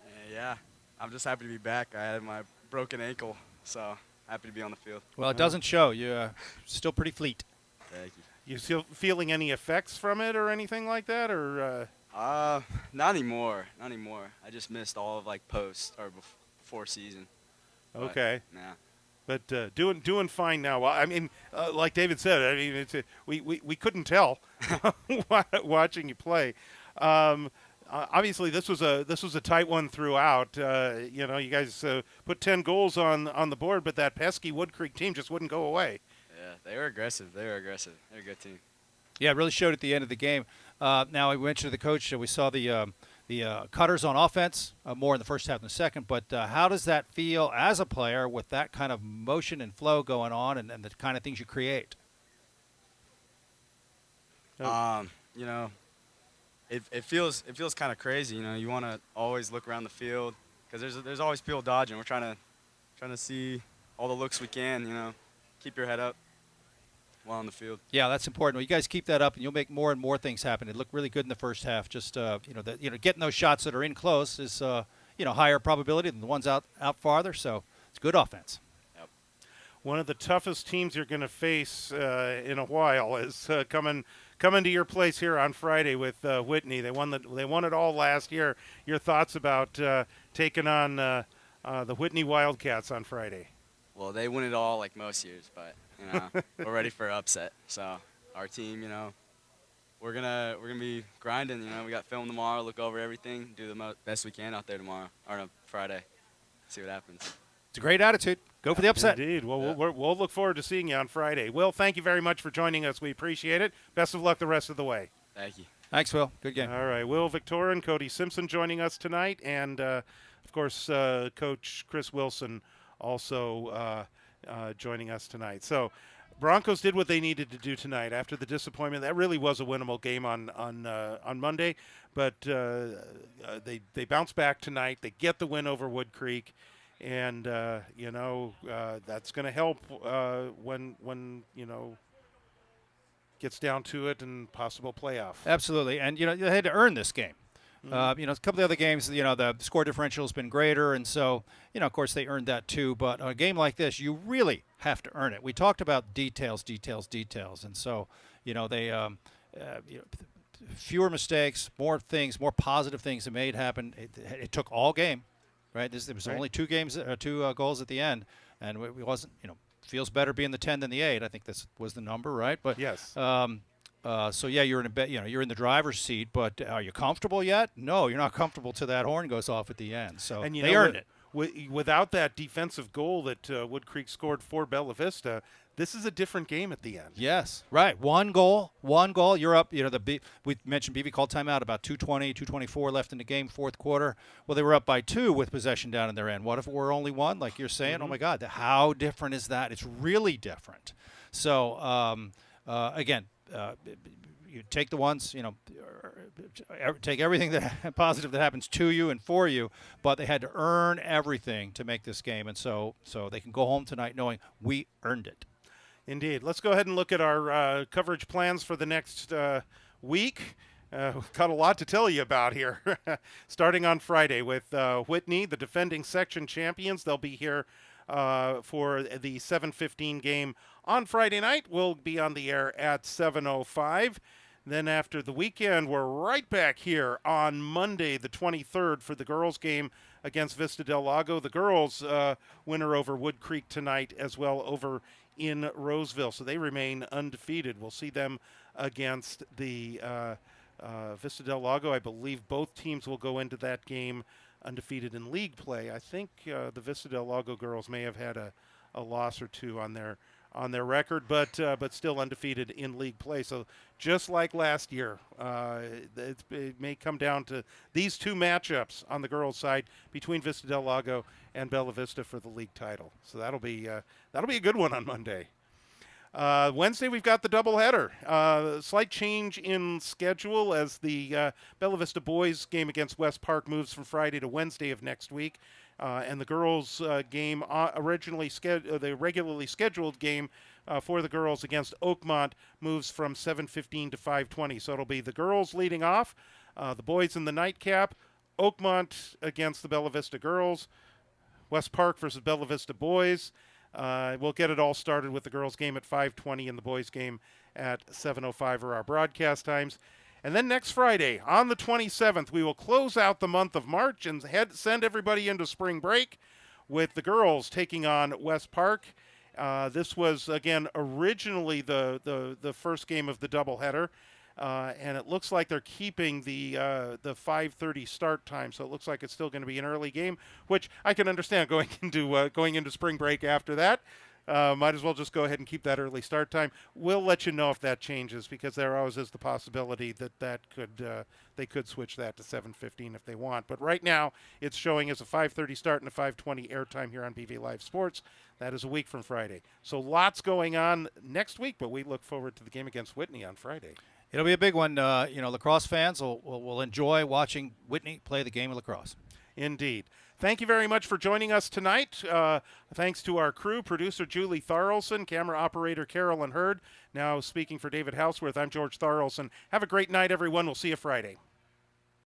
And yeah, I'm just happy to be back. I had my broken ankle, so happy to be on the field. Well, it doesn't show. You're still pretty fleet. Thank you. You still feeling any effects from it or anything like that, or? Not anymore. Not anymore. I just missed all of post or before season. Okay. Yeah. But doing fine now. Well, I mean, like David said, I mean, we couldn't tell watching you play. Obviously, this was a tight one throughout. You guys put 10 goals on the board, but that pesky Woodcreek team just wouldn't go away. Yeah, they were aggressive. They're a good team. Yeah, it really showed at the end of the game. Now, I mentioned to the coach, we saw the cutters on offense, more in the first half than the second. But how does that feel as a player with that kind of motion and flow going on, and the kind of things you create? You know, it feels kind of crazy. You know, you want to always look around the field because there's always people dodging. We're trying to see all the looks we can. You know, keep your head up while on the field. Yeah, that's important. Well, you guys keep that up, and you'll make more and more things happen. It looked really good in the first half. Just getting those shots that are in close is higher probability than the ones out farther. So it's good offense. Yep. One of the toughest teams you're going to face in a while is coming to your place here on Friday with Whitney. They won it all last year. Your thoughts about taking on the Whitney Wildcats on Friday? Well, they win it all like most years, but we're ready for upset. So our team, we're gonna be grinding. We got film tomorrow. Look over everything. Do the best we can out there tomorrow or no, Friday. See what happens. It's a great attitude. Go for the upset. Indeed. Well, we'll look forward to seeing you on Friday. Will, thank you very much for joining us. We appreciate it. Best of luck the rest of the way. Thank you. Thanks, Will. Good game. All right. Will Victorin, Cody Simpson joining us tonight, and of course, Coach Chris Wilson also joining us tonight. So Broncos did what they needed to do tonight after the disappointment. That really was a winnable game on Monday, but they bounce back tonight. They get the win over Woodcreek, and that's going to help when gets down to it and possible playoff. Absolutely, and they had to earn this game. A couple of the other games, the score differential has been greater, and so, of course, they earned that too. But a game like this, you really have to earn it. We talked about details, and so, they fewer mistakes, more positive things that made happen. It took all game, right? There was only two goals at the end, and it wasn't, feels better being the 10 than the 8. I think this was the number, right? But yes. You're you're in the driver's seat, but are you comfortable yet? No, you're not comfortable till that horn goes off at the end. So they earned it. Without that defensive goal that Woodcreek scored for Bella Vista, this is a different game at the end. Yes, right. One goal. You're up. We mentioned BV called timeout about 2:24 left in the game, fourth quarter. Well, they were up by 2 with possession down in their end. What if it were only 1, like you're saying? Oh my God, how different is that? It's really different. So again. You take the ones, take everything that positive that happens to you and for you, but they had to earn everything to make this game, and so they can go home tonight knowing we earned it. Indeed. Let's go ahead and look at our coverage plans for the next week. We've got a lot to tell you about here. Starting on Friday with Whitney, the defending section champions. They'll be here for the 7:15 game on Friday night. We'll be on the air at 7:05. Then after the weekend, we're right back here on Monday, the 23rd, for the girls' game against Vista del Lago. The girls winner over Woodcreek tonight as well over in Roseville. So they remain undefeated. We'll see them against the Vista del Lago. I believe both teams will go into that game undefeated in league play. I think the Vista del Lago girls may have had a loss or two on their record, but still undefeated in league play. So just like last year, it may come down to these two matchups on the girls' side between Vista del Lago and Bella Vista for the league title. So that'll be a good one on Monday. Wednesday, we've got the doubleheader. Slight change in schedule as the Bella Vista boys game against West Park moves from Friday to Wednesday of next week. And the girls' game, the regularly scheduled game for the girls against Oakmont, moves from 7:15 to 5:20. So it'll be the girls leading off, the boys in the nightcap, Oakmont against the Bella Vista girls, West Park versus Bella Vista boys. We'll get it all started with the girls' game at 5:20 and the boys' game at 7:05 are our broadcast times. And then next Friday, on the 27th, we will close out the month of March and send everybody into spring break with the girls taking on West Park. This was, again, originally the first game of the doubleheader. And it looks like they're keeping the 5:30 start time, so it looks like it's still going to be an early game, which I can understand going into spring break after that. Might as well just go ahead and keep that early start time. We'll let you know if that changes, because there always is the possibility that they could switch that to 7:15 if they want. But right now, it's showing as a 5:30 start and a 5:20 airtime here on BV Live Sports. That is a week from Friday. So lots going on next week, but we look forward to the game against Whitney on Friday. It'll be a big one. Lacrosse fans will enjoy watching Whitney play the game of lacrosse. Indeed. Thank you very much for joining us tonight. Thanks to our crew, producer Julie Tharlson, camera operator Carolyn Hurd. Now speaking for David Houseworth, I'm George Tharlson. Have a great night, everyone. We'll see you Friday.